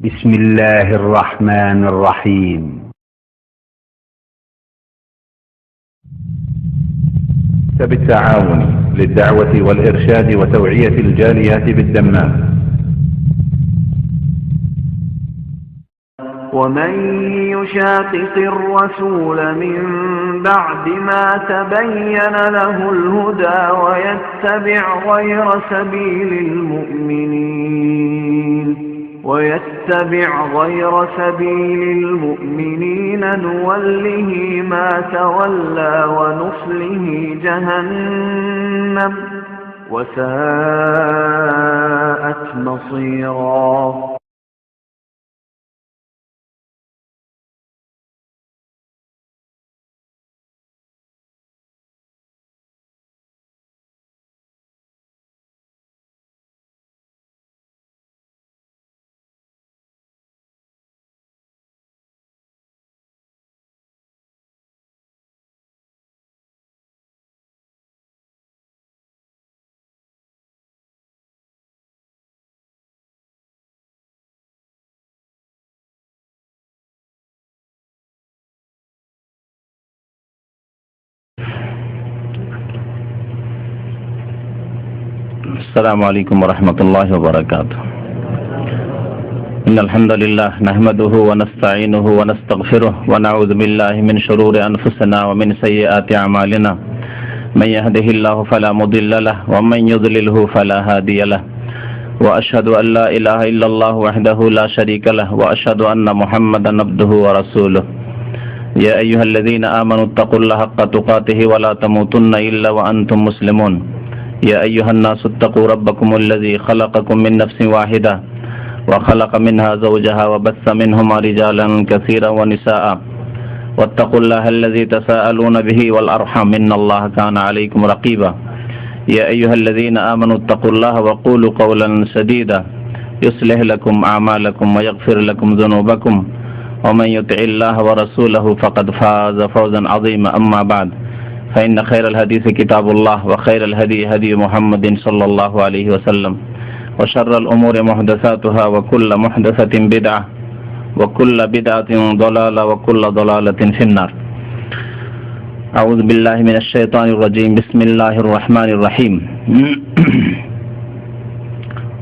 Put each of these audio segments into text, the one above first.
بسم الله الرحمن الرحيم. بالتعاون للدعوة والإرشاد وتوعية الجاليات بالدمام. ومن يشاقق الرسول من بعد ما تبين له الهدى ويتبع غير سبيل المؤمنين نوله ما تولى ونصله جهنم وساءت مصيرا. السلام عليكم ورحمة الله وبركاته. إن الحمد لله نحمده ونستعينه ونستغفره ونعوذ بالله من شرور أنفسنا ومن سيئات أعمالنا. من يهده الله فلا مضل له ومن يضلله فلا هادي له. وأشهد أن لا إله إلا الله وحده لا شريك له وأشهد أن محمدا عبده ورسوله. يا أيها الذين آمنوا اتقوا الله حق تقاته ولا تموتن إلا وأنتم مسلمون. يا أيها الناس اتقوا ربكم الذي خلقكم من نفس واحدة وخلق منها زوجها وبث منهما رجالا كثيرا ونساء واتقوا الله الذي تساءلون به والأرحام إن الله كان عليكم رقيبا. يا أيها الذين آمنوا اتقوا الله وقولوا قولا سديدا يصلح لكم أعمالكم ويغفر لكم ذنوبكم ومن يطع الله ورسوله فقد فاز فوزا عظيما. أما بعد فإن خير الحديث كتاب الله وخير الهدي هدي محمد صلى الله عليه وسلم وشر الأمور محدثاتها وكل محدثة بدعة وكل بدعة ضلالة وكل ضلالة في النار. أعوذ بالله من الشيطان الرجيم. بسم الله الرحمن الرحيم.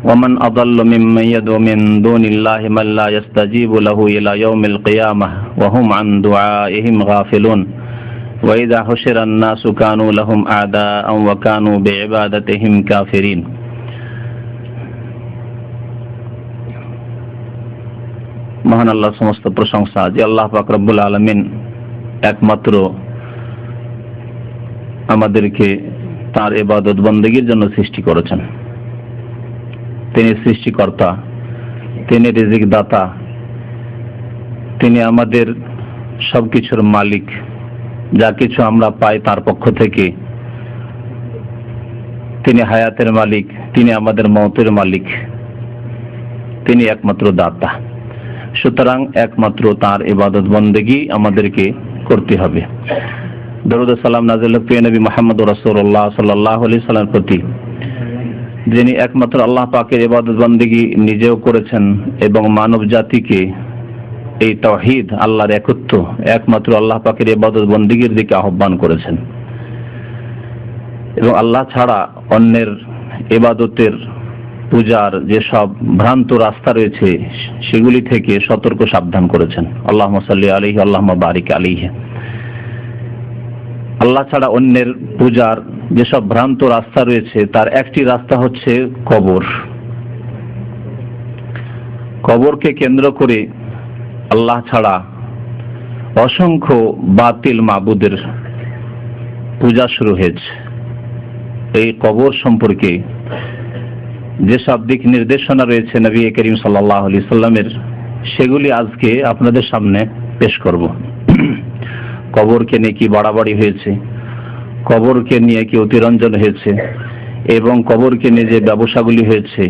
ومن أضل ممن يدعو من دون الله من لا يستجيب له إلى يوم القيامة وهم عن دعائهم غافلون. وإذا حشر الناس كانوا لهم أعداء وكانوا بعبادتهم كافرين. মহান আল্লাহর সমস্ত প্রশংসা যে আল্লাহ পাক রব্বুল আলামিন একমাত্র আমাদেরকে তার ইবাদত বন্দেগীর জন্য সৃষ্টি করেছেন। তিনি সৃষ্টিকর্তা, তিনি রিজিক দাতা, তিনি আমাদের সবকিছুর মালিক। যা কিছু আমরা পাই তার পক্ষ থেকে। তিনি হায়াতের মালিক, তিনি আমাদের মওতের মালিক, তিনি একমাত্র দাতা। সুতরাং একমাত্র তার ইবাদত বন্দেগী আমাদেরকে করতে হবে। দরুদ ও সালাম নাযিল প্রিয় নবী মুহাম্মদ রাসূলুল্লাহ সাল্লাল্লাহু আলাইহি সাল্লামের প্রতি, যিনি একমাত্র আল্লাহ পাকের ইবাদত বন্দেগী নিজেও করেছেন এবং মানব জাতিকে এই তাওহীদ, আল্লাহর একত্ব, একমাত্র আল্লাহ পাকের ইবাদত বন্দেগীর দিকে আহ্বান করেছেন এবং আল্লাহ ছাড়া অন্যের ইবাদতের, পূজার যেসব ভ্রান্ত রাস্তা রয়েছে সেগুলি থেকে সতর্ক সাবধান করেছেন। আল্লাহুম্মা সাল্লি আলাইহি আল্লাহুম্মা বারিক আলাইহি। আল্লাহ ছাড়া অন্যের পূজার যেসব ভ্রান্ত রাস্তা রয়েছে তার একটি রাস্তা হচ্ছে কবর। কবরকে কেন্দ্র করে আল্লাহ ছাড়া অসংখ্য বাতিল মাবুদের পূজা শুরু হয়েছে। এই কবর সম্পর্কে যেসব দিক নির্দেশনা রয়েছে নবী করিম সাল্লাল্লাহু আলাইহি সাল্লামের, সেগুলি আজকে আপনাদের সামনে পেশ করব। কবরকে নিয়ে কি বাড়াবাড়ি হয়েছে, কবরকে নিয়ে কি অতিরঞ্জন হয়েছে এবং কবরকে নিয়ে যে ব্যবসাগুলি হয়েছে,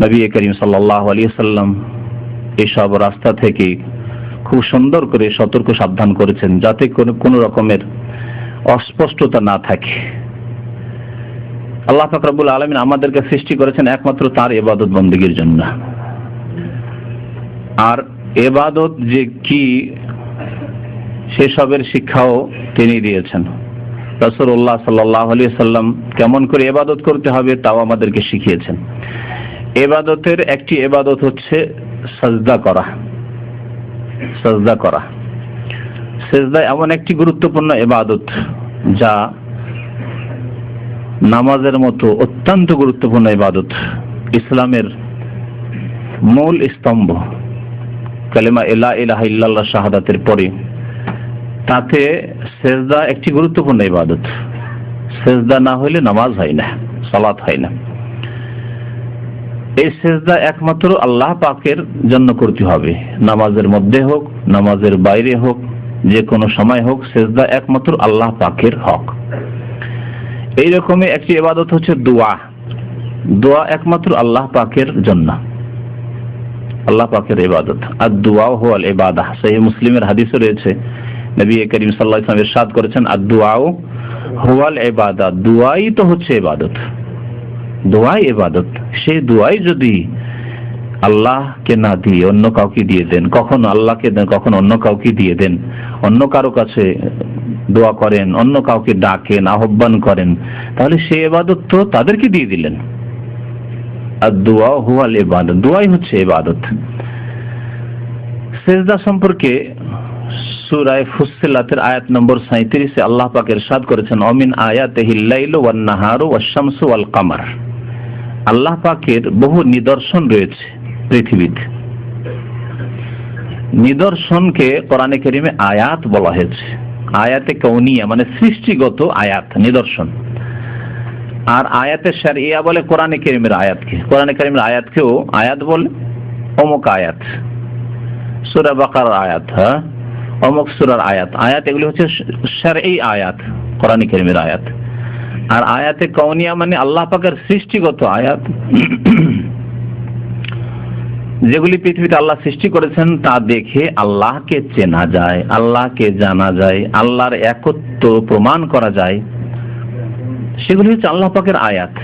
নবী করিম সাল্লাল্লাহু আলাইহি সাল্লাম এইসব রাস্তা থেকে খুব সুন্দর করে সতর্ক সাবধান করেছেন, যাতে কোনো রকমের অস্পষ্টতা না থাকে। আল্লাহ পাক রব্বুল আলামিন আমাদেরকে সৃষ্টি করেছেন একমাত্র তার ইবাদত বন্দেগীর জন্য। আর ইবাদত যে কি সেসবের শিক্ষাও তিনি দিয়েছেন। রাসূলুল্লাহ সাল্লাল্লাহু আলাইহি ওয়াসাল্লাম কেমন করে ইবাদত করতে হবে তাও আমাদেরকে শিখিয়েছেন। ইবাদতের একটি ইবাদত হচ্ছে সাজদা করা। সাজদা করা, সিজদা এমন একটি গুরুত্বপূর্ণ ইবাদত যা নামাজের মতো অত্যন্ত গুরুত্বপূর্ণ ইবাদত। ইসলামের মূল স্তম্ভ কালেমা লা ইলাহা ইল্লাল্লাহ শাহাদাতের পরে তাতে সিজদা একটি গুরুত্বপূর্ণ ইবাদত। সিজদা না হলে নামাজ হয় না, সালাত হয় না। এই সিজদা একমাত্র আল্লাহ পাকের জন্য করতে হবে, নামাজের মধ্যে হোক, নামাজের বাইরে হোক, যে কোনো সময় হোক, সিজদা একমাত্র আল্লাহ পাকের হক। এইরকমই একটি ইবাদত হচ্ছে দোয়া। দোয়া একমাত্র আল্লাহ পাকের জন্য, আল্লাহ পাকের ইবাদত। আর দোয়া হুয়াল ইবাদাহ। সহিহ মুসলিমের হাদিসে রয়েছে, নবী করিম সাল্লাল্লাহু আলাইহি ওয়াসাল্লাম ইরশাদ করেছেন, আর দোয়া হুয়াল ইবাদাহ, দোয়াই তো হচ্ছে ইবাদত। দোয়াই ইবাদত। সেই দোয়াই যদি আল্লাহকে না দিয়ে অন্য কাউকে দিয়ে দেন, কখনো আল্লাহকে দেন, কখনো অন্য কাউকে দিয়ে দেন, অন্য কারো কাছে দোয়া করেন, অন্য কাউকে ডাকেন, আহ্বান করেন, তাহলে সেই ইবাদত তো তাদেরকে দিয়ে দিলেন। আর দোয়া হুয়াল ইবাদত, দোয়াই হচ্ছে ইবাদত। সিজদা সম্পর্কে সূরা ফুসসিলাতের আয়াত নম্বর 37 আল্লাহ পাক ইরশাদ করেছেন, অমিন আয়াতিহিল লাইলু ওয়ান নাহারু ওয়াশ শামসু ওয়াল কামার। আল্লাহ পাকের বহু নিদর্শন রয়েছে পৃথিবীতে। নিদর্শনকে কোরআনে কারীমে আয়াত বলা হয়েছে। আয়াতে কাউনিয়া মানে সৃষ্টিগত আয়াত, নিদর্শন। আর আয়াতে শারঈয়া বলে কোরআনে কারীমের আয়াতকে। কোরআনে কারীমের আয়াতকেও আয়াত বলে, অমুক আয়াত, সূরা বাকারার আয়াত, হ্যাঁ অমুক সূরার আয়াত। আয়াত এগুলি হচ্ছে শারঈ আয়াত, কোরআনে কারীমের আয়াত। আর আয়াতে কাউনিয়া মানে আল্লাহ পাকের সৃষ্টিগত আয়াত, যেগুলি পৃথিবীতে আল্লাহ সৃষ্টি করেছেন তা দেখে আল্লাহকে চেনা যায়, আল্লাহকে জানা যায়, আল্লাহর একত্ব প্রমাণ করা যায়, সেগুলি হচ্ছে আল্লাহ পাকের আয়াত।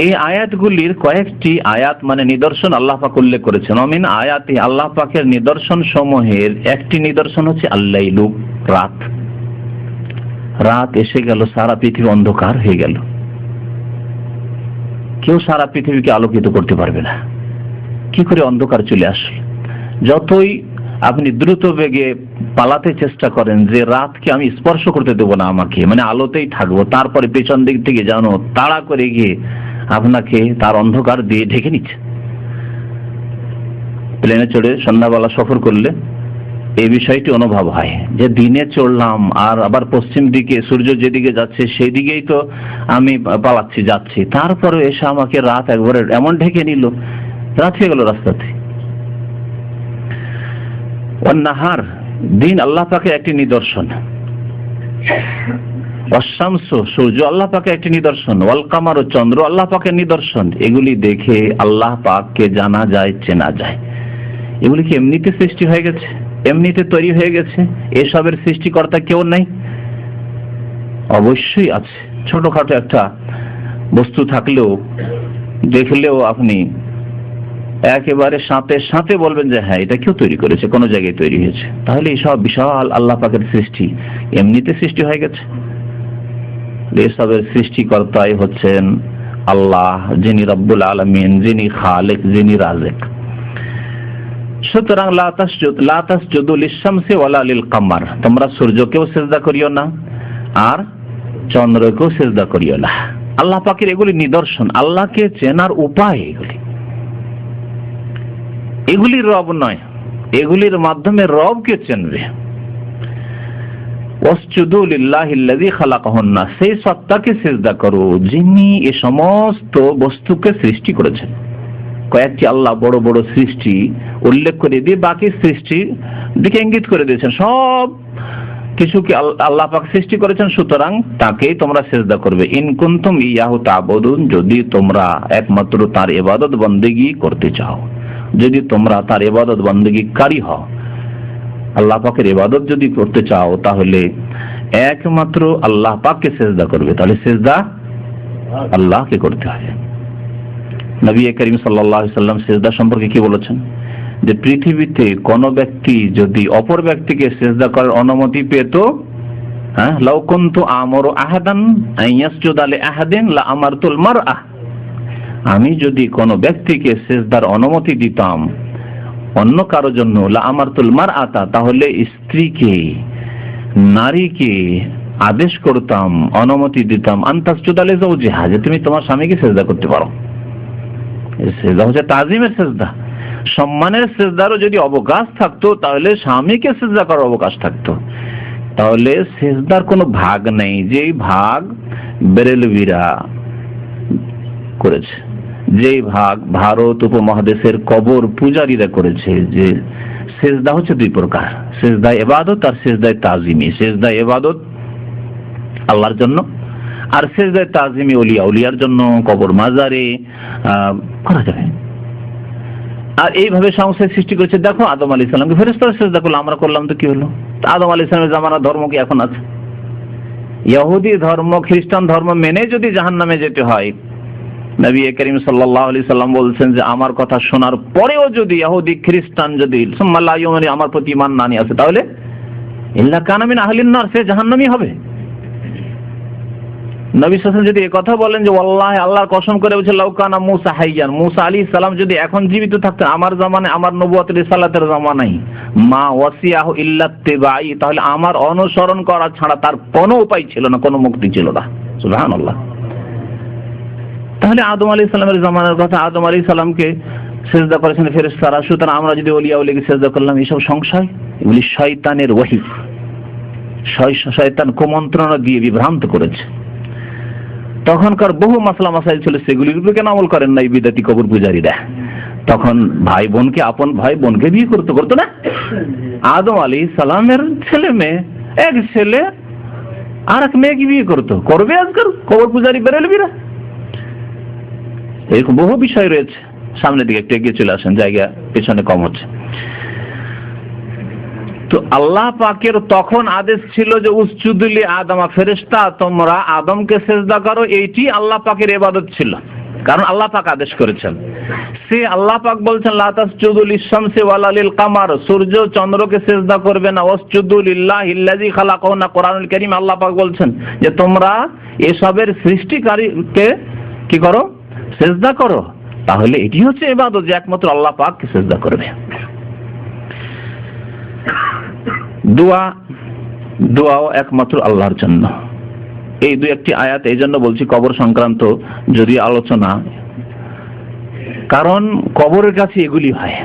এই আয়াতগুলির কয়েকটি আয়াত মানে নিদর্শন আল্লাহ পাক উল্লেখ করেছেন। অমিন আয়াতি, আল্লাহ পাকের নিদর্শন সমূহের একটি নিদর্শন হচ্ছে আল্লাইলু, রাত। রাত এসে গেল, সারা পৃথিবী অন্ধকার হয়ে গেল, কেউ সারা পৃথিবীকে আলোকিত করতে পারবে না। কি করে অন্ধকার চলে আসে? যতই আপনি দ্রুত বেগে পালাতে চেষ্টা করেন যে রাতকে আমি স্পর্শ করতে দেবো না, আমাকে মানে আলোতেই থাকবো, তারপরে পেছন দিক থেকে জানো তাড়া করে গিয়ে আপনাকে তার অন্ধকার দিয়ে ঢেকে নিচ্ছে। প্লেনে চড়ে সন্ধ্যাবেলা সফর করলে এই বিষয়টি অনুভব হয় যে দিনে চড়লাম আর আবার পশ্চিম দিকে সূর্য যেদিকে যাচ্ছে সেই দিকেই তো আমি পালাচ্ছি, যাচ্ছি, তারপরে এসে আমাকে রাত একবারে এমন ঢেকে নিল, রাত হয়ে গেল রাস্তাতে। নাহার, দিন আল্লাহ পাকের একটি নিদর্শন। অশামসু, সূর্য আল্লাহ পাকের একটি নিদর্শন। ওয়াল কামারু, চন্দ্র আল্লাহ পাকের নিদর্শন। এগুলি দেখে আল্লাহ পাককে জানা যায়, চেনা যায়। এগুলি কি এমনিতে সৃষ্টি হয়ে গেছে, এমনিতে তৈরি হয়ে গেছে? এসবের সৃষ্টিকর্তা কেউ নাই? অবশ্যই আছে। ছোটখাটো একটা বস্তু থাকলেও দেখলেও আপনি একেবারে সাথে সাথে বলবেন যে হ্যাঁ এটা কেউ তৈরি করেছে, কোনো জায়গায় তৈরি হয়েছে। তাহলে এইসব বিশাল আল্লাহ পাকের সৃষ্টি এমনিতে সৃষ্টি হয়ে গেছে? এসবের সৃষ্টিকর্তাই হচ্ছেন আল্লাহ, যিনি রব্বুল আলামিন, যিনি খালিক, যিনি রাজিক। সুতরাং লা তাসজুদু লিশ-শামসি ওয়ালা লিল-কামার, তোমরা সূর্যকেও সিজদা করিও না আর চন্দ্রকেও সিজদা করিও না। আল্লাহ পাকের এগুলি নিদর্শন, আল্লাহকে চেনার উপায়। এগুলি রব নয়, এগুলির মাধ্যমে রবকে চেনবে। ওয়াসজুদু লিল্লাহিল্লাযী খালাকাহুন্না, সেই সত্তাকে সিজদা করো যিনি এই সমস্ত বস্তুকে সৃষ্টি করেছেন। কয়েকটি আল্লাহ বড় বড় সৃষ্টি উল্লেখ করে দিয়ে বাকি সৃষ্টির দিকে ইঙ্গিত করে দিয়েছেন। সব কিছুকে আল্লাহ পাক সৃষ্টি করেছেন, সুতরাং তাকেই তোমরা সিজদা করবে। ইন কুনতুম ইয়াহু তা'বুদুন, যদি তোমরা একমাত্র তার ইবাদত বন্দেগী করতে চাও, যদি তোমরা তার ইবাদত বন্দেগীকারী হও, আল্লাহ পাকের ইবাদত যদি করতে চাও, তাহলে একমাত্র আল্লাহ পাককে সিজদা করবে। তাহলে সিজদা আল্লাহকে করতে হবে। নবী করিম সাল্লাল্লাহু আলাইহি ওয়াসাল্লাম সিজদা সম্পর্কে কি বলেছেন? যে পৃথিবীতে কোন ব্যক্তি যদি অপর ব্যক্তিকে সিজদা করার অনুমতি পেত, লাউ কুনতু আমরু আহাদান আন ইয়াসজুদা লি আহাদিন লা আমারতুল মারআ, আমি যদি কোন ব্যক্তিকে সিজদার অনুমতি দিতাম অন্য কারো জন্য, লা আমারতুল মারআতা, তাহলে স্ত্রীকে, নারীকে আদেশ করতাম, অনুমতি দিতাম, আনতাসজুদা লি যাওজিহা, যে তুমি তোমার স্বামীকে সিজদা করতে পারো। এই সিজদা হচ্ছে তাজিমের সিজদা, সম্মানের সিজদারও যদি অবকাশ থাকতো তাহলে স্বামীকে সিজদা করার অবকাশ থাকতো। তাহলে সিজদার কোনো ভাগ নেই, যেই ভাগ বেরেলভিরা করেছে, যেই ভাগ ভারত উপমহাদেশের কবর পূজারীরা করেছে, যে সিজদা হচ্ছে দুই প্রকার, সিজদা ইবাদত আর সিজদা তাজিমি। সিজদা ইবাদত আল্লাহর জন্য, আর সিজদা তাজিমি ওলিয়ার জন্য, কবর মাজারে করা যাবে। আর এইভাবে সংসার সৃষ্টি করেছে। দেখো আদম আলাইহিস সালামকে ফেরেশতারা সিজদা করলো, আমরা করলাম তো কি হলো? আদম আলাইহিস সালামের জামানার ধর্ম কি এখন আছে? ইহুদি ধর্ম, খ্রিস্টান ধর্ম মেনে যদি জাহান্নামে যেতে হয়, নবী করিম সাল্লাল্লাহু আলাইহি সাল্লাম বলছেন যে আমার কথা শোনার পরেও যদি ইহুদি খ্রিস্টান যদি সুম্মা লা ইউমিনু আমার প্রতি ঈমান না নিয়ে আসে, তাহলে ইল্লা কানা মিন আহলিন নার, সে জাহান্নামী হবে। নবী সাল্লাল্লাহু আলাইহি ওয়াসাল্লাম যদি এই কথা বলেন যে ওয়াল্লাহি, আল্লাহর কসম করে বলছে, লাউ কানা মূসা হাইয়ান, মূসা আলাইহিস সালাম যদি এখন জীবিত থাকতেন আমার জামানায়, আমার নবুয়ত রিসালাতের জামানায়, মা ওয়াসিয়াহু ইল্লা ইত্তিবাই, তাহলে আমার অনুসরণ করা ছাড়া তার কোনো উপায় ছিল না, কোনো মুক্তি ছিল না। সুবহানাল্লাহ। তাহলে আদম আলাইহিস সালামের জামানার কথা, আদম আলাইহিস সালামকে সিজদা করেছেন ফেরেশতারা, সুতরাং আমরা যদি ওলিয়া ওলিকে সিজদা করলাম, এসব সংশয়, এগুলি শয়তানের ওহী, শয়তান কুমন্ত্রণা দিয়ে বিভ্রান্ত করেছে। তখনকার বহু মাসলা মাসাইল ছিল, সেগুলির উপর কেন আমল করেন না এই বিদাতি কবর পূজারীরা? তখন ভাই বোনকে, আপন ভাই বোনকে বিয়ে করতো না? আদম আলাইহিস সালামের ছেলে মেয়ে, এক ছেলে আর এক মেয়েকে বিয়ে করবে আজকাল কবর পূজারী বেরেলভিরা। এরকম বহু বিষয় রয়েছে। সামনের দিকে একটু এগিয়ে চলে আসেন, জায়গা পেছনে কম হচ্ছে। তো আল্লাহ পাকের তখন আদেশ ছিল যে উসজুদু লি আদমা, ফেরেশতা তোমরা আদমকে সিজদা করো, এইটি আল্লাহ পাকের ইবাদত ছিল, কারণ আল্লাহ পাক আদেশ করেছেন। সে আল্লাহ পাক বলছেন লা তাসজুদু লিশ-শামসি ওয়ালা লিল-কামার, সূর্য চন্দ্রকে সিজদা করবে না, ওয়াসজুদু লিল্লাহিল্লাযী খালাকাহুন্না, কোরআনুল কারীম আল্লাহ পাক বলছেন যে তোমরা এসবের সৃষ্টিকারীকে কি করো? সিজদা করো। তাহলে এটি হচ্ছে ইবাদত, যে একমাত্র আল্লাহ পাককে সিজদা করবে। দোয়াও একমাত্র আল্লাহর জন্য। এই দুই একটি আয়াত এই জন্য বলছি কবর সংক্রান্ত যদি আলোচনা, কারণ কবরের কাছে এগুলি হয়।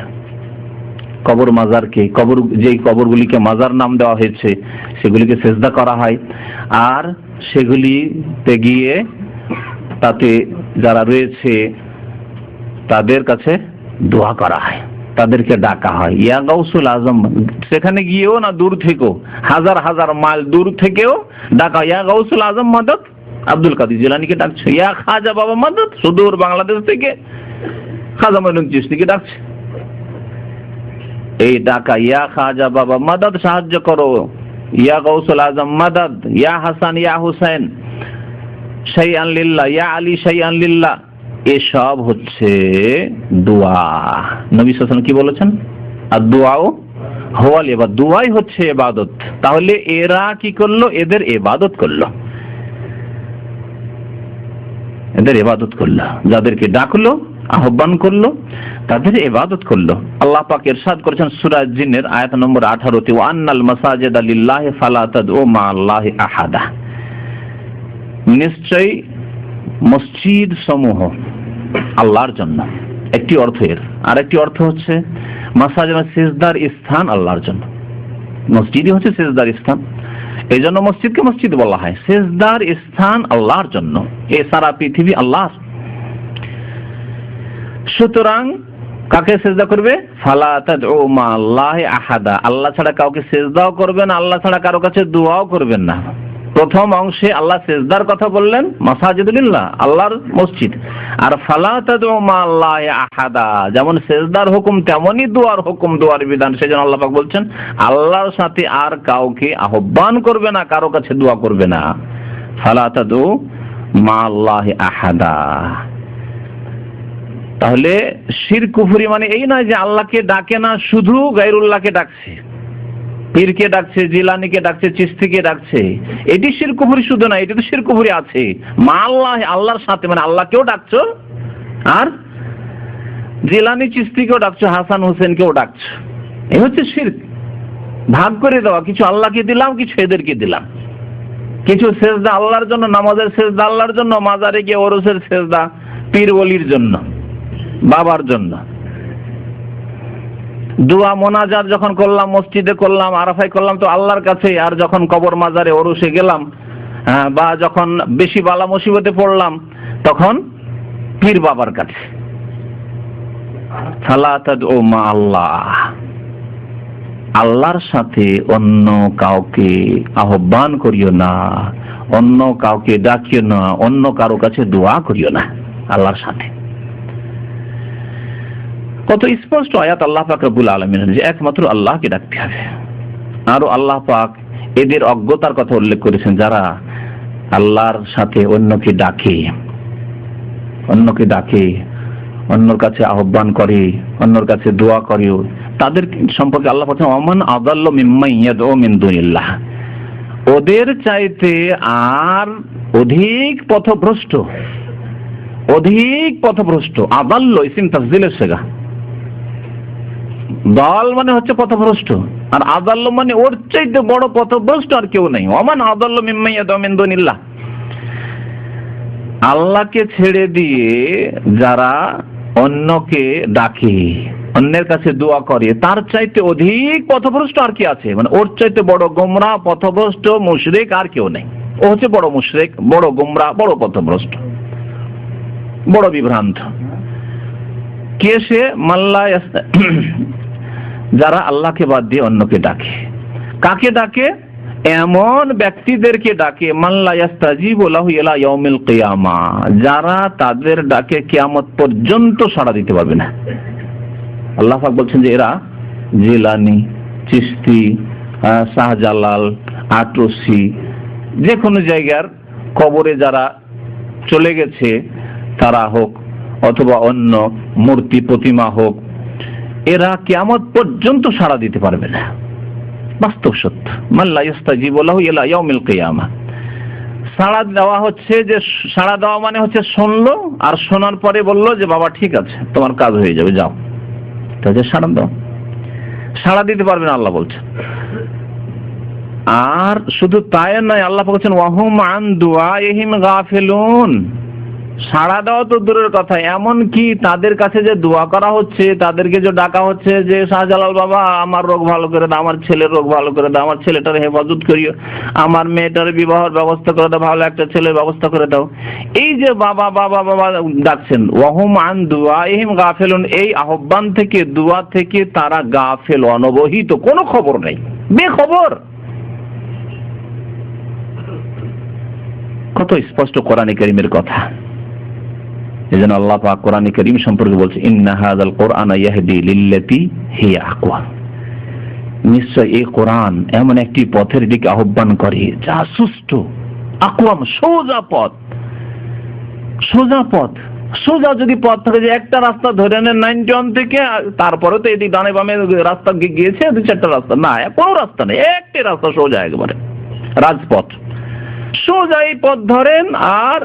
কবর মাজারকে, যেই কবরগুলিকে মাজার নাম দেওয়া হয়েছে সেগুলিকে সিজদা করা হয়, আর সেগুলিতে গিয়ে তাতে যারা রয়েছে তাদের কাছে দোয়া করা হয়, তাদেরকে ডাকা হয়, ইয়া গাউসুল আজম। সেখানে গিয়েও না, দূর থেকেও, হাজার হাজার মাইল দূর থেকেও ডাকা, ইয়া গাউসুল আজম মাদদ, আব্দুল কাদের জিলানীকে ডাকছে। ইয়া খাজা বাবা মাদদ, সুদূর বাংলাদেশ থেকে খাজা মঈনুদ্দিন চিশতিকে ডাকছে। এই ডাকা, ইয়া খাজা বাবা মাদদ, সাহায্য করো, ইয়া গাউসুল আজম মাদদ, ইয়া হাসান ইয়া হুসাইন শাইআন লিল্লাহ, ইয়া আলী শাইআন লিল্লাহ, এসব হচ্ছে দোয়া। নবী সাল্লাল্লাহু আলাইহি ওয়াসাল্লাম কি বলেছেন? আর দোয়াও হুয়াল ইবাদত, দোয়াই হচ্ছে ইবাদত। তাহলে এরা কি করলো? এদের ইবাদত করলো, এদের ইবাদত করলো, যাদেরকে ডাকলো, আহ্বান করলো, তাদের ইবাদত করলো। আল্লাহ পাক ইরশাদ করেছেন সূরা জিনের আয়াত নম্বর 18-তে, ওয়া আন্নাল মাসাজিদা লিল্লাহি ফালা তাদউ মা'আল্লাহি আহাদা, নিশ্চয়ই মসজিদ সমূহ আল্লাহর জন্য, একটি অর্থ এর। আর একটি অর্থ হচ্ছে মাসাজিদ সিজদার স্থান আল্লাহর জন্য, মসজিদই হচ্ছে সিজদার স্থান, এই জন্য মসজিদকে মসজিদ বলা হয়। সিজদার স্থান আল্লাহর জন্য, এ সারা পৃথিবী আল্লাহর। সুতরাং কাকে সিজদা করবে? ফালা তাদউ মা'আল্লাহি আহাদা, আল্লাহ ছাড়া কাউকে সিজদাও করবেন না, আল্লাহ ছাড়া কারো কাছে দোয়াও করবেন না। প্রথম অংশে আল্লাহ সিজদার কথা বললেন, মাসাজিদুল্লাহ আল্লাহর মসজিদ, আর ফালা তাদউ মা'আল্লাহি আহাদা, যেমন সিজদার হুকুম তেমনি দোয়ার হুকুম, দোয়ার বিধান। সেজন্য আল্লাহ পাক বলছেন আল্লাহর সাথে আর কাউকে আহ্বান করবে না, কারো কাছে দোয়া করবে না। ফালা তাদউ মা'আল্লাহি আহাদা। তাহলে শিরক কুফরি মানে এই নয় যে আল্লাহকে ডাকে না, শুধু গায়রুল্লাহকে ডাকছে, পীরকে ডাকছে, জিলানীকে ডাকছে, চিশতিকে ডাকছে, এটি শিরক কুফরি শুধু না, এটি তো শিরক কুফরি আছে মা আল্লাহ, আল্লাহর সাথে, মানে আল্লাহকেও ডাকছো আর জিলানী চিশতিকেও ডাকছো, হাসান হোসেনকেও ডাকছো, এই হচ্ছে শিরক। ভাগ করে দেওয়া, কিছু আল্লাহকে দিলাম, কিছু এদেরকে দিলাম, কিছু সেজদা আল্লাহর জন্য, নামাজের সেজদা আল্লাহর জন্য, মাজারে গিয়ে ওরসের সেজদা পীর ওলির জন্য, বাবার জন্য। দোয়া মোনাজাত যখন করলাম, মসজিদে করলাম, আরাফায় করলাম তো আল্লাহর কাছে, আর যখন কবর মাজারে ওরসে গেলাম বা যখন বেশি বালা মুসিবতে পড়লাম তখন পীর বাবার কাছে। ফালা তাদউ মা আল্লাহ, আল্লাহর সাথে অন্য কাউকে আহ্বান করিও না, অন্য কাউকে ডাকিও না, অন্য কারো কাছে দোয়া করিও না আল্লাহর সাথে। কত স্পষ্ট আয়াত আল্লাহ পাক রব্বুল আলামিন, যে একমাত্র আল্লাহকে ডাকতে হবে। আরো আল্লাহ পাক এদের অজ্ঞতার কথা উল্লেখ করেছেন, যারা আল্লাহর সাথে অন্যকে ডাকে, অন্যকে ডাকে, অন্যর কাছে আহ্বান করে, অন্যর কাছে দোয়া করে, তাদের সম্পর্কে আল্লাহ বলেন ওমান আযাল্লু মিম্মান ইয়াদউ মিন দুনিল্লাহ, ওদের চাইতে আর অধিক পথভ্রষ্ট, অধিক পথভ্রষ্ট। আযাল্লু ইসম তাফজিলের সেগা, দল মানে হচ্ছে পথভ্রষ্ট, আর আযাল্লু মানে ওর চাইতে বড় পথভ্রষ্ট আর কেউ নেই। ওমান আযাল্লু মিম্মান ইয়াদউ মিন দুনিল্লাহ, আল্লাহকে ছেড়ে দিয়ে যারা অন্যকে ডাকে, অন্যের কাছে দোয়া করে, তার চাইতে অধিক পথভ্রষ্ট আর কি আছে? মানে ওর চাইতে বড় গোমরা, পথভ্রষ্ট, মুশরিক আর কেউ নেই। ও হচ্ছে বড় মুশরিক, বড় গোমরা, বড় পথভ্রষ্ট, বড় বিভ্রান্ত। কে সে? মাল্লা, যারা আল্লাহকে বাদ দিয়ে অন্যকে ডাকে। কাকে ডাকে? এমন ব্যক্তিদেরকে ডাকে মাল্লা ইয়াস্তাজিবু লাহু ইলা ইয়াউমিল কিয়ামা, যারা তাদের ডাকে কিয়ামত পর্যন্ত সাড়া দিতে পারবে না। আল্লাহ পাক বলছেন যে এরা জিলানী, চিশতি, শাহজালাল, আটরসি, যে কোনো জায়গার কবরে যারা চলে গেছে তারা হোক, অথবা অন্য মূর্তি প্রতিমা হোক, এরা কিয়ামত পর্যন্ত সাড়া দিতে পারবে না। বাস্তব সত্য। মাল্লা ইয়াস্তাজিবু লাহু ইলা ইয়াউমিল কিয়ামা, সাড়া দেওয়া হচ্ছে যে, সাড়া দেওয়া মানে হচ্ছে শুনলো, আর শোনার পরে বললো যে বাবা ঠিক আছে, তোমার কাজ হয়ে যাবে, যাও। তাহলে সাড়া দাও, সাড়া দিতে পারবে না আল্লাহ বলছেন। আর শুধু তাই নয়, আল্লাহ বলছেন ওয়াহুম আন দুআইহিম গাফিলুন, সাড়া দেওয়া তো দূরের কথা, এমন কি তাদের কাছে যে দোয়া করা হচ্ছে, তাদেরকে যে ডাকা হচ্ছে যে শাহজালাল বাবা আমার রোগ ভালো করে দাও, আমার ছেলের রোগ ভালো করে দাও, আমার ছেলেটার হেফাজত করিও, আমার মেয়েটার বিবাহের ব্যবস্থা করে দাও, ভালো একটা ছেলের ব্যবস্থা করে দাও, এই যে বাবা বাবা বাবা ডাকছেন, ওয়াহুম আন দুআইহিম গাফিলুন, এই আহ্বান থেকে, দোয়া থেকে তারা গাফেল, অনবহিত, কোনো খবর নেই, বেখবর। কত স্পষ্ট কোরআনে কারীমের কথা। এজন্য আল্লাহ পাক কোরআনে কারীম সম্পর্কে বলছে ইন্না হাযাল কুরআনা ইয়াহদি লিল্লাতী হিয়া আকওয়াম, নিশ্চয় এই কোরআন এমন একটি পথের দিকে আহ্বান করে যা সুষ্ঠু, আকওয়াম, সোজা পথ। সোজা পথ, সোজা যদি পথ থাকে, যে একটা রাস্তা ধরে নেন 91 থেকে, তারপরে তো এদিক ডানে বামে রাস্তা গিয়েছে 2-4টা রাস্তা, না কোনো রাস্তা নেই, একটি রাস্তা সোজা, একবারে রাজপথ, সোজা এই পথ ধরেন আর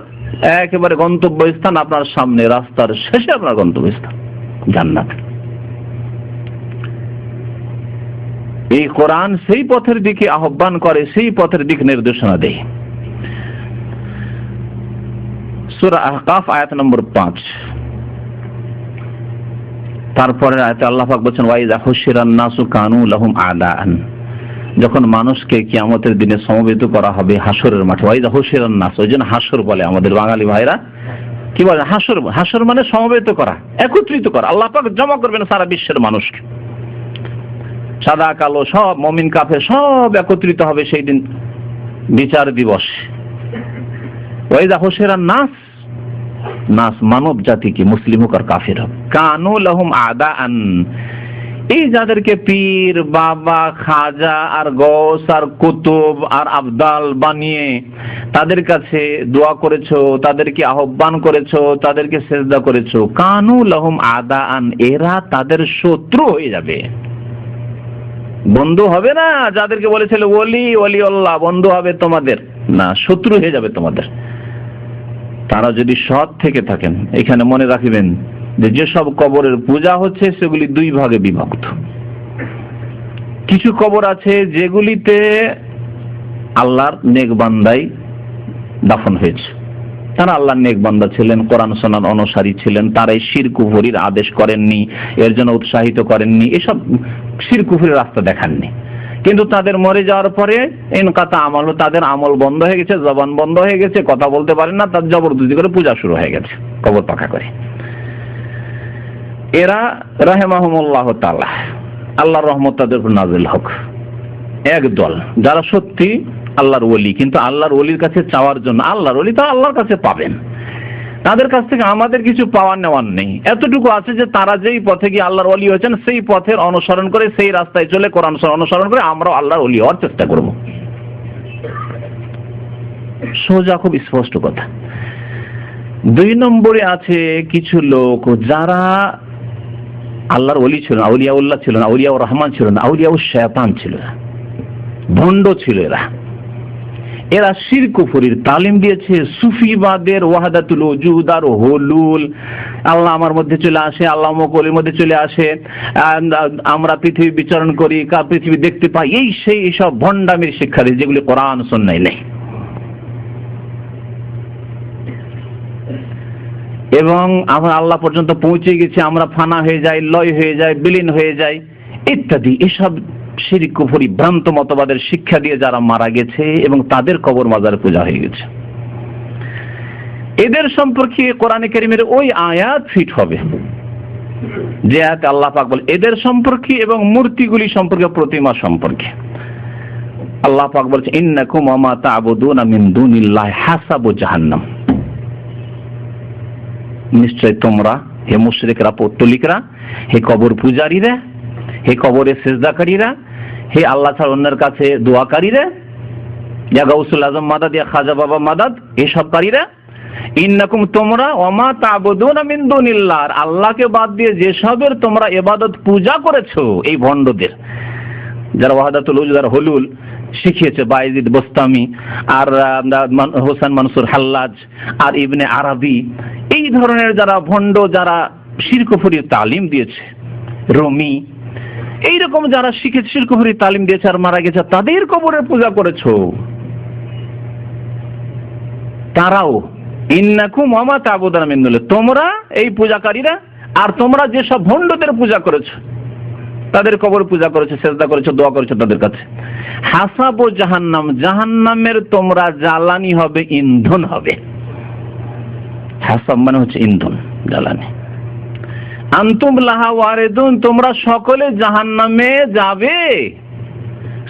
একেবারে গন্তব্যস্থান আপনার সামনে, রাস্তার শেষে আপনার গন্তব্যস্থান জান্নাত। এই কোরআন সেই পথের দিকে আহ্বান করে, সেই পথের দিক নির্দেশনা দেয়। সূরা আহকাফ আয়াত নম্বর 5, তারপরে আয়াতে আল্লাহ পাক বলেন ওয়াইযা হুশিরান নাসু কানু লাহুম আদাআন, যখন মানুষকে কিয়ামতের দিনে সমবেত করা হবে হাসরের মাঠে, ওয়াইযা হুশিরান নাস, ওই জন্য হাসর বলে আমাদের বাঙালি ভাইরা, কি বলে হাসর? হাসর মানে সমবেত করা, একত্রিত করা। আল্লাহ পাক জমা করবেন সারা বিশ্বের মানুষকে, সাদা কালো সব, মুমিন কাফের সব একত্রিত হবে সেই দিন, বিচার দিবস। ওয়াইযা হুশিরান নাস, নাস মানব জাতিকে, মুসলিম হোক আর কাফের হোক, কানু লাহুম আদাআন, এই যাদেরকে পীর, বাবা, খাজা আর গৌস আর কুতুব আর আবদাল বানিয়ে তাদের কাছে দোয়া করেছো, তাদেরকে আহ্বান করেছো, তাদেরকে সেজদা করেছো, কানু লাহুম আদাআন, এরা তাদের শত্রু হয়ে যাবে। বন্ধু হবে না, যাদেরকে বলেছিল ওলি ওলিউল্লাহ বন্ধু হবে তোমাদের, না, শত্রু হয়ে যাবে তোমাদের। তারা যদি সৎ থেকে থাকেন, এখানে মনে রাখবেন যে যেসব কবরের পূজা হচ্ছে সেগুলি দুই ভাগে বিভক্ত। কিছু কবর আছে যেগুলিতে আল্লাহর নেক বান্দাই দাফন হয়েছে, তারা আল্লাহর নেক বান্দা ছিলেন, কোরআন সুন্নাহর অনুসারী ছিলেন, তারাই শিরক কুফরির আদেশ করেননি, এর জন্য উৎসাহিত করেননি, এসব শিরক কুফরির রাস্তা দেখাননি। কিন্তু তাদের মরে যাওয়ার পরে ইনকাতা আমল, তাদের আমল বন্ধ হয়ে গেছে, জবান বন্ধ হয়ে গেছে, কথা বলতে পারেন না, তার জবরদস্তি করে পূজা শুরু হয়ে গেছে কবর পাকা করে। এরা রাহিমাহুমুল্লাহ তাআলা, আল্লাহর রহমত তাদের উপর নাযিল হোক, একদল যারা সত্যি আল্লাহর ওলি, কিন্তু আল্লাহর ওলির কাছে চাওয়ার জন্য, আল্লাহর ওলি তো আল্লাহর কাছে পাবেন, তাদের কাছ থেকে আমাদের কিছু পাওয়ার নেওয়ার নেই। এতটুকু আছে যে তারা যেই পথে গিয়ে আল্লাহর ওলি হয়েছেন সেই পথের অনুসরণ করে, সেই রাস্তায় চলে কোরআন অনুসরণ করে আমরাও আল্লাহর ওলি হওয়ার চেষ্টা করব। সোজা, খুব স্পষ্ট কথা। 2 নম্বরে আছে কিছু লোক যারা আল্লাহর ওলি ছিল না, আউলিয়াউল্লাহ ছিল না, আউলিয়াউর রহমান ছিল না, আউলিয়াউশ শয়তান ছিল না, ভণ্ড ছিল। এরা শিরক কুফরির তালিম দিয়েছে, সুফিবাদের ওয়াহদাতুল ওজুদ আর হুলুল, আল্লাহ আমার মধ্যে চলে আসে, আল্লাহ মকলের মধ্যে চলে আসে, আমরা পৃথিবী বিচরণ করি, পৃথিবী দেখতে পাই, এই সেই সব ভণ্ডামির শিক্ষা দিয়ে যেগুলি কোরআন সুন্নাহয় নেই। এবং আমরা আল্লাহ পর্যন্ত পৌঁছে গেছি, আমরা ফানা হয়ে যাই, লয় হয়ে যাই, বিলীন হয়ে যাই ইত্যাদি, এসব শিরক কুফরি ভ্রান্ত মতবাদের শিক্ষা দিয়ে যারা মারা গেছে এবং তাদের কবর মাজার পূজা হয়ে গেছে, এদের সম্পর্কে কোরআনে কারীমের ওই আয়াত ফিট হবে যে আয়াতে আল্লাহ পাক বলে এদের সম্পর্কে এবং মূর্তিগুলি সম্পর্কে, প্রতিমা সম্পর্কে। আল্লাহ পাক বলছে ইন্নাকুম ওয়া মা তা'বুদুনা মিন দুনিল্লাহি হাসাবু জাহান্নাম, নিশ্চয় তোমরা হে মুশরিকরা, পৌত্তলিকরা, হে কবর পূজারীরা, হে কবরে সেজদাকারীরা, হে আল্লাহ ছাড়া অন্যের কাছে দোয়াকারীরা, ইয়া গাউসুল আজম মাদাদ, ইয়া খাজা বাবা মাদাদ, এসবকারীরা, ইন্নাকুম তোমরা ওয়া মা তা'বুদুনা মিন দুনিল্লাহ, আল্লাহকে বাদ দিয়ে যেসবের তোমরা ইবাদত পূজা করেছো, এই ভণ্ডদের যারা ওয়াহদাতুল ওজুদ আর হুলুল শিখিয়েছে, বায়েজিদ বোস্তামি আর হোসেন মানসুর হাল্লাজ আর ইবনে আরবি, এই ধরনের যারা ভণ্ড, যারা শিরক কুফরির তালিম দিয়েছে, রুমি, এইরকম যারা শিখেছে, শিরক কুফরির তালিম দিয়েছে আর মারা গেছে, তাদের কবরের পূজা করেছো, তারাও ইন্নাকুম ওয়া মা তা'বুদুনা মিন দুনিল্লাহ, তোমরা এই পূজাকারীরা আর তোমরা যেসব ভণ্ডদের পূজা করেছো, তাদের কবর পূজা করেছো, সেজদা করেছো, দোয়া করেছো তাদের কাছে, হাসাবু জাহান্নাম, জাহান্নামের তোমরা জ্বালানি হবে, ইন্ধন হবে। হাসাব মানে হচ্ছে ইন্ধন, জ্বালানি। আনতুম লাহা ওয়ারিদুন, তোমরা সকলে জাহান্নামে যাবে,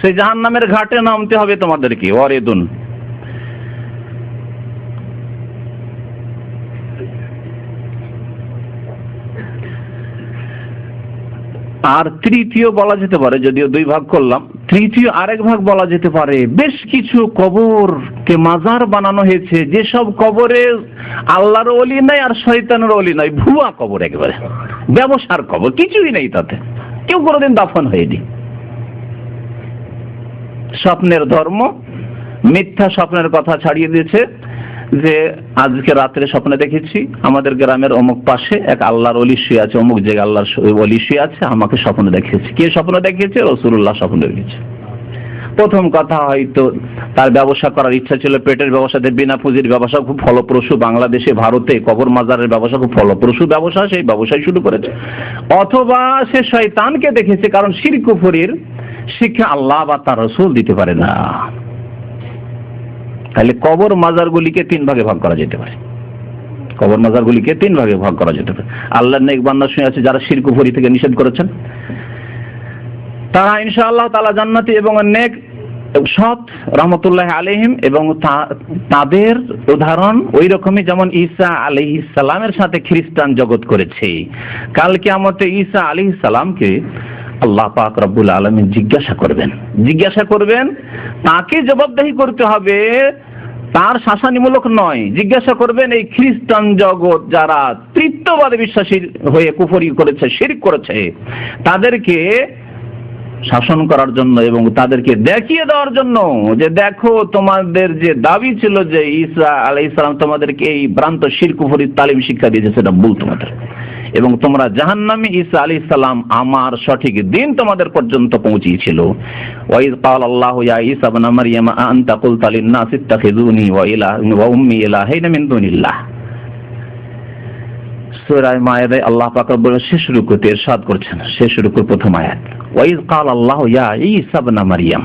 সেই জাহান্নামের ঘাটে নামতে হবে তোমাদেরকে, ওয়ারিদুন। আর তৃতীয় বলা যেতে পারে, যদিও 2 ভাগ করলাম, তৃতীয় আরেক ভাগ বলা যেতে পারে, বেশ কিছু কবরকে মাজার বানানো হয়েছে, যেসব কবরে আল্লাহর ওলি নাই আর শয়তানের ওলি নাই, ভুয়া কবর, একেবারে ব্যবসার কবর, কিছুই নেই তাতে, কেউ কোনোদিন দাফন হয়নি। স্বপ্নের ধর্ম, মিথ্যা স্বপ্নের কথা ছাড়িয়ে দিয়েছে, যে আজকে রাত্রে স্বপ্নে দেখেছি আমাদের গ্রামের অমুক পাশে এক আল্লাহর ওলি শুয়ে আছে, অমুক জায়গায় আল্লাহর ওলি শুয়ে আছে, আমাকে স্বপ্নে দেখিয়েছে। কে স্বপ্ন দেখিয়েছে? রাসূলুল্লাহ স্বপ্ন দেখেছে। প্রথম কথা, হয়তো তার ব্যবসা করার ইচ্ছা ছিল, পেটের ব্যবসাতে, বিনা পুঁজির ব্যবসা খুব ফলপ্রসূ, বাংলাদেশে ভারতে কবর মাজারের ব্যবসা খুব ফলপ্রসূ ব্যবসা, সেই ব্যবসায় শুরু করেছে। অথবা সে শয়তানকে দেখেছে, কারণ শিরক কুফরির শিক্ষা আল্লাহ বা তার রাসূল দিতে পারে না। তাহলে কবর মাজারগুলিকে 3 ভাগে ভাগ করা যেতে পারে, কবর মাজারগুলিকে 3 ভাগে ভাগ করা যেতে পারে। আল্লাহর নেক বান্দা শুয়ে আছে যারা শিরক কুফরি থেকে নিষেধ করেছেন, তারা ইনশাআল্লাহ তাআলা জান্নাতি এবং নেক সৎ রহমতুল্লাহ আলাইহিম, এবং তাদের উদাহরণ ওই রকমই যেমন ঈসা আলাইহিস সালামের সাথে খ্রিস্টান জগৎ করেছে। কাল কিয়ামতে ঈসা আলাইহিস সালামকে আল্লাহ পাক রব্বুল আলামিন জিজ্ঞাসা করবেন, তাকে জবাবদিহি করতে হবে, তার শাসানিমূলক নয়। জিজ্ঞাসা করবেন এই খ্রিস্টান জগৎ যারা তৃতীয়বাদে বিশ্বাসী হয়ে কুফরি করেছে, শিরক করেছে, তাদেরকে শাসন করার জন্য এবং তাদেরকে দেখিয়ে দেওয়ার জন্য যে দেখো তোমাদের যে দাবি ছিল যে ঈসা আলাইহিস সালাম তোমাদেরকে এই ভ্রান্ত শিরক কুফরির তালিম শিক্ষা দিয়েছে, সেটা ভুল তোমাদের, এবং তোমরা জাহান্নামী। ঈসা আলাইহিস সালাম আমার সঠিক দিন তোমাদের পর্যন্ত পৌঁছিয়েছিল। ওয়াইজ ক্বালাল্লাহু ইয়া ঈসা ইবনে মারইয়াম আনতা কুলতা লিন-নাসি ইত্তাখিযুনি ওয়া উম্মি ইলাহাইনা মিন দুনিল্লাহ। সূরা মায়েদায় আল্লাহ পাক রব্বুল শেষ রুকুতে ইরশাদ করছেন, শেষ রুকুর প্রথম আয়াত, ওয়াইজ ক্বালাল্লাহু ইয়া ঈসা ইবনে মারইয়াম।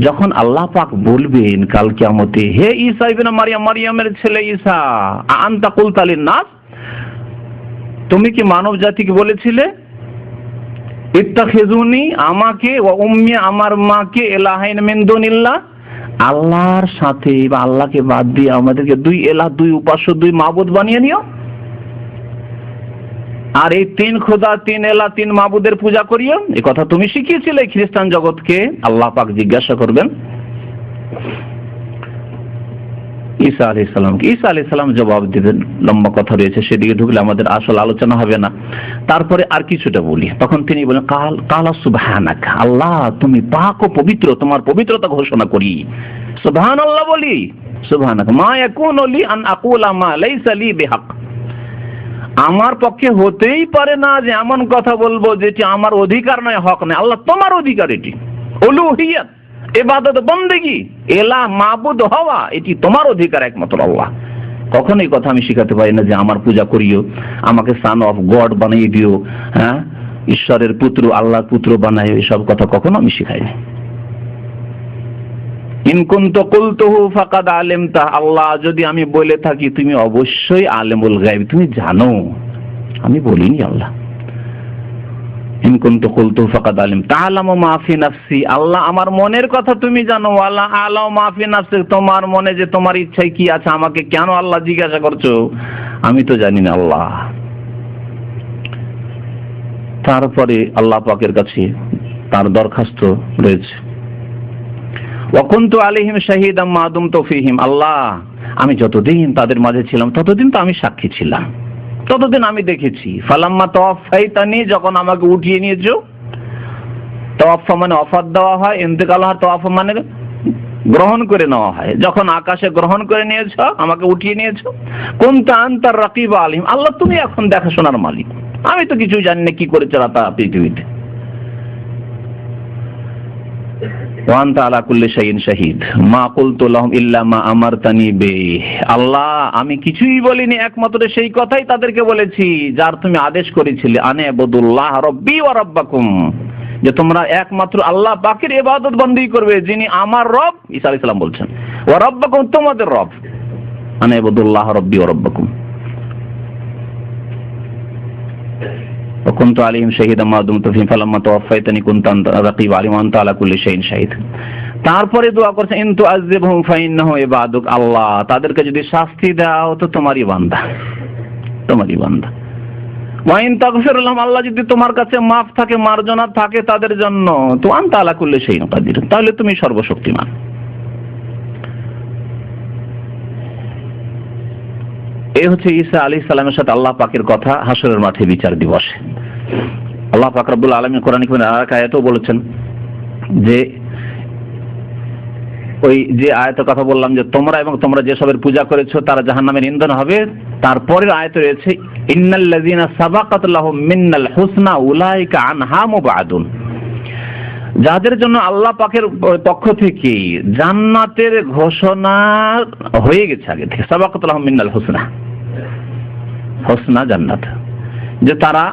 যখন আল্লাহ পাক বলবেন কাল কিয়ামতে, হে ঈসা ইবনে মারইয়াম, মারইয়ামের ছেলে ঈসা, আনতা কুলতা লিন-নাস, তুমি কি মানব জাতিকে বলেছিলে ইত্তাখিযুনি, আমাকে, ওয়া উম্মি, আমার মাকে, ইলাহাইন মিন দুনিল্লাহ, আল্লাহর সাথে বা আল্লাহকে বাদ দিয়ে আমাদেরকে দুই ইলাহ, দুই উপাস্য, দুই মাবুদ বানিয়ে নিও, আর এই তিন খোদা, তিন ইলাহ, তিন মাবুদের পূজা করিও, এই কথা তুমি শিখিয়েছিলে খ্রিস্টান জগৎকে। আল্লাহ পাক জিজ্ঞাসা করবেন ঈসা আলাইহিস সালামকে। ঈসা আলাইহিস সালাম জবাব দিবেন, লম্বা কথা রয়েছে, সেদিকে ঢুকলে আমাদের আসল আলোচনা হবে না। তারপরে আর কিছুটা বলি, তখন তিনি বলেন কালা সুবহানাকা, আল্লাহ তুমি পাক ও পবিত্র, তোমার পবিত্রতা ঘোষণা করি, সুবহানাল্লাহ বলি, সুবহানাকা মা ইয়াকুনু লি আন আকুলা মা লাইসা লি বিহাক, আমার পক্ষে হতেই পারে না যে এমন কথা বলবো যেটি আমার অধিকার নয়, হক নয়। আল্লাহ তোমার অধিকার, এটি উলুহিয়াত, ইবাদত, বন্দেগী, এলা মাবুদ হওয়া, এটি তোমার অধিকার একমাত্র আল্লাহ। কখন এই কথা আমি শিখাতে পারি না যে আমার পূজা করিও, আমাকে সান অফ গড বানিয়ে দিও, হ্যাঁ, ঈশ্বরের পুত্র, আল্লাহর পুত্র বানাই, এসব কথা কখনো আমি শিখাইনি। ইন কুনতু কুলতুহু ফাকাদ আলিমতা, আল্লাহ যদি আমি বলে থাকি তুমি অবশ্যই আলেমুল গায়ব, তুমি জানো, আমি বলিনি আল্লাহ। ইন কুনতু কুলতুহু ফাকাদ আলিমতা তাআলামু মা ফি নাফসি, আল্লাহ আমার মনের কথা তুমি জানো, ওয়ালা আ'লামু মা ফি নাফসি, তোমার মনে যে তোমার ইচ্ছায় কি আছে আমাকে কেন আল্লাহ জিজ্ঞাসা করছো, আমি তো জানি না আল্লাহ। তারপরে আল্লাহ পাকের কাছে তার দরখাস্ত রয়েছে, ওয়া কুনতু আলাইহিম শাহীদাম মা দুমতু ফীহিম, আল্লাহ আমি যতদিন তাদের মাঝে ছিলাম ততদিন তো আমি সাক্ষী ছিলাম, ততদিন আমি দেখেছি। ফালাম্মা তাওয়াফাইতানি, যখন আমাকে উঠিয়ে নিয়েছো, তাওয়াফা মানে ওয়াফাত দেওয়া হয়, ইন্তেকাল হয়, তাওয়াফা মানে গ্রহণ করে নেওয়া হয়, যখন আকাশে গ্রহণ করে নিয়েছো, আমাকে উঠিয়ে নিয়েছো, কুনতা আনতার রাকিব আলিম, আল্লাহ তুমি এখন দেখাশোনার মালিক, আমি তো কিছুই জানি না কি করেছে রাতা পৃথিবীতে। ওয়া আনতা আলা কুল্লি শাইইন শাহীদ মা কুলতু লাহুম ইল্লা মা আমারতানি বিহি, আল্লাহ আমি কিছুই বলিনি, একমাত্র সেই কথাই তাদেরকে বলেছি যার তুমি আদেশ করেছিলে, আনে আবুদুল্লাহ রাব্বি ওয়া রাব্বাকুম, যে তোমরা একমাত্র আল্লাহ পাকের ইবাদত বন্দেগী করবে, যিনি আমার রব, ঈসা আলাইহিস সালাম বলছেন, ওয়া রাব্বাকুম, তোমাদের রব, আনে আবুদুল্লাহ রাব্বি ওয়া রাব্বাকুম। وكنت عليهم شهيدا ما دمت فيهم فلما توفيتني كنت رقيب عليهم وانت على كل شيء شهيد। তারপরে দোয়া করছেন, ইন তুআযিবহুম ফাইন্নাহু ইবাদুক, আল্লাহ তাদেরকে যদি শাস্তি দাও তো তোমারই বান্দা, তোমারই বান্দা। ওয়া ইন তাগফির লাহুম, আল্লাহ যদি তোমার কাছে মাফ থাকে, মার্জনা থাকে তাদের জন্য, তো আনতা আলা কুল্লি শাইইন কাদির, তাহলে তুমি সর্বশক্তিমান। এই হচ্ছে ঈসা আলাইহিস সালামের সাথে আল্লাহ পাকের কথা হাসরের মাঠে বিচার দিবসে। আল্লাহ পাক রব্বুল আলামিন কোরআনে আরেক আয়াতেও বলেছেন যে, ওই যে আয়াতের কথা বললাম যে তোমরা এবং তোমরা যেসবের পূজা করেছো তারা জাহান্নামের ইন্ধন হবে, তারপরের আয়াতে রয়েছে ইন্নাল্লাযীনা সাবাকাত লাহুম মিন্নাল হুসনা উলাইকা আনহা মুবআদুন, যাদের জন্য আল্লাহ পাকের পক্ষ থেকে জান্নাতের ঘোষণা হয়ে গেছে আগে থেকে, সাবাকাত লাহুম মিন্নাল হুসনা, হুসনা জান্নাত, যে তারা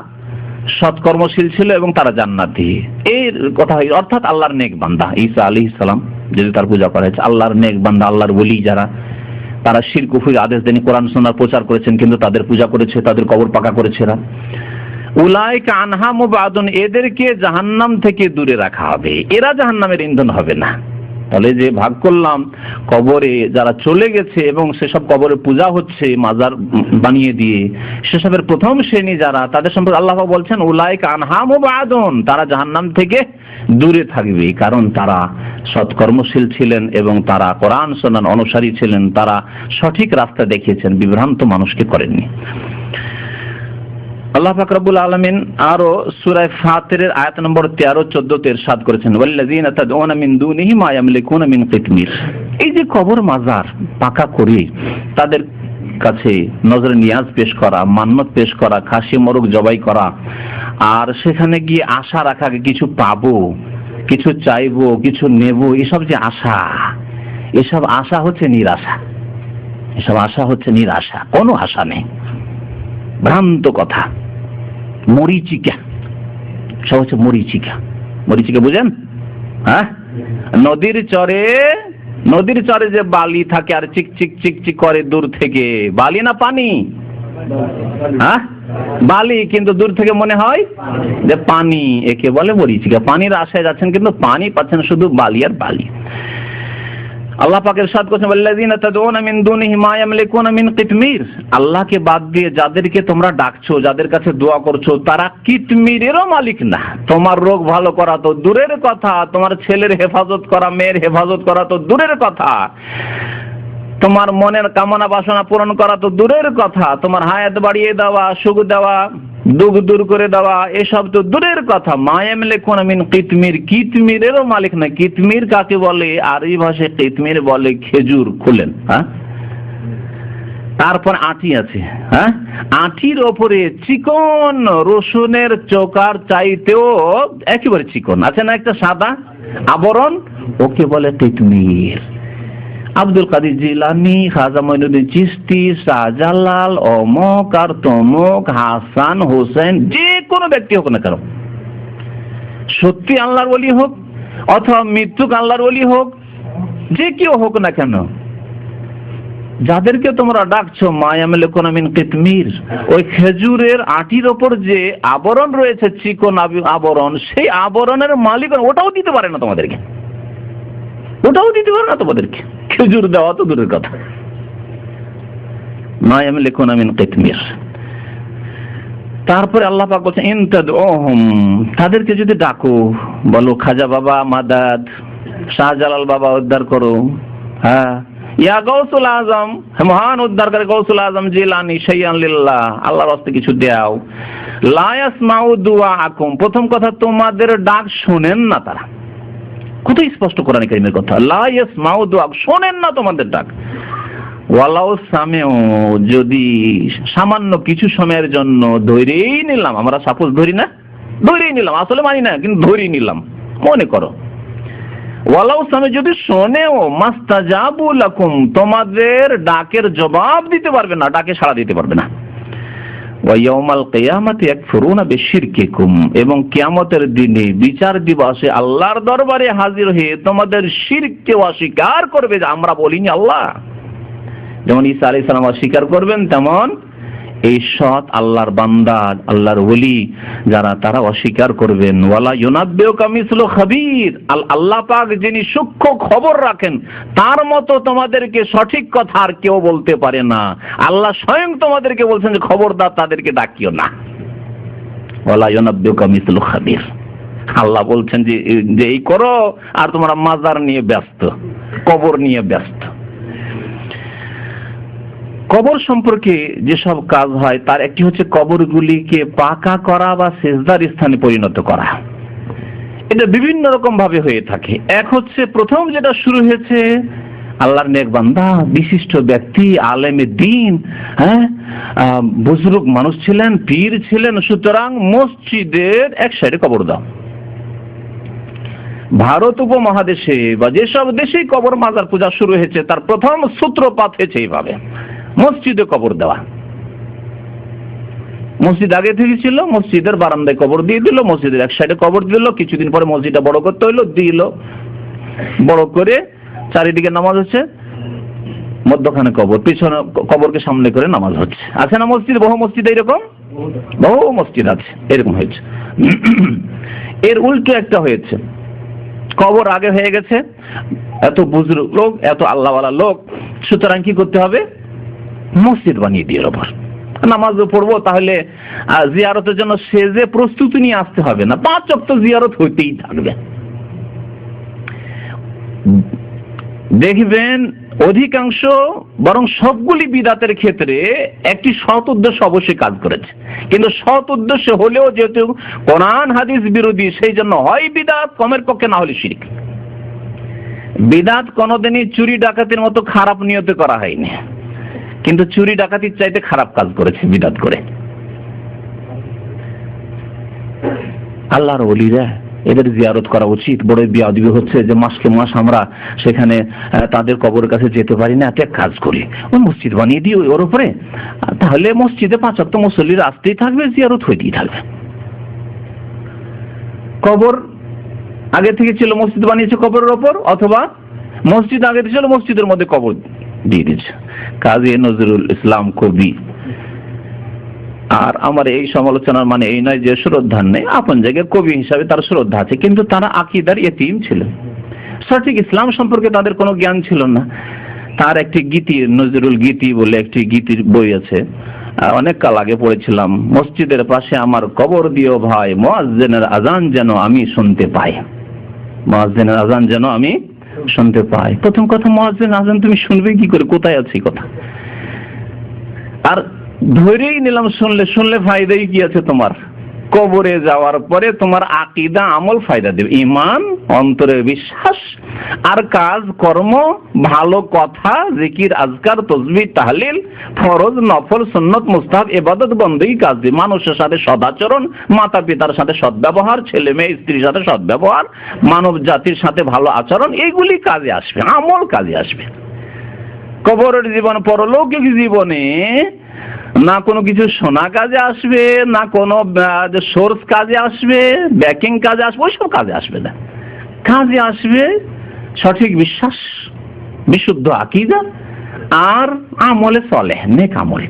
সৎকর্মশীল ছিল এবং তারা জান্নাতি, এর কথা হয়, অর্থাৎ আল্লাহর নেক বান্দা। ঈসা আলাইহিস সালাম যদি তার পূজা করা হয়েছে, আল্লাহর নেক বান্দা, আল্লাহর ওলি যারা, তারা শিরক কুফরির আদেশ দেন, কোরআন সুন্নাহর প্রচার করেছেন কিন্তু তাদের পূজা করেছে, তাদের কবর পাকা করেছে এরা, উলাইকা আনহা মুবআদুন, এদেরকে জাহান্নাম থেকে দূরে রাখা হবে, এরা জাহান্নামের ইন্ধন হবে না। তাহলে যে ভাগ করলাম, কবরে যারা চলে গেছে এবং সেসব কবরে পূজা হচ্ছে মাজার বানিয়ে দিয়ে, সেসবের প্রথম শ্রেণী যারা, তাদের সম্পর্কে আল্লাহ বলছেন উলাইকা আনহা মুবাদুন, তারা জাহান্নাম থেকে দূরে থাকবে, কারণ তারা সৎকর্মশীল ছিলেন এবং তারা কোরআন সুন্নাহর অনুসারী ছিলেন, তারা সঠিক রাস্তা দেখিয়েছেন, বিভ্রান্ত মানুষকে করেননি। আল্লাহ পাক রব্বুল আলামিন আরো সূরা ফাতিরের আয়াত নম্বর 13-14 তে ইরশাদ করেছেন ওয়াল্লাযীনা তাদউনা মিন দুনিহি মা ইয়ামলিকুনা মিন কিতমির। এই যে কবর মাজার পাকা করে তাদের কাছে নজরে নিয়াজ পেশ করা, মান্নত পেশ করা, খাসি মোরগ জবাই করা, আর সেখানে গিয়ে আশা রাখা কিছু পাবো, কিছু চাইবো, কিছু নেব, এসব যে আশা, এসব আশা হচ্ছে নিরাশা। এসব আশা হচ্ছে নিরাশা, কোনো আশা নেই, ভ্রান্ত কথা, মরিচিকা। সব হচ্ছে মরিচিকা। মরিচিকা বুঝেন? হ্যাঁ, নদীর চরে যে বালি থাকে আর চিক চিক চিক চিক করে দূর থেকে, বালি না পানি? হ্যাঁ, বালি, কিন্তু দূর থেকে মনে হয় যে পানি, একে বলে মরিচিকা। পানির আশায় যাচ্ছেন কিন্তু পানি পাচ্ছেন শুধু বালি আর বালি। আল্লাহ পাক ইরশাদ করেছেন ওয়াল্লাযীনা তাদউনা মিন দুনিহি মা ইয়ামলিকুনা মিন কিতমির। আল্লাহকে বাদ দিয়ে যাদেরকে তোমরা ডাকছো, যাদের কাছে দোয়া করছো, তারা কিতমিরেরও মালিক না। তোমার রোগ ভালো করা তো দূরের কথা, তোমার ছেলের হেফাজত করা, মেয়ের হেফাজত করা তো দূরের কথা, তোমার মনের কামনা বাসনা পূরণ করা তো দূরের কথা, তোমার হায়াত বাড়িয়ে দেওয়া, সুখ দেওয়া, দুঃখ দূর করে দেওয়া, এসব তো দূরের কথা। মা ইয়ামলিকুনা মিন কিতমির, কিতমিরেরও মালিক না। কিতমির কাকে বলে? আরবি ভাষায় কিতমির বলে খেজুর। খুলেন, হ্যাঁ, তারপর আঁটি আছে, হ্যাঁ, আঁটির ওপরে চিকন রসুনের চোকার চাইতেও একেবারে চিকন আছে না একটা সাদা আবরণ, ওকে বলে কিতমির। আব্দুল কাদের জিলানী, খাজা মঈনুদ্দিন চিশতি, শাহজালাল, অমক আর তমক, হাসান হোসেন, যে কোনো ব্যক্তি হোক না কেন, সত্যি আল্লাহর ওলি হোক অথবা মৃত্যুক আল্লাহর ওলি হোক, যে কেউ হোক না কেন, যাদেরকে তোমরা ডাকছো মা ইয়ামলিকুনা মিন কিতমির, ওই খেজুরের আটির ওপর যে আবরণ রয়েছে, চিকন আবরণ, সেই আবরণের মালিক ওটাও দিতে পারে না তোমাদেরকে, ওটাও দিতে পারে না তোমাদেরকে। খেজুর দেওয়া তো দূরের কথা। মা ইয়ামলিকুনা মিন কিতমির। তারপরে আল্লাহ পাক বলছেন ইন তাদউহুম, তাদেরকে যদি ডাকো, বলো খাজা বাবা মাদাদ, শাহজালাল বাবা উদ্ধার করো, হ্যাঁ, ইয়া গাউসুল আজম, মহান উদ্ধারকারী গাউসুল আজম জিলানী, শাইয়ান লিল্লাহ, আল্লাহর রাস্তে কিছু দাও। লা ইয়াসমাউ দুআআকুম, প্রথম কথা তোমাদের ডাক শোনেন না তারা। কত স্পষ্ট কোরআন কারীমের কথা, লা ইয়াসমাউ দুআ, শোনেন না তোমাদের ডাক। ওয়ালাউ সামিউ, যদি সামান্য কিছু সময়ের জন্য ধরেই নিলাম, আমরা সাপোজ ধরি না, ধরেই নিলাম, আসলে মানি না কিন্তু ধরেই নিলাম, মনে করো, ওয়ালাউ সামিউ, যদি শোনেও, মাস্তাজাবু লাকুম, তোমাদের ডাকের জবাব দিতে পারবে না, ডাকে সাড়া দিতে পারবে না। ওয়া ইয়াউমাল কিয়ামাতি ইয়াকফুরুনা বিশিরকিকুম, এবং কিয়ামতের দিনে বিচার দিবসে আল্লাহর দরবারে হাজির হয়ে তোমাদের শিরককে অস্বীকার করবে যে আমরা বলিনি আল্লাহ। যেমন ঈসা আলাইহিস সালাম অস্বীকার করবেন, তেমন এই সৎ আল্লাহর বান্দা, আল্লাহর ওলি যারা, তারা অস্বীকার করবেন। ওয়ালা ইউনাব্বিউকা মিসলু খাবীর, আল্লাহ পাক যিনি সূক্ষ্ম খবর রাখেন তার মতো তোমাদেরকে সঠিক কথা আর কেউ বলতে পারে না। আল্লাহ স্বয়ং তোমাদেরকে বলছেন যে খবরদার তাদেরকে ডাকিও না। ওয়ালা ইউনাব্বিউকা মিসলু খাবীর, আল্লাহ বলছেন যে এই করো, আর তোমরা মাজার নিয়ে ব্যস্ত, কবর নিয়ে ব্যস্ত। কবর সম্পর্কে যেসব কাজ হয় তার একটি হচ্ছে কবরগুলিকে পাকা করা বা সেজদার স্থানে পরিণত করা। এটা বিভিন্ন রকম ভাবে হয়ে থাকে। এক হচ্ছে, প্রথম যেটা শুরু হয়েছে, আল্লাহর নেক বান্দা, বিশিষ্ট ব্যক্তি, আলেমে দ্বীন, হ্যাঁ, বুজুর্গ মানুষ ছিলেন, পীর ছিলেন, সুতরাং মসজিদের এক সাইডে কবর দাও। ভারত উপমহাদেশে বা যেসব দেশেই কবর মাজার পূজা শুরু হয়েছে তার প্রথম সূত্রপাত হয়েছে এইভাবে, মসজিদে কবর দেওয়া। মসজিদ আগে থেকে ছিল, মসজিদের বারান্দায় কবর দিয়ে দিল, মসজিদের এক সাইডে কবর দিল, কিছুদিন পরে মসজিদটা বড় করতে হইলো, দিল, বড় করে চারিদিকে নামাজ হচ্ছে, মধ্যখানে কবর, পিছনে কবরকে সামনে করে নামাজ হচ্ছে। আছে না মসজিদ, বহু মসজিদ এরকম, বহু মসজিদ আছে এরকম হয়েছে। এর উল্টো একটা হয়েছে, কবর আগে হয়ে গেছে, এত বুজুর্গ লোক, এত আল্লাহওয়ালা লোক, সুতরাং কি করতে হবে? মসজিদ বানিয়ে দিয়ে ওপর নামাজও পড়বো, তাহলে জিয়ারতের জন্য সে যে প্রস্তুতি নিয়ে আসতে হবে না, 5 ওয়াক্ত জিয়ারত হইতেই থাকবে। দেখবেন অধিকাংশ, বরং সবগুলি বিদাতের ক্ষেত্রে একটি সৎ উদ্দেশ্য অবশ্যই কাজ করেছে, কিন্তু সৎ উদ্দেশ্য হলেও যেহেতু কোরআন হাদিস বিরোধী, সেই জন্য হয় বিদাত, কমের পক্ষে না হলে শিরক। বিদাত কোনোদিনই চুরি ডাকাতির মতো খারাপ নিয়তে করা হয়নি, কিন্তু চুরি ডাকাতির চাইতে খারাপ কাজ করেছে বিদাত করে। আল্লাহর ওলিরা, এদের জিয়ারত করা উচিত। বড় বিয়াদবি হচ্ছে যে মাসকে মাস আমরা সেখানে তাদের কবরের কাছে যেতে পারি না, একটা কাজ করি, ওই মসজিদ বানিয়ে দিই ওর উপরে, তাহলে মসজিদে 5 ওয়াক্ত মুসল্লিরা আসতেই থাকবে, জিয়ারত হইতেই থাকবে। কবর আগে থেকে ছিল, মসজিদ বানিয়েছে কবরের ওপর, অথবা মসজিদ আগে ছিল, মসজিদের মধ্যে কবর দিয়ে দিচ্ছে। কাজী নজরুল ইসলাম কবি। আর আমার এই সমালোচনার মানে এই নয় যে শ্রদ্ধার নেই, আপন জায়গায় কবি হিসাবে তার শ্রদ্ধা আছে, কিন্তু তারা আকীদার ইতিম ছিলেন, সঠিক ইসলাম সম্পর্কে তাদের কোনো জ্ঞান ছিল না। তার একটি গীতি, নজরুল গীতি বলে একটি গীতির বই আছে, অনেক কাল আগে পড়েছিলাম। মসজিদের পাশে আমার কবর দিও ভাই, মুয়াজ্জিনের আজান যেন আমি শুনতে পাই, মুয়াজ্জিনের আজান যেন আমি শুনতে পাই। প্রথম কথা, মুয়াজ্জিনের আজান তুমি শুনবে কি করে, কোথায় আছে কথা? আর ধরেই নিলাম শুনলে ফায়দাই কি আছে তোমার? কবরে যাওয়ার পরে তোমার আকীদা আমল ফায়দা দেবে, ঈমান, অন্তরের বিশ্বাস, আর কাজ কর্ম, ভালো কথা, জিকির, আজকার, তাসবিহ, তাহলিল, ফরজ, নফল, সুন্নত, মুস্তাহাব, ইবাদত, বন্দেগী, কাজ দিয়ে মানুষের সাথে সদাচরণ, মাতা পিতার সাথে সদ্ব্যবহার, ছেলে মেয়ে স্ত্রীর সাথে সদ্ব্যবহার, মানব জাতির সাথে ভালো আচরণ, এইগুলি কাজে আসবে, আমল কাজে আসবে। কবরের জীবন, পরলৌকিক জীবনে না কোনো কিছু শোনা কাজে আসবে, না কোনো সোর্স কাজে আসবে, ব্যাকিং কাজে আসবে, ওইসব কাজে আসবে না। কাজে আসবে সঠিক বিশ্বাস, বিশুদ্ধ আকীদা, আর আমলে চলে, নেক আমলে।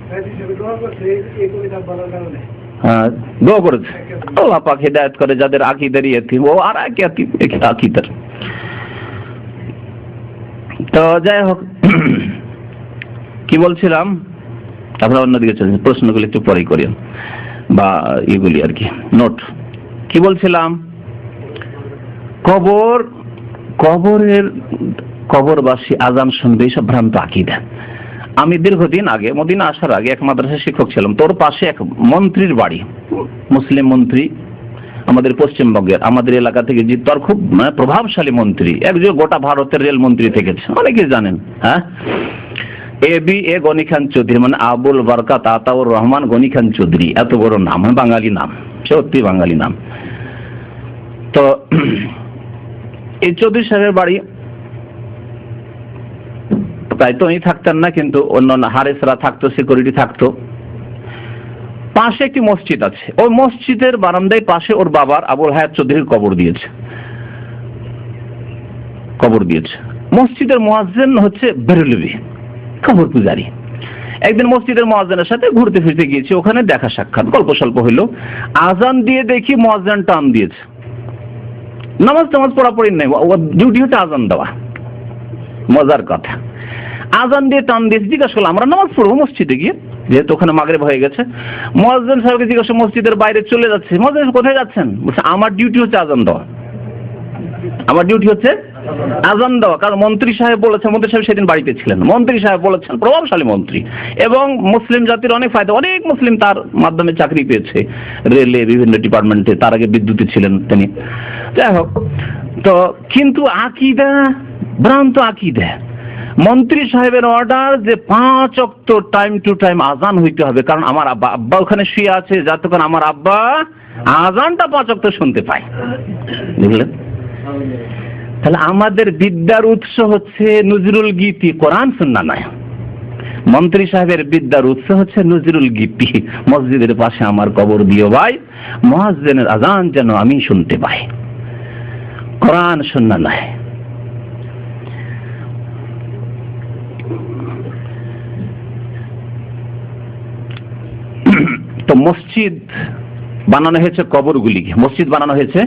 দোয়া করেছে আল্লাহ পাক হিদায়াত করে যাদের আকীদার ইতিম, ও আর আকীদার। তো যাই হোক, কি বলছিলাম, আপনারা অন্যদিকে চলছেন, প্রশ্নগুলি একটু পরেই করি বা এগুলি আর কি নোট। কি বলছিলাম? কবরবাসী আজান শুনবে, এইসব ভ্রান্ত আকীদা। আমি দীর্ঘদিন আগে, মদিনা আসার আগে, এক মাদ্রাসা শিক্ষক ছিলাম। তোর পাশে এক মন্ত্রীর বাড়ি, মুসলিম মন্ত্রী, আমাদের পশ্চিমবঙ্গের, আমাদের এলাকা থেকে জিত, আর খুব প্রভাবশালী মন্ত্রী, একজন গোটা ভারতের রেল মন্ত্রী থেকেছে, অনেকে জানেন। হ্যাঁ, এ গনি খান চৌধুরী, মানে আবুল বারকাত আতাউর রহমান গনি খান চৌধুরী, এত বড় নাম, বাঙালি নাম, সত্যি বাঙালি নাম। তো এই চৌধুরী সাহেবের বাড়ি তাই তো উনি থাকতেন না, কিন্তু অন্যান্য হারেসরা থাকতো, সিকিউরিটি থাকতো। পাশে একটি মসজিদ আছে, ওই মসজিদের বারান্দায় পাশে ওর বাবার আবুল হায়াত চৌধুরীর কবর দিয়েছে। মসজিদের মুয়াজ্জিন হচ্ছে বেরেলভি, কবর পূজারী। একদিন মসজিদের মুয়াজ্জিনের সাথে ঘুরতে ফিরতে গিয়েছি, ওখানে দেখা সাক্ষাৎ, গল্প স্বল্প হইলো। আজান দিয়ে দেখি মুয়াজ্জিন টান দিয়েছে। নামাজ পড়াপড়ি নেই, ওর ডিউটি হচ্ছে আজান দেওয়া। মজার কথা, আজান দিয়ে টান দিয়েছে। জিজ্ঞাসা করলাম, আমরা নামাজ পড়বো মসজিদে গিয়ে, যেহেতু ওখানে মাগরিব হয়ে গেছে। মুয়াজ্জিন সাহেবকে জিজ্ঞাসা, মসজিদের বাইরে চলে যাচ্ছে। মুয়াজ্জিন কোথায় যাচ্ছেন? বলছে, আমার ডিউটি হচ্ছে আজান দেওয়া, আমার ডিউটি হচ্ছে আজান দেওয়া। কারণ মন্ত্রী সাহেব বলেছেন, মন্ত্রী সাহেব সেদিন বাড়িতে ছিলেন, মন্ত্রী সাহেব বলেছেন, প্রভাবশালী মন্ত্রী, এবং মুসলিম জাতির অনেক ফায়দা, অনেক মুসলিম তার মাধ্যমে চাকরি পেয়েছে রেলে, বিভিন্ন ডিপার্টমেন্টে, তার আগে বিদ্যুতে ছিলেন তিনি। যাই হোক, তো কিন্তু আকীদা, ভ্রান্ত আকীদা। মন্ত্রী সাহেবের অর্ডার যে 5 ওয়াক্ত টাইম টু টাইম আজান হইতে হবে, কারণ আমার আব্বা ওখানে শুয়ে আছে, যতক্ষণ আমার আব্বা আজানটা 5 ওয়াক্ত শুনতে পায়। বুঝলেন? তাহলে আমাদের বিদ্যার উৎস হচ্ছে নজরুল গীতি, কোরআন সুন্নাহ নয়। মন্ত্রী সাহেবের বিদ্যার উৎস হচ্ছে নজরুল গীতি। মসজিদের পাশে আমার কবর দিও ভাই, মুয়াজ্জিনের আজান যেন আমি শুনতে পাই, কোরআন সুন্নাহ নয়। তো মসজিদ বানানো হয়েছে কবরগুলিকে, মসজিদ বানানো হয়েছে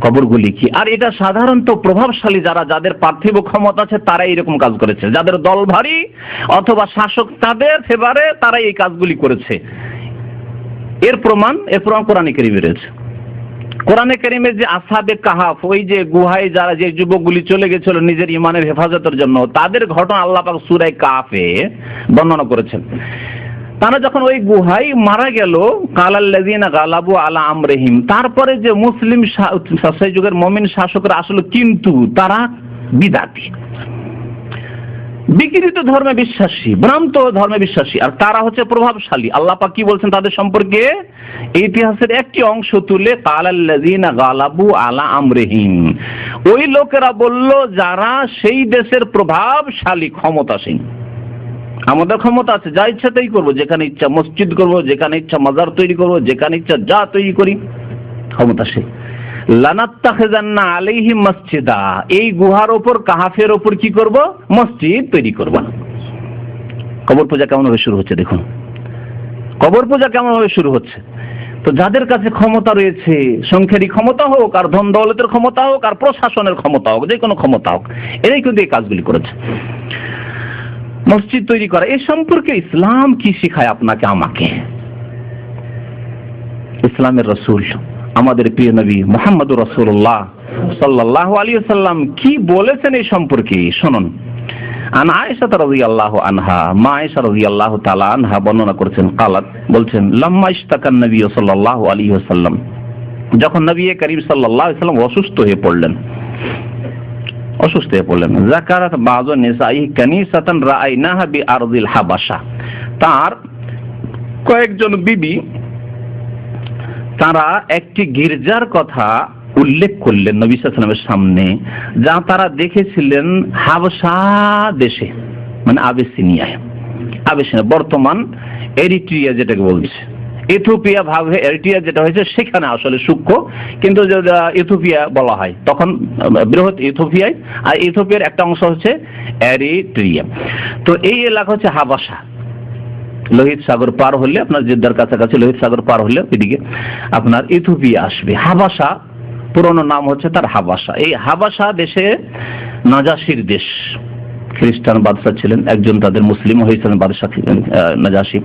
কবরগুলি কি। আর এটা সাধারণত প্রভাবশালী যাদের পার্থিব ক্ষমতা আছে তারাই এরকম কাজ করেছে, যাদের দল ভারী অথবা শাসক তাদের ফেভারে তারাই এই কাজগুলি করেছে। এর প্রমাণ কোরআনে কারীমে রয়েছে। কোরআনে কারীমে যে আসহাবে কাহাফ, ওই যে গুহায় যারা যে যুবকগুলি চলে গেছিল নিজের ইমানের হেফাজতের জন্য, তাদের ঘটনা আল্লাহ পাক সূরা কাহফে বর্ণনা করেছেন। তারা যখন ওই গুহায় মারা গেল, কালাল্লাযিনা গালাবু আলা আমরিহিম, তারপরে যে মুসলিম সেই যুগের মুমিন শাসকরা আসলে কিন্তু তারা বিদাতি, বিকৃত ধর্মে বিশ্বাসী, ভ্রান্ত ধর্মে বিশ্বাসী, আর তারা হচ্ছে প্রভাবশালী। আল্লাহ পাক কি বলছেন তাদের সম্পর্কে? ইতিহাসের একটি অংশ তুলে কালাল্লাযিনা গালাবু আলা আমরিহিম, ওই লোকেরা বলল যারা সেই দেশের প্রভাবশালী ক্ষমতাসীন। আমাদের ক্ষমতা আছে, যা ইচ্ছা তাই করবো, যেখানে ইচ্ছা মসজিদ করবো, যেখানে ইচ্ছা মাজার তৈরি করবো, যেখানে ইচ্ছা যা তৈরি করি, ক্ষমতাসীন। লানাত্তাখিযান্না আলাইহিম মসজিদা, এই গুহার ওপর কাহাফের ওপর কি করব? মসজিদ তৈরি করব। কবর পূজা কেমন ভাবে শুরু হচ্ছে দেখুন, কবর পূজা কেমন ভাবে শুরু হচ্ছে। তো যাদের কাছে ক্ষমতা রয়েছে, সংখ্যারই ক্ষমতা হোক আর ধন দৌলতের ক্ষমতা হোক আর প্রশাসনের ক্ষমতা হোক, যে কোনো ক্ষমতা হোক, এরাই কিন্তু এই কাজগুলি করেছে। মসজিদ তৈরি করা, এই সম্পর্কে ইসলাম কি শিখায় আপনাকে আমাকে? ইসলামের রাসূল আমাদের প্রিয় নবী মুহাম্মদুর রাসূলুল্লাহ সাল্লাল্লাহু আলাইহি ওয়াসাল্লাম কি বলেছেন এই সম্পর্কে শুনুন। আন আয়েশা রাদিয়াল্লাহু আনহা, মা আয়েশা রাদিয়াল্লাহু তাআলা আনহা বর্ণনা করেছেন, قالت, বলছেন, লাম্মা ইশতাকান নবী সাল্লাল্লাহু আলাইহি ওয়াসাল্লাম, যখন নবী করিম সাল্লাল্লাহু আলাইহি ওয়াসাল্লাম অসুস্থ হয়ে পড়লেন, যাকারাত বাযু নিসাই কানিসাতান রাআইনাহা বিআরদিল হাবাশা, তার কয়েকজন বিবি তারা একটি গির্জার কথা উল্লেখ করলেন নবী সাল্লাল্লাহু আলাইহি ওয়াসাল্লামের সামনে, যা তারা দেখেছিলেন হাবশা দেশে, মানে আবিসিনিয়ায়, বর্তমান এরিট্রিয়া যেটাকে বলছে, ইথিওপিয়া ভাবে এরিট্রিয়া যেটা হয়েছে সেখানে আসলে সূক্ষ্ম, কিন্তু ইথিওপিয়া বলা হয় তখন বৃহৎ ইথিওপিয়ায়, আর ইথিওপিয়ার একটা অংশ হচ্ছে এরিট্রিয়া। তো এই এলাকা হচ্ছে হাবাসা। লোহিত সাগর পার হলে আপনার জেদ্দার কাছাকাছি, লোহিত সাগর পার হলে এদিকে আপনার ইথিওপিয়া আসবে। হাবাসা পুরনো নাম হচ্ছে তার হাবাসা। এই হাবাসা দেশে নাজাসির দেশ, খ্রিস্টান বাদশা ছিলেন, একজন তাদের মুসলিম হয়েছিলেন বাদশা নাজাসি।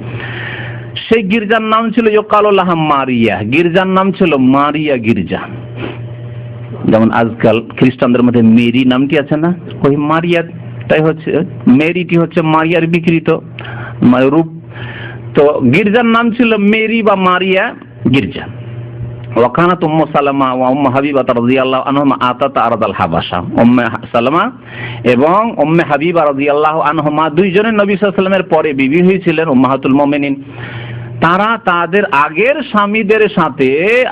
সেই গির্জার নাম ছিল ইউকালুলাহ মারিয়া, গির্জার নাম ছিল মারিয়া গির্জা। যেমন আজকাল খ্রিস্টানদের মধ্যে মেরি নামটি আছে না, ওই মারিয়া তাই হচ্ছে, মেরিটি হচ্ছে মারিয়ার বিকৃত রূপ। তো গির্জার নাম ছিল মেরি বা মারিয়া গির্জা। ওয়াকানাত উম্মু সালামা ওয়া উম্মু হাবিবা রাদিয়াল্লাহু আনহুমা আতাত আরদাল হাবাসা, উম্মে সালামা এবং উম্মে হাবিবা রাদিয়াল্লাহু আনহুমা দুইজনে নবী সাল্লাল্লাহু আলাইহি ওয়াসাল্লামের পরে বিবি হয়েছিলেন, উম্মাহাতুল মুমিনিন। তারা তাদের আগের স্বামীদের সাথে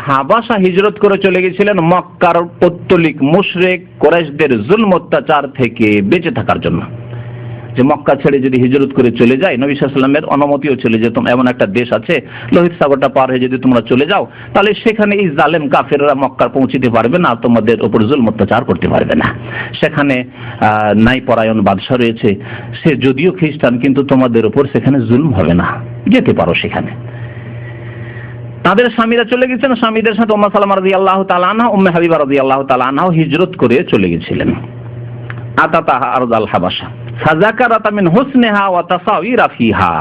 হাবাসা হিজরত করে চলে গেছিলেন মক্কার পৌত্তলিক মুশরিক কুরাইশদের জুলম অত্যাচার থেকে বেঁচে থাকার জন্য। যে মক্কা ছেড়ে যদি হিজরত করে চলে যায়, নবী সাল্লাল্লাহু আলাইহি ওয়াসাল্লামের অনুমতিও চলে যেত, এমন একটা দেশ আছে লোহিত সাগরটা পার হয়ে যদি তোমরা চলে যাও, তাহলে সেখানে এই জালেম কাফেররা মক্কার পৌঁছতে পারবে না, তোমাদের উপর জুলম অত্যাচার করতে পারবে না। সেখানে নাই পরায়ণ বাদশা রয়েছে, সে যদিও খ্রিস্টান কিন্তু তোমাদের উপর সেখানে জুলম হবে না, যেতে পারো সেখানে। তাদের স্বামীরা চলে গেছেন, স্বামীদের সাথে উম্মে সালামা রাদিয়াল্লাহু তাআলা আনহা, উম্মে হাবিবা রাদিয়াল্লাহু তাআলা আনহা হিজরত করে চলে গেছিলেন। আতাতাহা আরদাল হাবাসা ফাযাকারাত মিন হুসনিহা ওয়া তাসাওয়িরা ফিহা।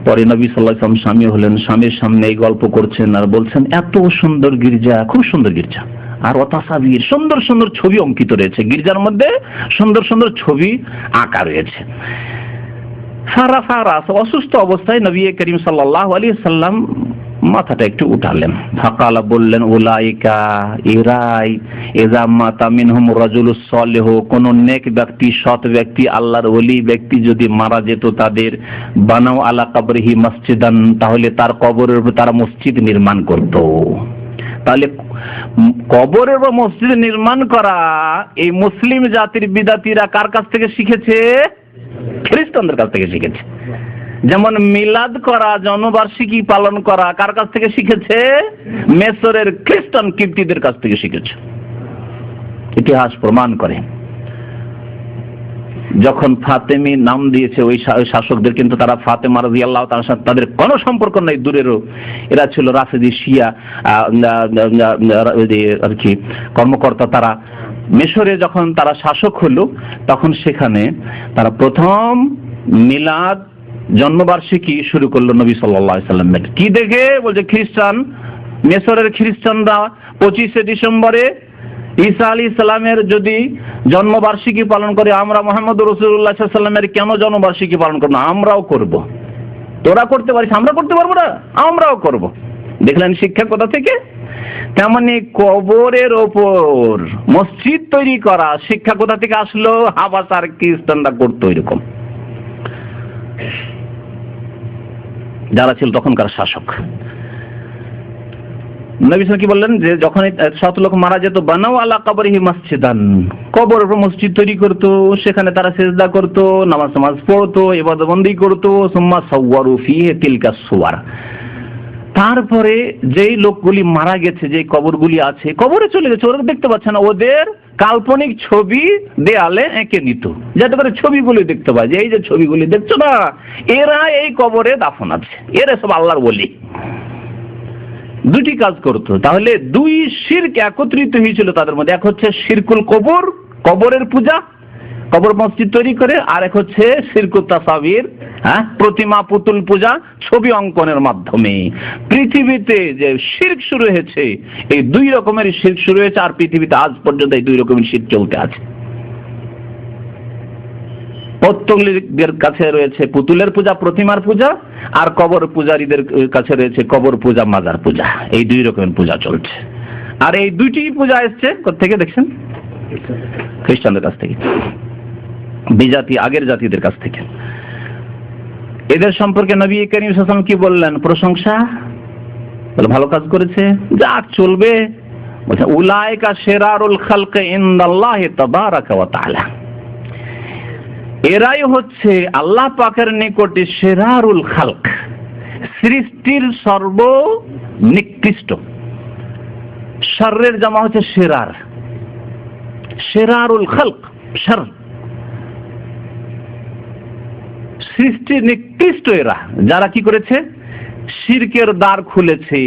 পরে নবী সাল্লাল্লাহু আলাইহি ওয়াসাল্লাম স্বামী হলেন, স্বামীর সামনে এই গল্প করছেন আর বলছেন, এত সুন্দর গির্জা, খুব সুন্দর গির্জা, আর ওয়াতাসাবির সুন্দর সুন্দর ছবি অঙ্কিত রয়েছে, গির্জার মধ্যে সুন্দর সুন্দর ছবি আঁকা রয়েছে। অসুস্থ অবস্থায় নবী করিম সাল্লাল্লাহু আলাইহি ওয়াসাল্লাম মাথাটা একটু উঠালেন, ফাকালা বললেন, উলাইকা ইরাই ইযা মাতা মিনহুম রাজুলুস সালিহ, কোন নেক ব্যক্তি, সৎ ব্যক্তি, আল্লাহর ওলি ব্যক্তি যদি মারা যেত, তাদের বানাও আলা কবরিহি মসজিদান, তাহলে তার কবরের উপর তারা মসজিদ নির্মাণ করত। তাহলে কবরের উপর মসজিদ নির্মাণ করা এই মুসলিম জাতির বিদাতিরা কার কাছ থেকে শিখেছে? খ্রিস্টানদের কাছ থেকে শিখেছে। যেমন মিলাদ করা, জন্মবার্ষিকী পালন করা কার কাছ থেকে শিখেছে? মিশরের খ্রিস্টান কিপ্টিদের কাছ থেকে শিখেছে। ইতিহাস প্রমাণ করে। যখন ফাতেমি নাম দিয়েছে ওই শাসকদের, কিন্তু তারা ফাতেমা রাদিয়াল্লাহু তাআলার সাথে তাদের কোনো সম্পর্ক নাই, দূরেরও। এরা ছিল রাফেজি শিয়া আর কি কর্মকর্তা। তারা মিশরে যখন তারা শাসক হলো, তখন সেখানে তারা প্রথম মিলাদ জন্মবার্ষিকী শুরু করলো নবী সাল্লাল্লাহু আলাইহি সাল্লামের। কি দেখে? বলছে খ্রিস্টান, মিশরের খ্রিস্টানরা 25শে ডিসেম্বরে ঈসা আলাইহিস সালামের যদি জন্মবার্ষিকী পালন করে, আমরা মুহাম্মদ রাসূলুল্লাহ সাল্লাল্লাহু আলাইহি সাল্লামের কেন জন্মবার্ষিকী পালন করব না? আমরাও করব। তোরা করতে পারিস, আমরা করতে পারবো না? আমরাও করব। দেখলেন শিক্ষা কোথা থেকে? তেমনি কবরের ওপর মসজিদ তৈরি করা শিক্ষা কোথা থেকে আসলো? হাবাসার খ্রিস্টানরা করতো এরকম, যারা ছিল তখনকার শাসক। নবী সাল্লাল্লাহু কি বললেন যে যখন 7 লোক মারা যেত, বানাও আলা কবরিহি মসজিদান, কবরের উপর মসজিদ তৈরি করতো, সেখানে তারা সিজদা করতো, নামাজ পড়তো, ইবাদত বন্দেগী করতো। সুম্মা সাওয়ারু ফিহি তিলকা সুওয়ার, তারপরে যেই লোকগুলি মারা গেছে, যে কবরগুলি আছে, কবরে চলে গেছে, ওরা দেখতে পাচ্ছে না, ওদের কাল্পনিক ছবি দেয়ালে এঁকে নিত, যাতে করে ছবিগুলি দেখতে পায় যে এই যে ছবিগুলি দেখছো না, এরা এই কবরে দাফন আছে, এরা সব আল্লাহর ওলি। দুটি কাজ করতো। তাহলে দুই শিরক একত্রিত হয়েছিল তাদের মধ্যে। এক হচ্ছে শিরকুল কবর, কবরের পূজা, কবর মসজিদ তৈরি করে, আর এক হচ্ছে শিরকুত তাসাবির, প্রতিমা পুতুল পূজা, ছবি অঙ্কনের মাধ্যমে। পৃথিবীতে যে শিরক শুরু হয়েছে, এই দুই রকমের শিরক শুরু হয়েছে, আর পৃথিবীতে আজ পর্যন্ত এই দুই রকমের শিরক চলতে আছে। পৌত্তলিকদের কাছে রয়েছে পুতুলের পূজা, প্রতিমার পূজা, আর কবর পূজারীদের কাছে রয়েছে কবর পূজা, মাজার পূজা। এই দুই রকমের পূজা চলছে। আর এই দুইটি পূজা এসছে কোথা থেকে দেখছেন? খ্রিস্টানদের কাছ থেকে, বিজাতি আগের জাতিদের কাছ থেকে। এদের সম্পর্কে নবী করিম সাল্লাল্লাহু আলাইহি ওয়াসাল্লাম কি বললেন? প্রশংসা, বলে ভালো কাজ করেছে, যাক চলবে। বলছে উলাইকা শিরারুল খালকি ইনদাল্লাহি তাবারাকা ওয়া তাআলা, এরাই হচ্ছে আল্লাহ পাকের নিকটে শিরারুল খালক, সৃষ্টির সর্বনিকৃষ্ট। শাররের জামা হচ্ছে শিরার, শিরারুল খালক শার, সৃষ্টির নিকৃষ্ট এরা, যারা কি করেছে? শিরকের দ্বার খুলেছে,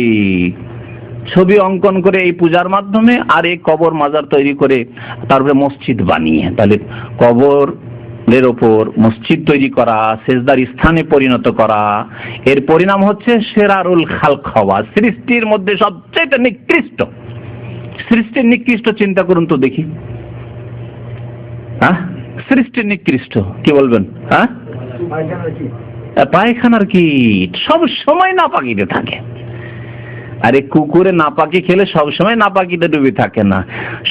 ছবি অঙ্কন করে এই পূজার মাধ্যমে, আর এই কবর মাজার তৈরি করে তারপরে মসজিদ বানিয়ে। তাহলে কবর এর ওপর মসজিদ তৈরি করা, সেজদার স্থানে পরিণত করা, এর পরিণাম হচ্ছে শিরারুল খালক হওয়া, সৃষ্টির মধ্যে সবচেয়ে নিকৃষ্ট। সৃষ্টির নিকৃষ্ট চিন্তা করুন তো দেখি, সৃষ্টির নিকৃষ্ট কি বলবেন? পায়খানার কীট, সব সময় নাপাকিতে থাকে। আরে কুকুরে নাপাকি খেলে সব সময় নাপাকিতে ডুবে থাকে না,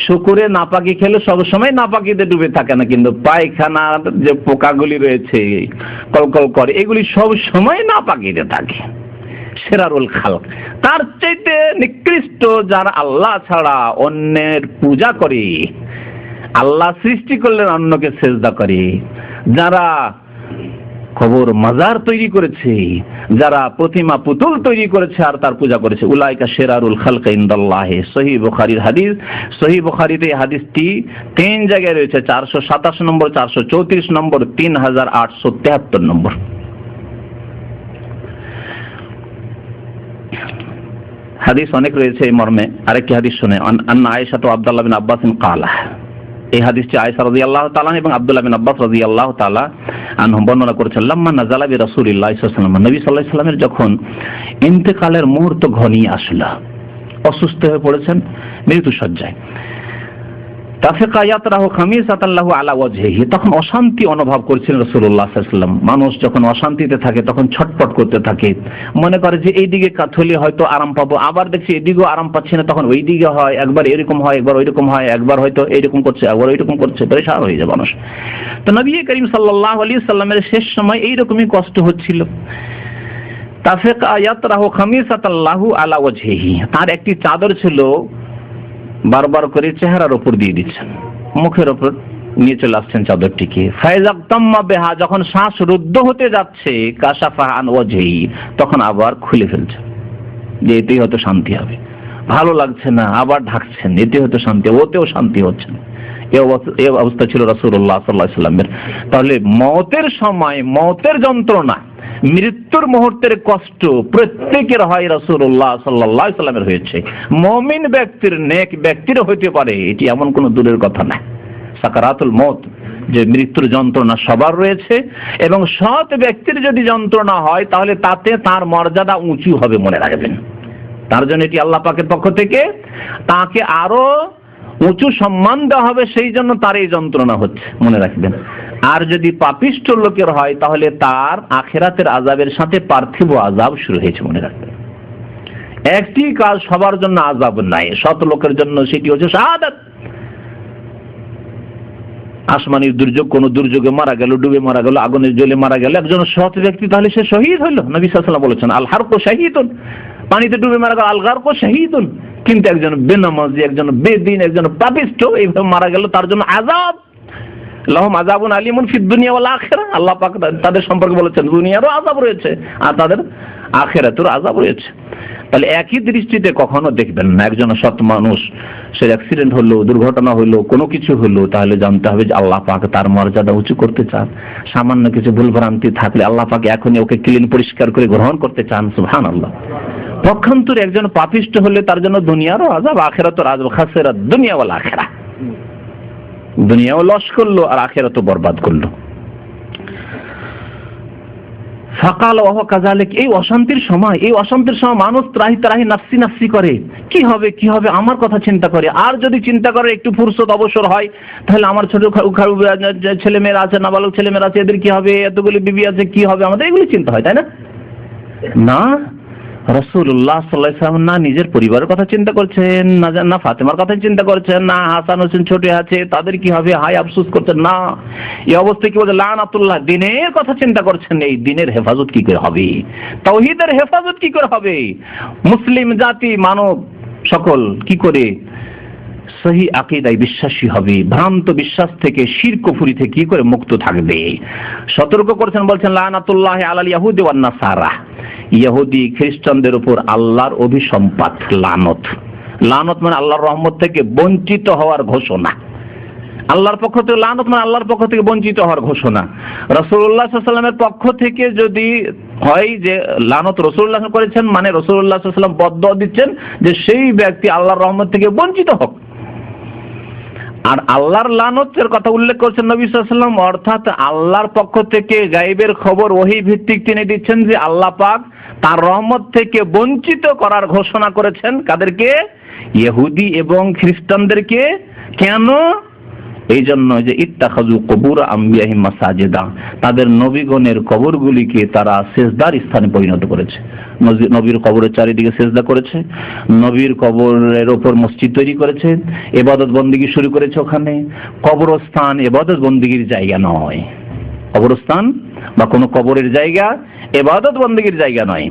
শুকুরে নাপাকি খেলে সব সময় নাপাকিতে ডুবে থাকে না, কিন্তু পায়খানার যে পোকাগুলি রয়েছে কলকল করে, এগুলি সব সময় নাপাকিতে থাকে। শিরারুল খালক, তার চাইতে নিকৃষ্ট যারা আল্লাহ ছাড়া অন্যের পূজা করে, আল্লাহ সৃষ্টি করলেন অন্যকে সেজদা করে, যারা কবর মাজার তৈরি করেছে, যারা প্রতিমা পুতুল তৈরি করেছে আর তার পূজা করেছে, উলাইকা শিরারুল খালক ইনদাল্লাহি। সহিহ বুখারীর হাদিস। সহিহ বুখারীতে এই হাদিসটি 3 জায়গায় রয়েছে, 427 নম্বর, 434 নম্বর, 3873 নম্বর। হাদিস অনেক রয়েছে এই মর্মে। আরেকটি হাদিস শুনে, আন্না আয়েশা তো আব্দুল্লাহ বিন আব্বাস কালা, এই হাদিসটি আয়েশা রাদিয়াল্লাহু তাআলা এবং আব্দুল্লাহ বিন আব্বাস রাদিয়াল্লাহু তাআলা আনহুম বর্ণনা করেছেন। লাম্মা নাযালা বি রাসূলিল্লাহ সাল্লাল্লাহু আলাইহি ওয়াসাল্লাম, নবী সাল্লাল্লাহু আলাইহি ওয়াসাল্লামের যখন ইন্তেকালের মুহূর্ত ঘনিয়ে আসলো, অসুস্থ হয়ে পড়েছেন, মৃত্যু শয্যায়, তাফিকা ইয়াতরাহু খামিসাতান লাহু আলা ওয়াজহিহি, তখন অশান্তি অনুভব করছিলেন রাসূলুল্লাহ সাল্লাল্লাহু আলাইহি ওয়াসাল্লাম। মানুষ যখন অশান্তিতে থাকে তখন ছটফট করতে থাকে, মনে করে যে এইদিকে কাথলি হয়তো আরাম পাবো, আবার দেখছি এদিকেও আরাম পাচ্ছি না, তখন ওই দিকে হয়, একবার এরকম হয়, একবার ওইরকম হয়, একবার হয়তো এইরকম করছে, একবার ওইরকম করছে, পেরেশান হয়ে যায় মানুষ। তো নবী করিম সাল্লাল্লাহু আলাইহি ওয়াসাল্লামের শেষ সময় এইরকমই কষ্ট হচ্ছিল। তাফিকা ইয়াতরাহু খামিসাতান লাহু আলা ওয়াজহিহি, তার একটি চাদর ছিল, বারবার করে চেহারার উপর দিয়ে দিচ্ছেন, মুখের উপর নিয়ে চলে আসছেন চাদরটিকে। ফাইজাক্তাম্মা বিহা, যখন শ্বাস রুদ্ধ হতে যাচ্ছে, কাশাফা আন ওয়াজহি, তখন আবার খুলে ফেলছেন, যে এতেই হয়তো শান্তি হবে। ভালো লাগছে না, আবার ঢাকছেন, এতে হয়তো শান্তি, ওতেও শান্তি হচ্ছে না। এই অবস্থা ছিল রাসূলুল্লাহ সাল্লাল্লাহু আলাইহি ওয়াসাল্লামের। তাহলে মওতের সময়, মওতের যন্ত্রণা, মৃত্যুর মুহূর্তের কষ্ট প্রত্যেকের হয়, রাসূলুল্লাহ সাল্লাল্লাহু আলাইহি ওয়াসাল্লামের হয়েছে। মুমিন ব্যক্তির, নেক ব্যক্তির হইতে পারে, এটি এমন কোনো দূরের কথা না। সাকারাতুল মওত, যে মৃত্যুর যন্ত্রণা সবার রয়েছে, এবং সৎ ব্যক্তির যদি যন্ত্রণা হয় তাহলে তাতে তার মর্যাদা উঁচু হবে, মনে রাখবেন। তার জন্য এটি আল্লাহ পাকের পক্ষ থেকে তাকে আরো উঁচু সম্মান দেওয়া হবে, সেই জন্য তার এই যন্ত্রণা হচ্ছে, মনে রাখবেন। আর যদি পাপিষ্ঠ লোকের হয় তাহলে তার আখিরাতের আযাবের সাথে পার্থিব আযাব শুরু হয়েছে, মনে রাখবেন। একটি কাজ সবার জন্য আযাব নাই, সৎ লোকের জন্য সেটি হচ্ছে শাহাদাত। আসমানি দুর্যোগ, কোন দুর্যোগে মারা গেল, ডুবে মারা গেল, আগুনের জ্বলে মারা গেল একজন সৎ ব্যক্তি, তাহলে সে শহীদ হইল। নবী সাল্লাল্লাহু আলাইহি ওয়াসাল্লাম বলেছেন আল হারকু শাহীদুন, পানিতে ডুবে মারা গেল আল গারকু শাহীদুন। কিন্তু একজন বেনামাজি, একজন বেদিন, একজন পাপিষ্ঠ এইভাবে মারা গেল, তার জন্য আযাব, লাহুম আযাবুন আলীমুন ফিদ দুনিয়া ওয়াল আখিরাহ। আল্লাহ পাক তাদের সম্পর্কে বলেছেন দুনিয়ারও আযাব রয়েছে আর তাদের আখিরাতের আযাব রয়েছে। তাহলে একই দৃষ্টিতে কখনো দেখবেন না। একজন সৎ মানুষ, সে অ্যাক্সিডেন্ট হলো, দুর্ঘটনা হলো, কোনো কিছু হলো, তাহলে জানতে হবে যে আল্লাহ পাক তার মর্যাদা উঁচু করতে চান। সামান্য কিছু ভুলভ্রান্তি থাকলে আল্লাহ পাক এখনই ওকে ক্লিন, পরিষ্কার করে গ্রহণ করতে চান। সুবহানাল্লাহ। পক্ষান্তরে একজন পাপিষ্ঠ হলে তার জন্য দুনিয়ারও আযাব, আখিরাতের আযাব, খাসিরাত দুনিয়া ওয়াল আখিরাহ। দুনিয়াও লস করলো আর আখিরাতও বরবাদ করলো। ফাকাল ওয়া হুয়া কাযালিক। এই অশান্তির সময়, মানুষ ত্রাহি নাফসি নাফসি করে, কি হবে কি হবে, আমার কথা চিন্তা করে। আর যদি চিন্তা করে একটু ফুরসত অবসর হয়, তাহলে আমার ছোট ছেলে মেয়েরা আছে, নাবালক ছেলে মেয়েরা আছে, এদের কি হবে, এতগুলি বিবি আছে, কি হবে, আমাদের এগুলি চিন্তা হয়, তাই না? না, রাসূলুল্লাহ সাল্লাল্লাহু আলাইহি ওয়াসাল্লাম না নিজের পরিবারের কথা চিন্তা করছেন, না ফাতেমার কথা চিন্তা করছেন, না হাসান হোসেন ছোট আছে তাদের কি হবে, হায় আফসোস করছেন, না। এই অবস্থায় কি বলে লানাতুল্লাহ, দ্বীনের কথা চিন্তা করছেন। এই দ্বীনের হেফাজত কি করে হবে, তাওহীদের হেফাজত কি করে হবে, মুসলিম জাতি মানব সকল কি করে সহি আকীদায় বিশ্বাসী হবে, ভ্রান্ত বিশ্বাস থেকে, শিরক কুফরি থেকে কি করে মুক্ত থাকবে, সতর্ক করছেন। বলছেন লানাতুল্লাহি আলাল ইয়াহুদি ওয়ান নাসারা, ইহুদি খ্রিস্টানদের উপর আল্লাহর অভিসম্পাত, লানত। লানত মানে আল্লাহর রহমত থেকে বঞ্চিত হওয়ার ঘোষণা। আল্লাহর পক্ষ থেকে লানত মানে আল্লাহর পক্ষ থেকে বঞ্চিত হওয়ার ঘোষণা। রাসূলুল্লাহ সাল্লাল্লাহু আলাইহি ওয়াসাল্লামের পক্ষ থেকে যদি হয় যে লানত রাসূলুল্লাহ করেছেন, মানে রাসূলুল্লাহ সাল্লাল্লাহু আলাইহি ওয়াসাল্লাম বদদুয়া দিচ্ছেন যে সেই ব্যক্তি আল্লাহর রহমত থেকে বঞ্চিত হোক। আর আল্লাহর লানতের কথা উল্লেখ করছেন নবী সাল্লাল্লাহু আলাইহি ওয়াসাল্লাম, অর্থাৎ আল্লাহর পক্ষ থেকে গায়েবের খবর ওহী ভিত্তিক তিনি দিচ্ছেন যে আল্লাহ পাক তার রহমত থেকে বঞ্চিত করার ঘোষণা করেছেন। কাদেরকে? ইহুদি এবং খ্রিস্টানদেরকে। কেন? এই জন্য যে ইত্তাখাযু কুবুর আম্বিয়াহিম মাসাজিদা, তাদের নবীগণের কবরগুলিকে তারা সিজদার স্থানে পরিণত করেছে। নবীর কবরের চারিদিকে সিজদা করেছে, নবীর কবরের ওপর মসজিদ তৈরি করেছে, ইবাদত বন্দেগী শুরু করেছে ওখানে। কবরস্থান ইবাদত বন্দেগীর জায়গা নয়, কবরস্থান বা কোনো কবরের জায়গা ইবাদত বন্দেগীর জায়গা নয়।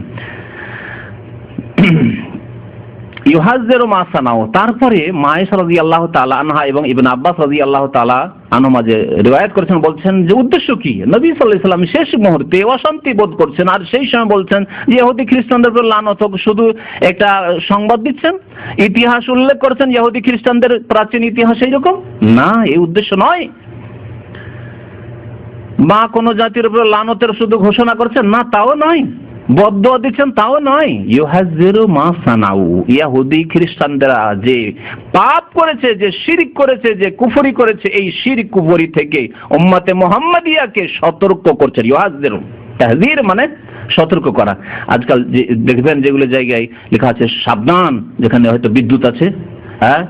ইউহাজ্জিরু মা সানাউ। তারপরে মায়েশা রাদিয়াল্লাহু তাআলা আনহা এবং ইবনে আব্বাস রাদিয়াল্লাহু তাআলা আনহুমা যে রিওয়ায়াত করেছেন, বলছেন যে উদ্দেশ্য কি, নবী সাল্লাল্লাহু আলাইহি ওয়াসাল্লাম শেষ মুহূর্তে অশান্তি বোধ করছেন আর সেই সময় বলছেন যে ইহুদি খ্রিস্টানদের উপর লানত হোক, শুধু একটা সংবাদ দিচ্ছেন, ইতিহাস উল্লেখ করছেন ইহুদি খ্রিস্টানদের প্রাচীন ইতিহাস এইরকম না, এই উদ্দেশ্য নয়। বা কোন জাতির উপর লানতের শুধু ঘোষণা করছেন না, তাও নয়। বদদুয়া দিচ্ছেন, তাও নয়। ইউহাজ্জিরু মা সানাউ, ইহুদি খ্রিস্টানরা যে পাপ করেছে, যে শিরক করেছে, যে কুফরি করেছে, এই শিরক কুফরি থেকে উম্মতে মুহাম্মাদিয়াকে সতর্ক করছেন। ইউহাজ্জিরু, তাহযীর মানে সতর্ক করা। আজকাল যে দেখবেন যেগুলো জায়গায় লেখা আছে সাবধান, যেখানে হয়তো বিদ্যুৎ আছে, হ্যাঁ,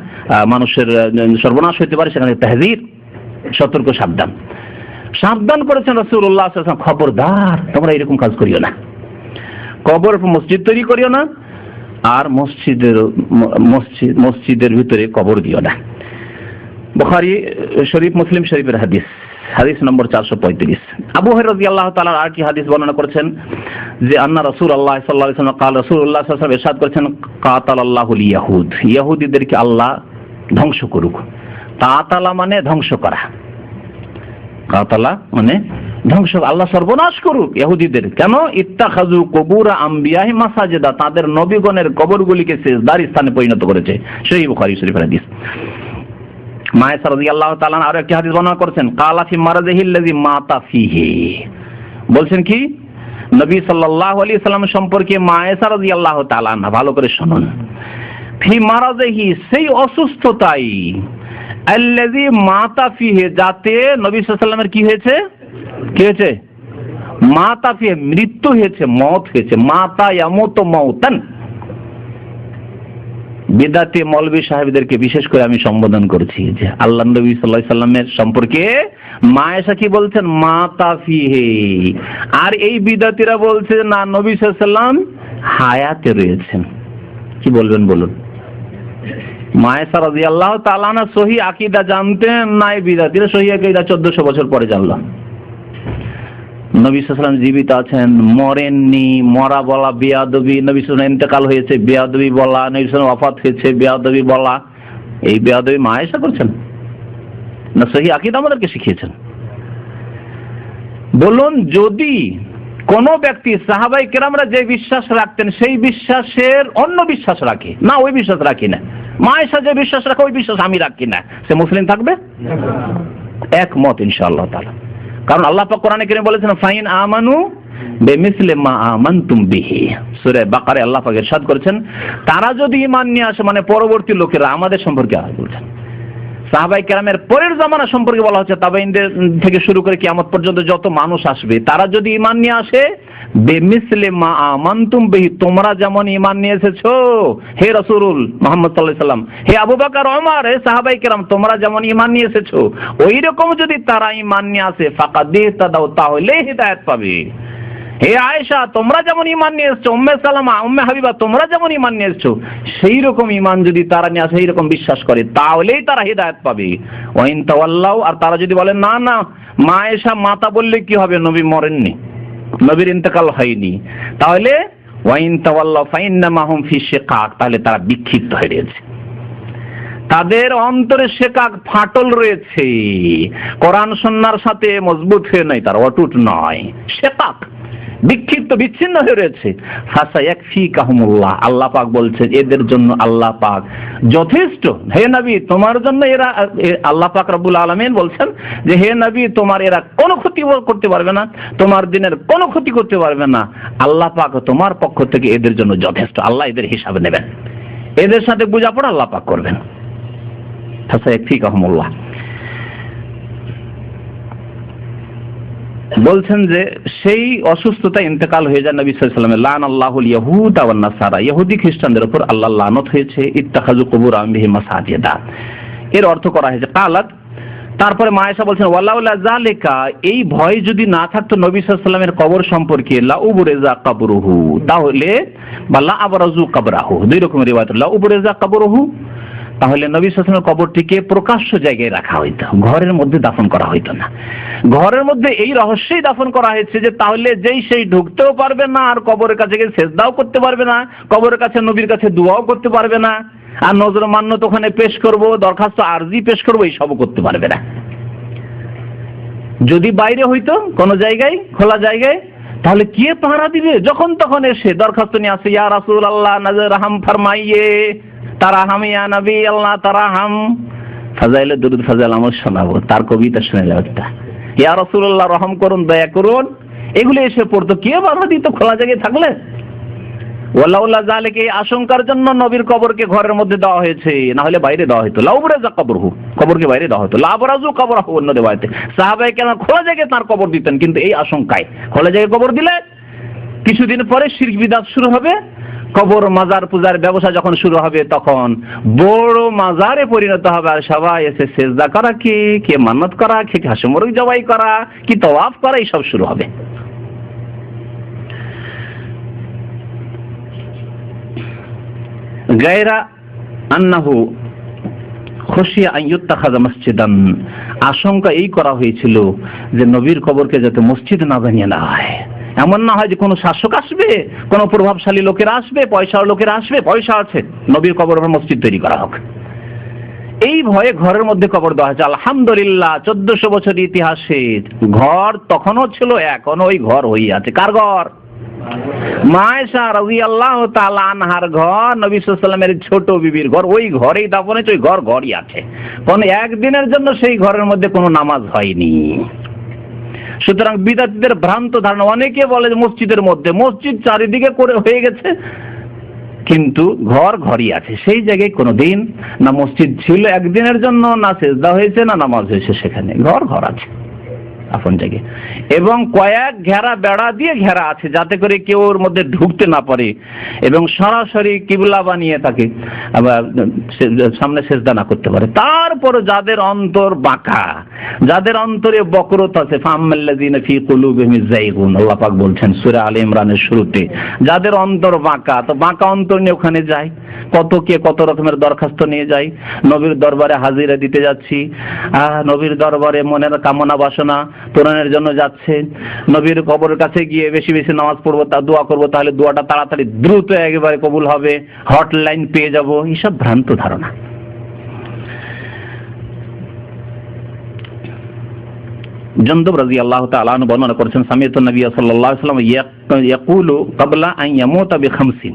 মানুষের সর্বনাশ হতে পারে, সেখানে তাহযীর, সতর্ক, সাবধান। সাবধান করেছেন রাসূলুল্লাহ সাল্লাল্লাহু আলাইহি ওয়াসাল্লাম, খবরদার তোমরা এরকম কাজ করিও না, কবর মসজিদ তৈরি করিও না, আর মসজিদের ভিতরে কবর দিও না। বুখারী শরীফ, মুসলিম শরীফের হাদিস, হাদিস নম্বর 435। আবু হুরায়রা রাদিয়াল্লাহু তাআলা আর কি হাদিস বর্ণনা করেছেন যে আন্না রাসূলুল্লাহ সাল্লাল্লাহু আলাইহি ওয়াসাল্লাম قال রাসূলুল্লাহ সাল্লাল্লাহু আলাইহি ওয়াসাল্লাম ইরশাদ করেছেন, কাতালাল্লাহুল ইয়াহুদ, ইহুদিদেরকে আল্লাহ ধ্বংস করুক। কাতালা মানে ধ্বংস করা, কাতালা মানে ধ্বংস, আল্লাহ সর্বনাশ করুক ইহুদিদের। কেন? ইত্তাখাযু কুবুর আম্বিয়াহি মাসাজিদা, তাদের নবীগণের কবরগুলিকে সিজদার স্থানে পরিণত করেছে। সহিহ বুখারী শরীফের হাদিস। মায়েশা রাদিয়াল্লাহু তাআলা আরো একটি হাদিস বর্ণনা করেছেন, কালা ফি মারাজিহিল্লাযী মাতা ফিহি, বলছেন কি নবী সাল্লাল্লাহু আলাইহি ওয়াসাল্লাম সম্পর্কে মায়েশা রাদিয়াল্লাহু তাআলা, ভালো করে শুনুন, ফি মারাজিহি, সেই অসুস্থতাই, আল্লাযী মাতা ফিহি, যাতে নবী সাল্লাল্লাহু আলাইহি ওয়াসাল্লামের কি হয়েছে, কি হয়েছে, মাতা ফিহি, মৃত্যু হয়েছে, মওত হয়েছে, মাতা ইয়ামুতু মাউতান। বিদাতি মৌলভী সাহেবদেরকে বিশেষ করে আমি সম্বোধন করছি যে আল্লাহ নবী সাল্লাল্লাহু আলাইহি সাল্লামের সম্পর্কে মায়েশা কি বলছেন, মাতা ফিহি, আর এই বিদাতিরা বলছে না, নবী সাল্লাল্লাহু আলাইহি সাল্লাম হায়াতে রয়েছেন। কি বলবেন বলুন? মায়েশা রাদিয়াল্লাহু তাআলা আনহা সহি আকীদা জানতেন না, এই বিদাতিরা সহি আকীদা 1400 বছর পরে জানলাম। নবী সাল্লাল্লাহু আলাইহি ওয়াসাল্লাম জীবিত আছেন, মরেননি, মরা বলা বেয়াদবি, নবী সাল্লাল্লাহু আলাইহি ওয়াসাল্লাম ইন্তেকাল হয়েছে বেয়াদবি বলা, নবী সাল্লাল্লাহু আলাইহি ওয়াসাল্লাম ওয়াফাত হয়েছে বেয়াদবি বলা, এই বেয়াদবি মায়েশা করছেন না সহি আকীদা আমাদেরকে শিখিয়েছেন? বলুন, যদি কোন ব্যক্তি সাহাবায়ে কেরামরা যে বিশ্বাস রাখতেন সেই বিশ্বাসের অন্য বিশ্বাস রাখে, না ওই বিশ্বাস রাখি না, মায়েশা যে বিশ্বাস রাখে ওই বিশ্বাস আমি রাখি না, সে মুসলিম থাকবে? একমত ইনশাআল্লাহ তাআলা। কারণ আল্লাহ পাক কোরআনে কারীমে বলেছেন, ফাইন আমানু বিমিসলি মা আমানতুম বিহি, সূরা বাকারায় আল্লাহ পাক ইরশাদ করেছেন, তারা যদি ঈমান নিয়ে আসে, মানে পরবর্তী লোকেরা, আমাদের সম্পর্কে বলছেন, সাহাবায়ে কেরামের পরের জামানা সম্পর্কে বলা হচ্ছে, তাবেঈনদের থেকে শুরু করে কিয়ামত পর্যন্ত যত মানুষ আসবে, তারা যদি ঈমান নিয়ে আসে, বিমিসলি মা আমানতুম বিহি, তোমরা যেমন ঈমান নিয়ে এসেছো হে রাসূল মুহাম্মদ সাল্লাল্লাহু আলাইহি সাল্লাম, হে আবু বকর ওমর, হে সাহাবায়ে কেরাম, তোমরা যেমন ঈমান নিয়ে এসেছো ওই রকম যদি তারা ঈমান নিয়ে আসে, ফাকাদ ইহতাদাউ, তাহলে হিদায়াত পাবে। হে আয়েশা, তোমরা যেমন ঈমান নিয়ে এসেছো, উম্মে সালামা, উম্মে হাবিবা, তোমরা যেমন ঈমান নিয়ে এসেছো সেই রকম ঈমান যদি তারা নিয়ে আসে, সেই রকম বিশ্বাস করে, তাহলেই তারা হিদায়াত পাবে। ওয়া ইন তাওয়াল্লাউ, আর তারা যদি বলে না না, মা আয়েশা মাতা বললে কি হবে, নবী মরেননি, নবীর ইন্তেকাল হয়নি, তাহলে ওয়া ইন তাওয়াল্লাউ ফাইন্নামা হুম ফি শিকাক, তাহলে তারা বিক্ষিপ্ত হয়ে গেছে, তাদের অন্তরে শিকাক, ফাটল রয়েছে, কোরআন সুন্নাহর সাথে মজবুত হয়ে নাই, তারা অটুট নয়, শিকাক, বিক্ষিপ্ত বিচ্ছিন্ন হয়ে রয়েছে। ফাসায়াকফিকাহুমুল্লাহ, আল্লাহ পাক বলছেন এদের জন্য আল্লাহ পাক যথেষ্ট। হে নবী, তোমার জন্য এরা, আল্লাহ পাক রব্বুল আলামিন বলছেন যে হে নবী, তোমার এরা কোনো ক্ষতি করতে পারবে না, তোমার দিনের কোনো ক্ষতি করতে পারবে না, আল্লাহ পাক তোমার পক্ষ থেকে এদের জন্য যথেষ্ট। আল্লাহ এদের হিসাব নেবেন, এদের সাথে বোঝাপড়া আল্লাহ পাক করবেন। ফাসায়াকফিকাহুমুল্লাহ বলছেন যে সেই অসুস্থতা ইন্তেকাল হয়ে যায় নবী সাল্লাল্লাহু আলাইহি ওয়াসাল্লাম, লানাল্লাহুল ইয়াহুদা ওয়ান নাসারা, ইহুদি খ্রিস্টানদের উপর আল্লাহর লানত হয়েছে, ইত্তাখাযু কুবুর আনবিহি মাসাজিদা, এর অর্থ করা হয়েছে কালাত। তারপরে মা আয়েশা বলছেন, ওয়ালাউলা যালিকা, এই ভয় যদি না থাকতো নবী সাল্লাল্লাহু আলাইহি ওয়াসাল্লামের কবর সম্পর্কে, লা উবরিজা কবরুহু, তাহলে বা লা আবরাজু কবরাহু, দুই রকম রিওয়ায়াত, লা উবরিজা কবরুহু, তাহলে নবী সাল্লাল্লাহু আলাইহি ওয়াসাল্লামের কবরটিকে প্রকাশ্য জায়গায় রাখা হইতো, ঘরের মধ্যে দাফন করা হইতো না। ঘরের মধ্যে এই রহস্যই দাফন করা হয়েছে যে তাহলে যেই সেই ঢুকতেও পারবে না, আর কবরের কাছে গিয়ে সেজদাও করতে পারবে না, কবরের কাছে নবীর কাছে দোয়াও করতে পারবে না, আর নজর মান্যত ওখানে পেশ করব, দরখাস্ত আরজি পেশ করব, এই সবও করতে পারবে না। যদি বাইরে হইতো কোন জায়গায়, খোলা জায়গায়, তাহলে কে পাহারা দিবে? যখন তখন এসে দরখাস্ত নিয়ে আসে, ইয়া রাসূলুল্লাহ নজর রহম ফরমাইয়ে, তারাহাম ইয়া নবী আল্লাহ তারাহাম, ফাজাইলে দুরুদ ফাজাইল আমল শোনাবো, তার কবিতা শুনে যাওয়াটা, ইয়া রাসূলুল্লাহ রহম করুন, দয়া করুন, এগুলো এসে পড়তো, কে বাধা দিত খোলা জায়গায় থাকলে? ওয়ালাউলা যালিকা, এই আশঙ্কার জন্য নবীর কবরকে ঘরের মধ্যে দেওয়া হয়েছে, না হলে বাইরে দেওয়া হতো, লাউবরাজা কবরহু, কবরকে বাইরে দেওয়া হতো, লাবরাজু কবরহু, অন্য রিওয়ায়াতে সাহাবায়ে কেরাম খোলা জায়গায় তার কবর দিতেন, কিন্তু এই আশঙ্কায় খোলা জায়গায় কবর দিলে কিছুদিন পরে শিরক বিদআত শুরু হবে, কবর মাজার পূজার ব্যবসা যখন শুরু হবে তখন বড় মাজারে পরিণত হবে, আর সবাই এসে সেজদা করা, কে মান্নত করা, কে হাঁস মুরগ জবাই করা, কি তওয়াফ করা, এই সব শুরু হবে। গায়রা আন্নাহু খুশিয়া আন ইত্তাখাযা মসজিদান, আশঙ্কা এই করা হয়েছিল যে নবীর কবরকে যাতে মসজিদ না বানিয়ে না হয়, এমন না হয় যে কোনো শাসক আসবে, কোনো প্রভাবশালী লোকেরা আসবে, পয়সার লোকেরা আসবে, পয়সা আছে, নবীর কবরের মসজিদ তৈরি করা হোক, এই ভয়ে ঘরের মধ্যে কবর দেওয়া হয়েছে। আলহামদুলিল্লাহ 1400 বছর ইতিহাসে ঘর তখনও ছিল, এখনো ওই ঘর হয়ে আছে। কার ঘর? মা আয়েশা রাদিয়াল্লাহু তাআলা আনহার ঘর নবী সাল্লাল্লাহু আলাইহি ওয়াসাল্লামের ছোট বিবির ঘর, ওই ঘরেই দাফন হয়েছে, ওই ঘরই আছে। কোন একদিনের জন্য সেই ঘরের মধ্যে কোনো নামাজ হয়নি। সুতরাং বিদআতীদের ভ্রান্ত ধারণা, অনেকে বলে যে মসজিদের মধ্যে, মসজিদ চারিদিকে করে হয়ে গেছে কিন্তু ঘরই আছে, সেই জায়গায় কোনোদিন না মসজিদ ছিল একদিনের জন্য, না সেজদা হয়েছে, না নামাজ হয়েছে, সেখানে ঘর আছে আপন জায়গায়, এবং কয়েক ঘেরা বেড়া দিয়ে ঘেরা আছে যাতে করে কেউ ওর মধ্যে ঢুকতে না পারে, এবং সরাসরি কিবলা বানিয়ে তাকে সামনে সেজদা না করতে পারে। তারপর যাদের অন্তর বাঁকা, যাদের অন্তরে বক্রত আছে, ফাম্মাল্লাযীনা ফী কুলুবিহিম যায়গুন, আল্লাহ পাক বলছেন সূরা আলে ইমরানের শুরুতে, যাদের অন্তর বাঁকা, তো বাঁকা অন্তর নিয়ে ওখানে যায়, কত রকমের দরখাস্ত নিয়ে যায়, নবীর দরবারে হাজিরা দিতে যাচ্ছি, নবীর দরবারে মনের কামনা বাসনা পূরণের জন্য যাচ্ছে, নবীর কবরের কাছে গিয়ে বেশি বেশি নামাজ পড়বো, তা দোয়া করবো, তাহলে দোয়াটা তাড়াতাড়ি দ্রুত একেবারে কবুল হবে, হটলাইন পেয়ে যাব, এইসব ভ্রান্ত ধারণা। জুনদুব রাদিয়াল্লাহু তাআলা আনহু বর্ণনা করেছেন, সামিআতু নবী সাল্লাল্লাহু আলাইহি ওয়াসাল্লাম ইয়াকুলু ক্বাবলা আন ইয়ামুতা বি50।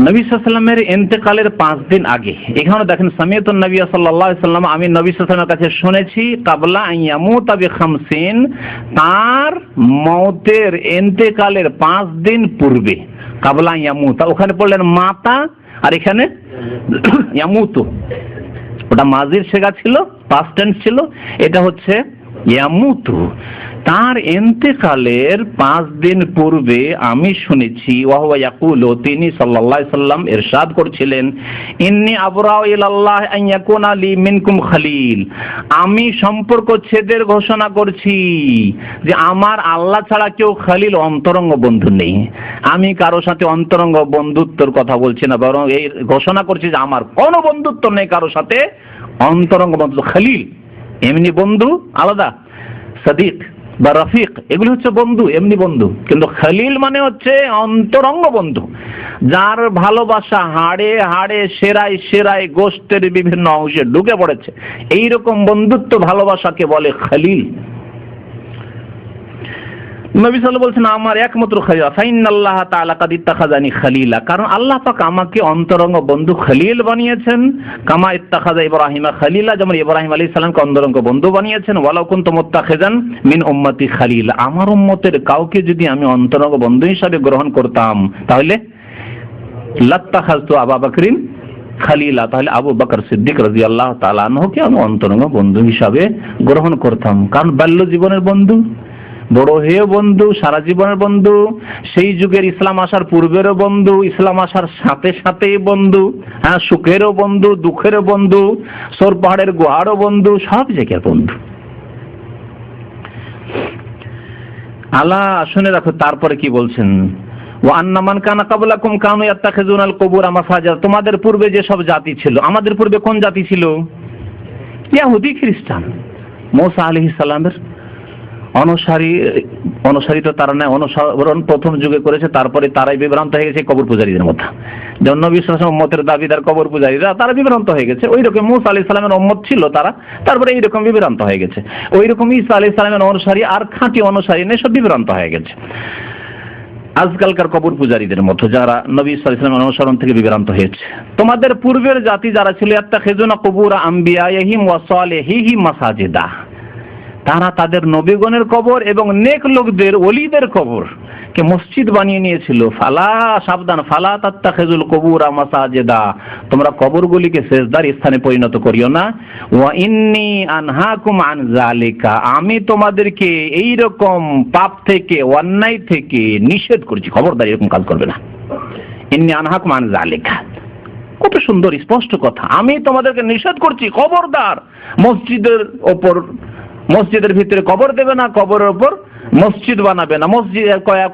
নবী সাল্লাল্লাহু আলাইহি ওয়াসাল্লামের ইন্তেকালের 5 দিন আগে, এখানে দেখেন সামিআতু নবী সাল্লাল্লাহু আলাইহি ওয়াসাল্লাম, আমি নবী সাল্লাল্লাহু আলাইহি ওয়াসাল্লামের কাছে শুনেছি ক্বাবলা আন ইয়ামুতা বি50, তার মওতের ইন্তেকালের 5 দিন পূর্বে, ক্বাবলা আন ইয়ামুতা, ওখানে পড়লেন মাতা, আর এখানে ইয়ামুতু, ওটা মাজির সেগা ছিল, পাস্ট টেন্স ছিল, এটা হচ্ছে ইয়ামুতু। তার ইন্তেকালের 5 দিন পূর্বে আমি শুনেছি, ওয়াহুয়া ইয়াকুলু, তিনি সাল্লাল্লাহু আলাইহি সাল্লাম ইরশাদ করছিলেন, ইন্নী আবরাউ ইলাল্লাহ আন ইয়াকুনা লি মিনকুম খলিল, আমি সম্পর্ক ছেদের ঘোষণা করছি যে আমার আল্লাহ ছাড়া কেউ খলিল, অন্তরঙ্গ বন্ধু নেই। আমি কারো সাথে অন্তরঙ্গ বন্ধুত্বের কথা বলছি না, বরং এই ঘোষণা করছি যে আমার কোনো বন্ধুত্ব নেই কারো সাথে, অন্তরঙ্গ বন্ধু। খলিল এমনি বন্ধু আলাদা, সাদিক বা রফিক এগুলো হচ্ছে বন্ধু, এমনি বন্ধু, কিন্তু খলিল মানে হচ্ছে অন্তরঙ্গ বন্ধু, যার ভালোবাসা হাড়ে হাড়ে সেরায় সেরায় গোষ্ঠের বিভিন্ন অংশে ঢুকে পড়েছে, এইরকম বন্ধুত্ব ভালোবাসাকে বলে খলিল। নবী সাল্লাল্লাহু আলাইহি ওয়াসাল্লাম বলছেন, আমার একমাত্র খলিল, ফাইনাল্লাহ তাআলা কাদ ইত্তাখাযানি খলিলা, কারণ আল্লাহ পাক আমাকে অন্তরঙ্গ বন্ধু খলিল বানিয়েছেন, কামা ইত্তাখাযা ইব্রাহিমা খলিলা, যেমন ইব্রাহিম আলাইহিস সালামকে অন্তরঙ্গ বন্ধু বানিয়েছেন। ওয়ালাউ কুনতু মুত্তাখিযান মিন উম্মতি খলিলা, আমার উম্মতের কাউকে যদি আমি অন্তরঙ্গ বন্ধু হিসাবে গ্রহণ করতাম তাহলে লাত্তাখাযতু আবু বকরিন খলিলা, তাহলে আবু বকর সিদ্দিক রাদিয়াল্লাহু তাআলা আনহুকে আমি অন্তরঙ্গ বন্ধু হিসাবে গ্রহণ করতাম, কারণ বাল্য জীবনের বন্ধু, বড় হয়ে বন্ধু, সারা জীবনের বন্ধু, সেই যুগের ইসলাম আসার পূর্বেরও বন্ধু, ইসলাম আসার সাথে সাথেই বন্ধু, হ্যাঁ, সুখেরও বন্ধু, দুঃখেরও বন্ধু, সোর পাহাড়ের গুহারও বন্ধু, সব জায়গার বন্ধু। আল্লাহ শুনে রাখো, তারপরে কি বলছেন, ওয়া আন্না মান কানা ক্বাবলাকুম কানু ইয়াত্তাখিযুনাল কুবুরা মাসাজিদ, তোমাদের পূর্বে যে সব জাতি ছিল, আমাদের পূর্বে কোন জাতি ছিল? ইহুদি খ্রিস্টান। মুসা আলাইহিস সালামের অনুসারী তো তারা নয়, অনুসরণ প্রথম যুগে করেছে, তারপরে তারাই বিভ্রান্ত হয়ে গেছে কবর পূজারীদের মধ্যে। যেমন নবী সাল্লাল্লাহু আলাইহি ওয়াসাল্লাম উম্মতের দাবিদার কবর পূজারীরা, তারা বিভ্রান্ত হয়ে গেছে, ওই রকম মুসা আলাইহিস সালামের উম্মত ছিল তারা, তারপরে এইরকম বিভ্রান্ত হয়ে গেছে, ওই রকম ঈসা আলাইহিস সালামের অনুসারী আর খাঁটি অনুসারী নেই, সব বিভ্রান্ত হয়ে গেছে। আজকালকার কবর পূজারীদের মতো যারা নবী সাল্লাল্লাহু আলাইহি ওয়াসাল্লামের অনুসরণ থেকে বিভ্রান্ত হয়েছে। তোমাদের পূর্বের জাতি যারা ছিল, ইয়াত্তাখিযুনা কুবুরা আম্বিয়াইহিম ওয়া সালিহিহিম মাসাজিদা, তারা তাদের নবীগণের কবর এবং নেক লোকদের, ওলিদের কবর কে মসজিদ বানিয়ে নিয়েছিল। ফালা, সাবধান, ফালা তাত্তাখিযুল কুবুরা মাসাজিদা, তোমরা কবরগুলিকে সেজদার স্থানে পরিণত করিও না। ওয়া ইন্নী আনহাকুম আন যালিকা, আমি তোমাদেরকে এই রকম পাপ থেকে, অন্যায় থেকে নিষেধ করছি, খবরদার এরকম কাজ করবে না। ইন্নী আনহাকুম আন যালিকা, কত সুন্দর স্পষ্ট কথা, আমি তোমাদেরকে নিষেধ করছি, খবরদার মসজিদের ওপর, মসজিদের ভিতরে কবর দেবে না, কবরের উপর মসজিদ বানাবে না, মসজিদ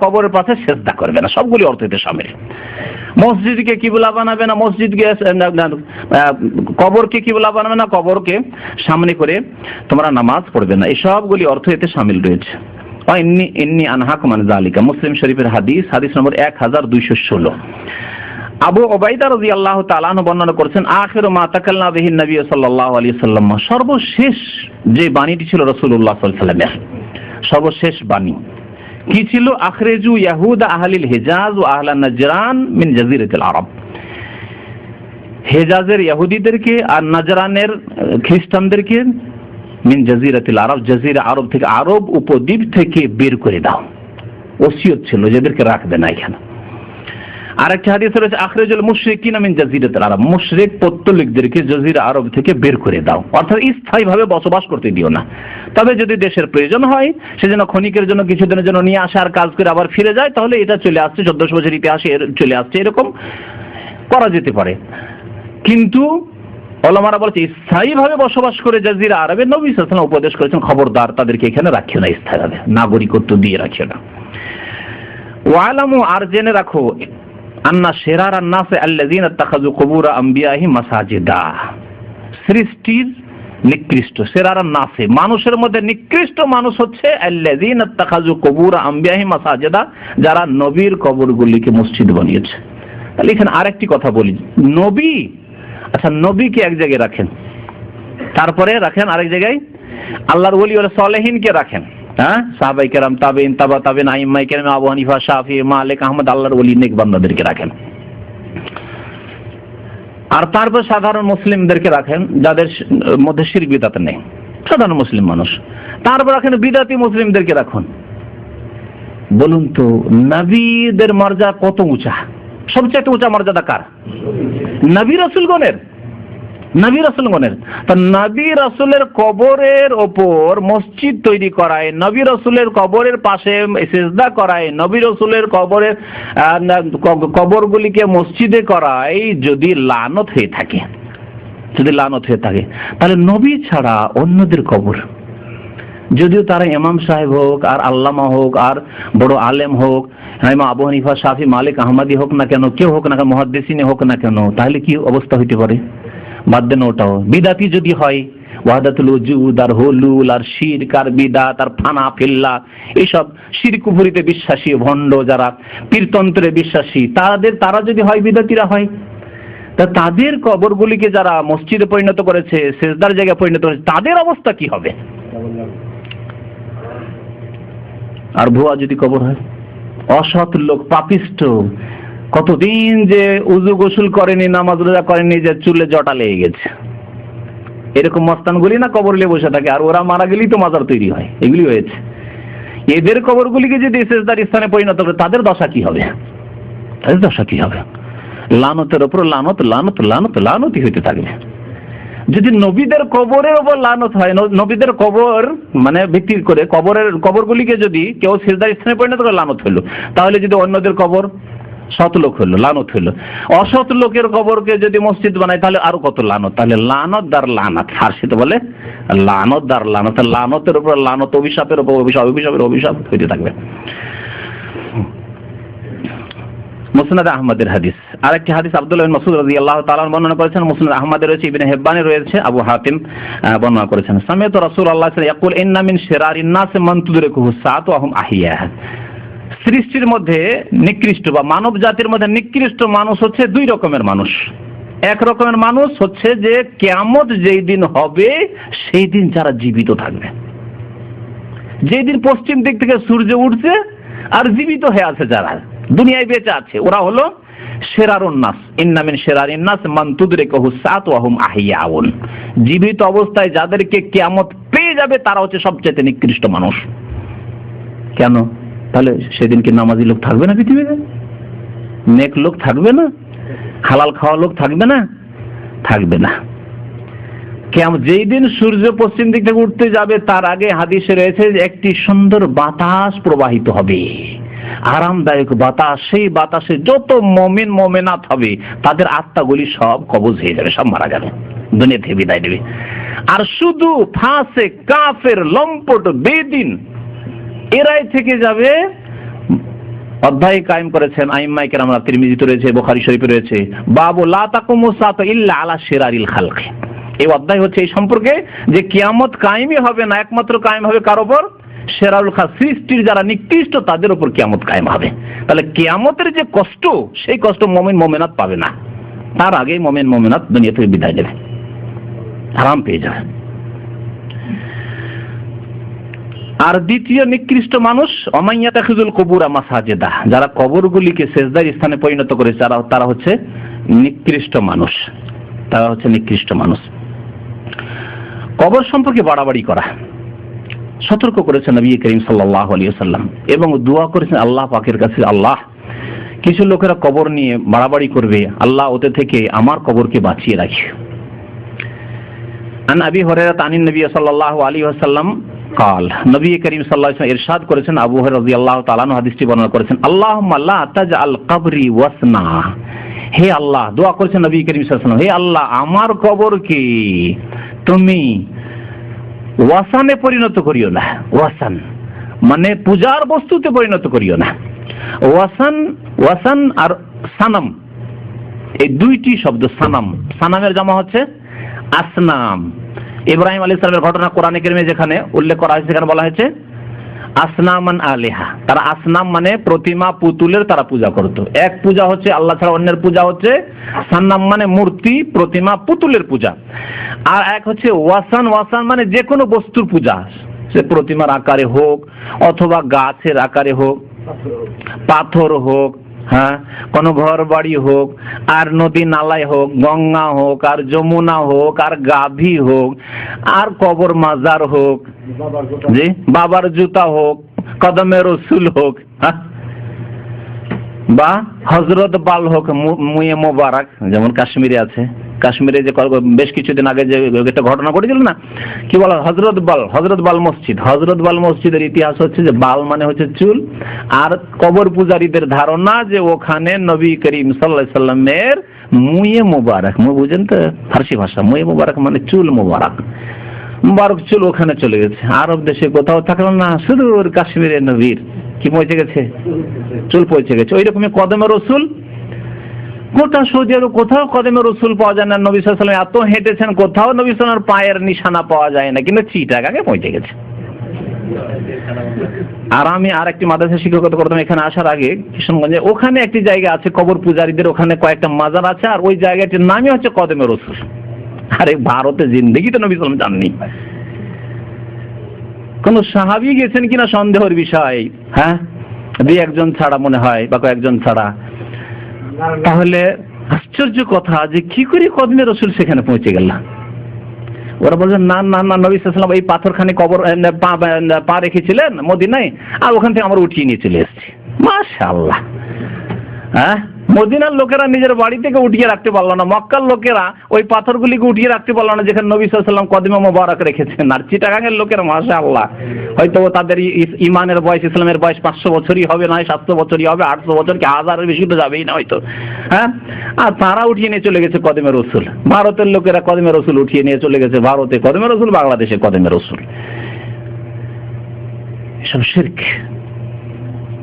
কবরের পাশে সেজদা করবে না, সবগুলি অর্থ এতে শামিল। মসজিদকে কিবলা বানাবে না, মসজিদকে, কবরকে কিবলা বানাবে না, কবরকে সামনে করে তোমরা নামাজ পড়বে না, এই সবগুলি অর্থ এতে শামিল রয়েছে। ইন্নী আনহাকুম আন যালিকা, মুসলিম শরীফের হাদিস, হাদিস নম্বর 1216। আবু উবাইদা রাদিয়াল্লাহু তাআলা আনহু বর্ণনা করেছেন, আখিরু মা তাকাল্লামা বিহি নবী সাল্লাল্লাহু আলাইহি ওয়াসাল্লাম, সর্বশেষ যে বাণীটি ছিল রাসূলুল্লাহ সাল্লাল্লাহু আলাইহি ওয়াসাল্লামের, সর্বশেষ বাণী কি ছিল? আখরেজু ইয়াহুদা আহলিল হিজাজ ও আহলা নাজরান মিন জাজিরাতিল আরব। হেজাজের ইহুদিদেরকে আর নাজরানের খ্রিস্টানদেরকে মিন জাজিরাতিল আরব, জাজিরা আরব থেকে, আরব উপদ্বীপ থেকে বের করে দাও। ওসিয়ত ছিল যাদেরকে রাখবে না এখানে। আরেকটা হাদিস রয়েছে আখরেজুল মুশরিকিনা মিন জাজিরাতিল আরব, মুশরিক পৌত্তলিকদেরকে জাজিরা আরব থেকে বের করে দাও, অর্থাৎ স্থায়ীভাবে বসবাস করতে দিও না। তবে যদি দেশের প্রয়োজন হয়, সেজন্য ক্ষণিকের জন্য কিছুদিনের জন্য নিয়ে আসে আর কাজ করে আবার ফিরে যায়, তাহলে এটা চলে আসছে 1400 বছর ইতিহাসে চলে আসছে, এরকম করা যেতে পারে। কিন্তু ওলামারা বলছে স্থায়ীভাবে বসবাস করে জাজিরা আরবে নবী সাল্লাল্লাহু আলাইহি ওয়াসাল্লাম উপদেশ করেছেন খবরদার তাদেরকে এখানে রাখিও না, স্থায়ীভাবে নাগরিকত্ব দিয়ে রাখিও না। ওয়ালামু, আর জেনে রাখো, আন্না শিরারান নাসে আল্লাযীনা ইত্তাখাযু কুবুর আমবিয়াহিম মাসাজিদা, সৃষ্টির নিকৃষ্ট, শিরারান নাসে মানুষের মধ্যে নিকৃষ্ট মানুষ হচ্ছে আল্লাযীনা ইত্তাখাযু কুবুর আমবিয়াহিম মাসাজিদা, যারা নবীর কবরগুলিকে মসজিদ বানিয়েছে। তাহলে এখানে আরেকটি কথা বলি, নবী, আচ্ছা নবীকে এক জায়গায় রাখেন, তারপরে রাখেন আরেক জায়গায় আল্লাহর ওলি ওয়া সালেহিনকে রাখেন, হ্যাঁ, সাহাবায়ে কেরাম, তাবেঈন, তাবা তাবেঈন, আইম্মায়ে কেরাম, আবু হানিফা, শাফি, মালিক, আহমদ, আল্লাহর ওলি নেক বান্দাদেরকে রাখেন। আর তারপর সাধারণ মুসলিমদেরকে রাখেন যাদের মধ্যে শিরক বিদআত নেই, সাধারণ মুসলিম মানুষ। তারপর রাখেন বিদআতি মুসলিমদেরকে রাখুন। বলুন তো নবীদের মর্যাদা কত উঁচা? সবচেয়ে উঁচা মর্যাদা কার? নবী রাসূলগণের। নবী রাসূলগণের। তা নবী রাসূলের কবরের ওপর মসজিদ তৈরি করায়, নবী রাসূলের কবরের পাশে সিজদা করায়, নবী রাসূলের কবরের কবরগুলিকে মসজিদে করায় যদি লানত হয়ে থাকে, যদি লানত হয়ে থাকে, তাহলে নবী ছাড়া অন্যদের কবর, যদিও তারা ইমাম সাহেব হোক আর আল্লামা হোক আর বড় আলেম হোক, ইমাম আবু হানিফা, শাফি, মালিক, আহমদি হোক না কেন, কেউ হোক না কেন, মুহাদ্দিসিন হোক না কেন, তাহলে কি অবস্থা হইতে পারে? বাদ দেন ওটাও। বিদাতি যদি হয়, ওয়াহদাতুল ওজুদ আর হুলুল আর শিরক আর বিদাত আর ফানা ফিল্লাহ, এইসব শিরক কুফরিতে বিশ্বাসী ভণ্ড যারা পীরতন্ত্রে বিশ্বাসী, তারা যদি হয় বিদাতিরা হয়, তা তাদের কবরগুলিকে যারা মসজিদে পরিণত করেছে, সিজদার জায়গায় পরিণত করেছে, তাদের অবস্থা কি হবে? আর ভুয়া যদি কবর হয়, অসৎ লোক, পাপিষ্ট, কতদিন যে উজু গোসল করেনি, নামাজ রোজা করেনি, যে চুলে জটা লেগে গেছে, এরকম মস্তানগুলি না কবর নিয়ে বসে থাকে, আর ওরা মারা গেলেই তো মাজার তৈরি হয়, এগুলি হয়েছে। এদের কবরগুলিকে যদি সিজদার স্থানে পরিণত করে, তাদের দশা কি হবে? তাদের দশা কি হবে? লানতের উপর লানত, লানত, লানত, লানতই হইতে থাকবে। যদি নবীদের কবরের উপর লানত হয়, নবীদের কবর মানে ভিত্তি করে কবরগুলিকে যদি কেউ সিজদার স্থানে পরিণত করে, লানত হইল। তাহলে যদি অন্যদের কবর, সৎ লোক হইল, লানত হইল। অসৎ লোকের কবরকে যদি মসজিদ বানায়, তাহলে আরো কত লানত। তাহলে লানত দার লানত, ফার্সিতে বলে লানত দার লানত, লানতের উপর লানত, অভিশাপের উপর অভিশাপ, অভিশাপের অভিশাপ হইতে থাকবে। মুসনাদ আহমদের হাদিস, আরেকটি হাদিস আব্দুল্লাহ বিন মাসউদ রাদিয়াল্লাহু তাআলা বর্ণনা করেছেন, মুসনাদ আহমদে রয়েছে, ইবনে হিব্বানে রয়েছে, আবু হাতিম বর্ণনা করেছেন। সামিআতু রাসূলুল্লাহ সাল্লাল্লাহু আলাইহি ওয়াসাল্লাম ইয়াকুল ইন্না মিন শিরারিন নাস মান তুদরিকুহু সাআতু ওয়া হুম আহইয়া। সৃষ্টির মধ্যে নিকৃষ্ট বা মানব জাতির মধ্যে নিকৃষ্ট মানুষ হচ্ছে দুই রকমের মানুষ। এক রকমের মানুষ হচ্ছে যে কিয়ামত যেই দিন হবে সেই দিন যারা জীবিত থাকবে, যেই দিন পশ্চিম দিক থেকে সূর্য উঠছে আর জীবিত হয়ে আছে, যারা দুনিয়ায় বেঁচে আছে, ওরা হলো শিরারুন নাস। ইন্না মিন শিরারিন নাস মান তুদরিকুহু সাআতু ওয়া হুম আহইয়াউন। জীবিত অবস্থায় যাদেরকে কিয়ামত পেয়ে যাবে, তারা হচ্ছে সবচেয়ে নিকৃষ্ট মানুষ। কেন? তাহলে সেদিন কি নামাজি লোক থাকবে না পৃথিবীতে? নেক লোক থাকবে না? হালাল খাওয়া লোক থাকবে না? থাকবে না। কেমন যেই দিন সূর্য পশ্চিম দিক থেকে উঠতে যাবে, তার আগে হাদিসে রয়েছে যে একটি সুন্দর বাতাস প্রবাহিত হবে, আরামদায়ক বাতাস। সেই বাতাসে যত মুমিন মুমিনাত হবে, তাদের আত্মাগুলি সব কবজ হয়ে যাবে, সব মারা যাবে, দুনিয়া থেকে বিদায় নেবে। আর শুধু ফাসে কাফের লম্পট বেদিন এরাই থেকে যাবে। অধ্যায় কায়েম করেছেন আইম্মায়ে কেরাম, তিরমিজিতে রয়েছে, বুখারী শরীফে রয়েছে, বাবু লা তাকুমু সাআতু ইল্লা আলা শিরারিল খালক। এই অধ্যায় হচ্ছে এই সম্পর্কে যে কিয়ামত কায়েমই হবে না, একমাত্র কায়েম হবে কার উপর? শিরারুল খালক, সৃষ্টির যারা নিকৃষ্ট তাদের উপর কিয়ামত কায়েম হবে। তাহলে কিয়ামতের যে কষ্ট, সেই কষ্ট মুমিন মুমিনাত পাবে না, তার আগেই মুমিন মুমিনাত দুনিয়া থেকে বিদায় নেবে, আরাম পেয়ে যাবে। আর দ্বিতীয় নিকৃষ্ট মানুষ অমাইয়াতাখিজুল কুবুরা মাসাজিদা, যারা কবরগুলিকে সেজদার স্থানে পরিণত করেছে তারা হচ্ছে নিকৃষ্ট মানুষ, তারা হচ্ছে নিকৃষ্ট মানুষ। কবর সম্পর্কে বাড়াবাড়ি করা সতর্ক করেছেন নবী করিম সাল্লাল্লাহু আলাইহি ওয়াসাল্লাম, এবং দোয়া করেছেন আল্লাহ পাকের কাছে, আল্লাহ কিছু লোকেরা কবর নিয়ে বাড়াবাড়ি করবে, আল্লাহ ওতে থেকে আমার কবরকে বাঁচিয়ে রাখি। আন আবি হুরায়রা আনিন নবী সাল্লাল্লাহু আলাইহি ওয়াসাল্লাম قال নবী করিম সাল্লাল্লাহু আলাইহি ওয়াসাল্লাম ইরশাদ করেছেন, আবু হুরায়রা রাদিয়াল্লাহু তাআলা আনহু হাদিসটি বর্ণনা করেছেন, আল্লাহুম্মা লা তাজআল কবরি ওয়াসনা, হে আল্লাহ, দোয়া করেছেন নবী করিম সাল্লাল্লাহু আলাইহি ওয়াসাল্লাম, হে আল্লাহ আমার কবরকে তুমি ওয়াসানে পরিণত করিও না। ওয়াসান মানে পূজার বস্তুতে পরিণত করিও না। ওয়াসান, ওয়াসান আর সানাম এই দুইটি শব্দ, সানাম, সানামের জামা হচ্ছে আসনাম। ইব্রাহিম আলাইহিস সালামের ঘটনা কোরআনে কারিমে যেখানে উল্লেখ করা হয়েছে সেখানে বলা হয়েছে আসনামান আলিহা, তারা আসনাম মানে প্রতিমা পুতুলের তারা পূজা করত। এক পূজা হচ্ছে আল্লাহ ছাড়া অন্যের পূজা হচ্ছে সান্নাম মানে মূর্তি প্রতিমা পুতুলের পূজা, আর এক হচ্ছে ওয়াসান, ওয়াসান মানে যে কোনো বস্তুর পূজা, সে প্রতিমার আকারে হোক অথবা গাছের আকারে হোক, পাথর হোক, হ্যাঁ কোন ঘর বাড়ি হোক, আর নদী নালায় হোক, গঙ্গা হোক, আর যমুনা হোক, আর গাভী হোক, আর কবর মাজার হোক, জি বাবার জুতা হোক, কদমে রসুল হোক, হ্যাঁ বা হযরত বাল হোক, মুয়ে মোবারক, যেমন কাশ্মীরে আছে, কাশ্মীরে যে বেশ কিছুদিন আগে যে একটা ঘটনা ঘটেছিল না, কি বলা হযরত বাল, হযরত বাল মসজিদ, হযরত বাল মসজিদের ইতিহাস হচ্ছে যে বাল মানে হচ্ছে চুল, আর কবর পূজারীদের ধারণা যে ওখানে নবী করিম সাল্লাল্লাহু আলাইহি সাল্লামের মুয়ে মোবারক, বুঝেন তো ফার্সি ভাষা, মুয়ে মোবারক মানে চুল মোবারক, মুবারক চুল ওখানে চলে গেছে। আরব দেশে কোথাও থাকলো না, শুধু কাশ্মীরে নবীর কি পৌঁছে গেছে, চুল পৌঁছে গেছে। ওই রকমই কদমে রসুল, গোটা সৌদি আরব কোথাও কদমে রসুল পাওয়া যায় না, নবী সাল্লাল্লাহু আলাইহি ওয়াসাল্লাম এত হেঁটেছেন, কোথাও নবী সাল্লাল্লাহু আলাইহি ওয়াসাল্লামের পায়ের নিশানা পাওয়া যায় না, কিন্তু চিটাগাঙে পৌঁছে গেছে। আর আমি আর একটি মাদ্রাসা শিক্ষকতা করতাম এখানে আসার আগে কিশোরগঞ্জে, ওখানে একটি জায়গা আছে কবর পূজারীদের, ওখানে কয়েকটা মাজার আছে, আর ওই জায়গাটির নামই হচ্ছে কদমে রসুল। আরে ভারতে জিন্দেগিতে নবী সাল্লাল্লাহু আলাইহি ওয়াসাল্লাম জাননি, কোন সাহাবী গেছেন কিনা সন্দেহের বিষয়, হ্যাঁ দুই একজন ছাড়া মনে হয় বা কয়েকজন ছাড়া। তাহলে আশ্চর্য কথা যে কি করে কদমে রসুল সেখানে পৌঁছে গেল। ওরা বলছেন না না না, নবী সাল্লাল্লাহু আলাইহি ওয়াসাল্লাম এই পাথরখানে কবর পা রেখেছিলেন মদিনায়, আর ওখান থেকে আমরা উঠিয়ে নিয়ে চলে এসেছি। মাশাআল্লাহ, হ্যাঁ মদিনার লোকেরা নিজের বাড়ি থেকে উঠিয়ে রাখতে পারলো না, মক্কার লোকেরা ওই পাথরগুলিকে উঠিয়ে রাখতে পারলো না যেখানে নবী সাল্লাল্লাহু আলাইহি ওয়াসাল্লাম কদমে মোবারক রেখেছেন। আর চিটাগাঙের লোকেরা মাশাআল্লাহ, হয়তো তাদের ইমানের বয়স, ইসলামের বয়স 500 বছরই হবে, না 700 বছরই হবে, 800 বছর কি 1000-এর বেশি তো যাবেই না হয়তো, হ্যাঁ আর তারা উঠিয়ে নিয়ে চলে গেছে কদমে রসুল। ভারতের লোকেরা কদমে রসুল উঠিয়ে নিয়ে চলে গেছে ভারতে কদমে রসুল, বাংলাদেশে কদমে রসুল। এসব শিরক,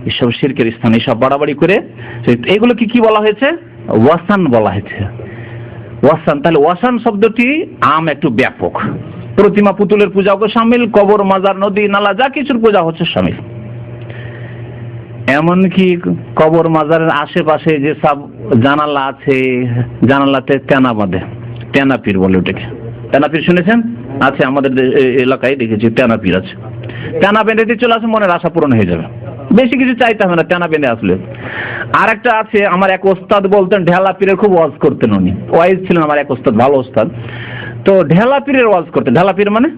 এসব শিরকের স্থানে এসব বাড়াবাড়ি করে এগুলোকে কি বলা হয়েছে, ওয়াসান বলা হয়েছে। ওয়াসান, তাহলে ওয়াসান শব্দটি আম একটু ব্যাপক, প্রতিমা পুতুলের পূজাকে শামিল, কবর মাজার নদী নালা যা কিছুর পূজা হচ্ছে শামিল। এমনকি কবর মাজারের আশেপাশে যে সব জানালা আছে, জানালাতে তেনা বাঁধে, তেনাপির বলে ওটাকে, তেনাপির শুনেছেন? আছে আমাদের এলাকায় দেখেছি তেনাপির আছে, তেনা বেঁধে দিয়ে চলে আসে, মনের আশা পূরণ হয়ে যাবে, বেশি কিছু চাইতে হবে না তেনা বেঁধে আসলে। আর একটা আছে, আমার এক ওস্তাদ বলতেন ঢেলা পীরের খুব ওয়াজ করতেন উনি, ওয়াইজ ছিলেন আমার এক ওস্তাদ, ভালো ওস্তাদ। তো ঢেলা পীরের ওয়াজ করতেন, ঢেলা পীর মানে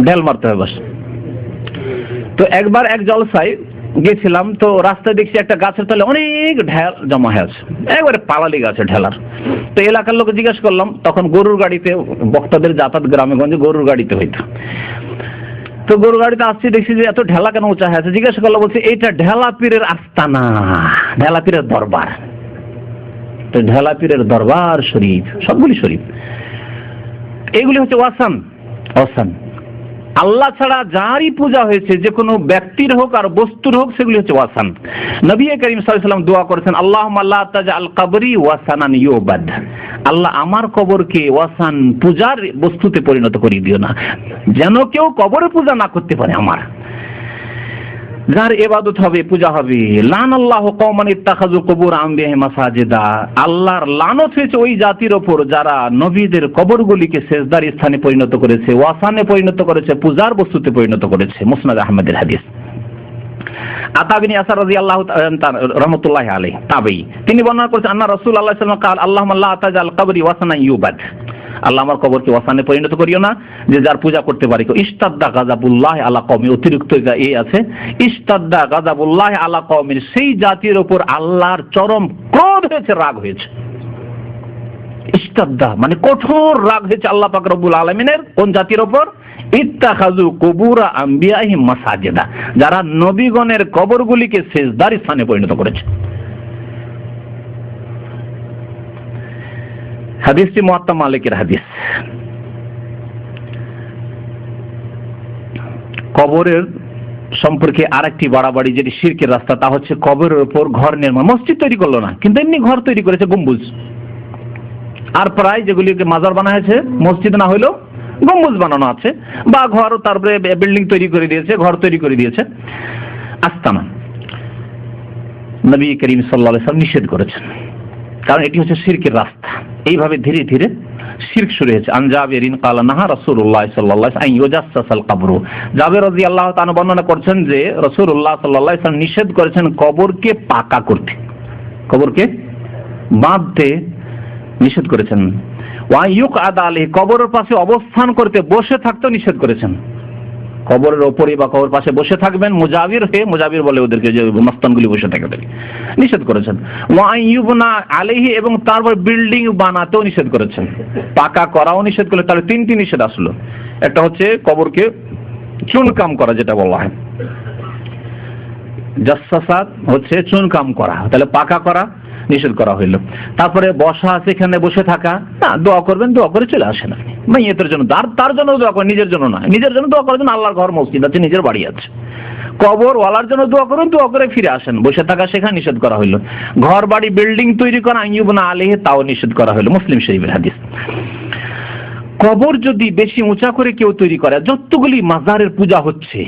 ঢেল মারতে হবে বাস। তো একবার এক জলসায় গেছিলাম, তো রাস্তায় দেখছি একটা গাছের তলে অনেক ঢেল জমা হয়ে আছে, একবারে পালালি গাছে ঢেলার। তো এলাকার লোক জিজ্ঞেস করলাম, তখন গরুর গাড়িতে বক্তাদের যাতায়াত গ্রামে গঞ্জে গরুর গাড়িতে হইতো, তো গরু গাড়িতে আসছি, দেখছি যে এত ঢেলা কেন উঁচা হয়ে আছে, জিজ্ঞাসা করলো, বলছে এইটা ঢেলা পীরের আস্তানা, ঢেলা পীরের দরবার। তো ঢেলা পীরের দরবার শরীফ, সবগুলি শরীফ, এগুলি হচ্ছে ওয়াসান। ওয়াসান আল্লাহ ছাড়া যারই পূজা হয়েছে, যে কোনো ব্যক্তির হোক আর বস্তুর হোক, সেগুলি হচ্ছে ওয়াসান। নবী করিম সাল্লাল্লাহু আলাইহি ওয়াসাল্লাম দোয়া করেছেন, আল্লাহুম্মা লা তাজআল কবরি ওয়াসানান ইউবাদ, আল্লাহ আমার কবরকে ওয়াসান পূজার বস্তুতে পরিণত করে দিও না, যেন কেউ কবরে পূজা না করতে পারে আমার। যার ইবাদত হবে, পূজা হবে। লানাল্লাহু কওমান ইত্তাখাযু কুবুর আনবিয়াহিম মাসাজিদা, আল্লাহর লানত হয়েছে ওই জাতির ওপর যারা নবীদের কবরগুলিকে সেজদার স্থানে পরিণত করেছে, ওয়াসানে পরিণত করেছে, পূজার বস্তুতে পরিণত করেছে। মুসনাদ আহমদের হাদিস। আতা বিন ইয়াসার রাদিয়াল্লাহু রাহমাতুল্লাহি আলাইহি তাবেঈ, তিনি বর্ণনা করেছেন আন্না রাসূলুল্লাহ সাল্লাল্লাহু আলাইহি ওয়াসাল্লাম ক্বাল আল্লাহুম্মা লা তাজাল কবরি ওয়াসানান ইউবাদ, আল্লাহ আমার কবরকে ওয়াসানে পরিণত করিও না যে যার পূজা করতে পারি। ইস্তাদ্দা গাযাবুল্লাহ আলা কওমি, অতিরিক্ত এই আছে ইস্তাদ্দা গাযাবুল্লাহ আলা কওমি, সেই জাতির উপর আল্লাহর চরম ক্রোধ হয়েছে, রাগ হয়েছে। ইস্তাদ্দা মানে কঠোর রাগ হয়েছে আল্লাহ পাক রব্বুল আলামিনের কোন জাতির উপর? ইত্তাখাযু কুবুরা আম্বিয়াহিম মাসাজিদা, যারা নবীগণের কবরগুলিকে সেজদার স্থানে পরিণত করেছে। হাদিসটি মুয়াত্তা মালিকের হাদিস। কবরের সম্পর্কে আরেকটি বাড়াবাড়ি যেটি শিরকের রাস্তা, তা হচ্ছে কবরের উপর ঘর নির্মাণ। মসজিদ তৈরি করলো না, কিন্তু এমনি ঘর তৈরি করেছে, গম্বুজ। আর প্রায় যেগুলিকে মাজার বানা হয়েছে, মসজিদ না হইলেও গম্বুজ বানানো আছে, বা ঘর, তারপরে বিল্ডিং তৈরি করে দিয়েছে, ঘর তৈরি করে দিয়েছে। আস্তানা নবী করিম সাল্লাল্লাহু আলাইহি ওয়াসাল্লাম নিষেধ করেছেন, কারণ এটি হচ্ছে শিরকের রাস্তা। এইভাবে ধীরে ধীরে শিরক শুরু হয়েছে। আন জাবিরিন ক্বালা নাহা রাসূলুল্লাহ সাল্লাল্লাহু আলাইহি ওয়াসাল্লাম আন ইউজাসসাসাল কবর, জাবির রাদিয়াল্লাহু তাআলা বর্ণনা করছেন যে রাসূলুল্লাহ সাল্লাল্লাহু আলাইহি ওয়াসাল্লাম নিষেধ করেছেন কবরকে পাকা করতে, কবরকে বাঁধতে নিষেধ করেছেন। ওয়া ইউকআদা আলাইহি, কবরের পাশে অবস্থান করতে, বসে থাকতেও নিষেধ করেছেন। কবরের ওপরে বা কবর পাশে বসে থাকবেন, মুজাবির হয়ে, মুজাবির বলে ওদেরকে, যে মস্তানগুলি বসে থাকে, নিষেধ করেছেন। ওয়া ইউবনা আলাইহি, এবং তারপর বিল্ডিং বানাতেও নিষেধ করেছেন, পাকা করাও নিষেধ করলেন। তাহলে তিনটি নিষেধ আসলো। একটা হচ্ছে কবরকে চুনকাম করা, যেটা বলা হয় জাসসাসাত, হচ্ছে চুনকাম করা, তাহলে পাকা করা নিষেধ করা হইল। তারপরে বসা, সেখানে বসে থাকা, না, দোয়া করবেন, দোয়া করে চলে আসেন আপনি মাইয়েতের জন্য, তার জন্য দোয়া করেন, নিজের জন্য নয়। নিজের জন্য দোয়া করার জন্য আল্লাহর ঘর, মসজিদ আছে, নিজের বাড়ি আছে। কবর ওয়ালার জন্য দোয়া করুন, দোয়া করে ফিরে আসেন। বসে থাকা সেখানে নিষেধ করা হইল। ঘর বাড়ি বিল্ডিং তৈরি করা আইয়ুবনা আলাইহি, তাও নিষেধ করা হইল। মুসলিম শরীফের হাদিস। কবর যদি বেশি উঁচা করে কেউ তৈরি করে, যতগুলি মাজারের পূজা হচ্ছে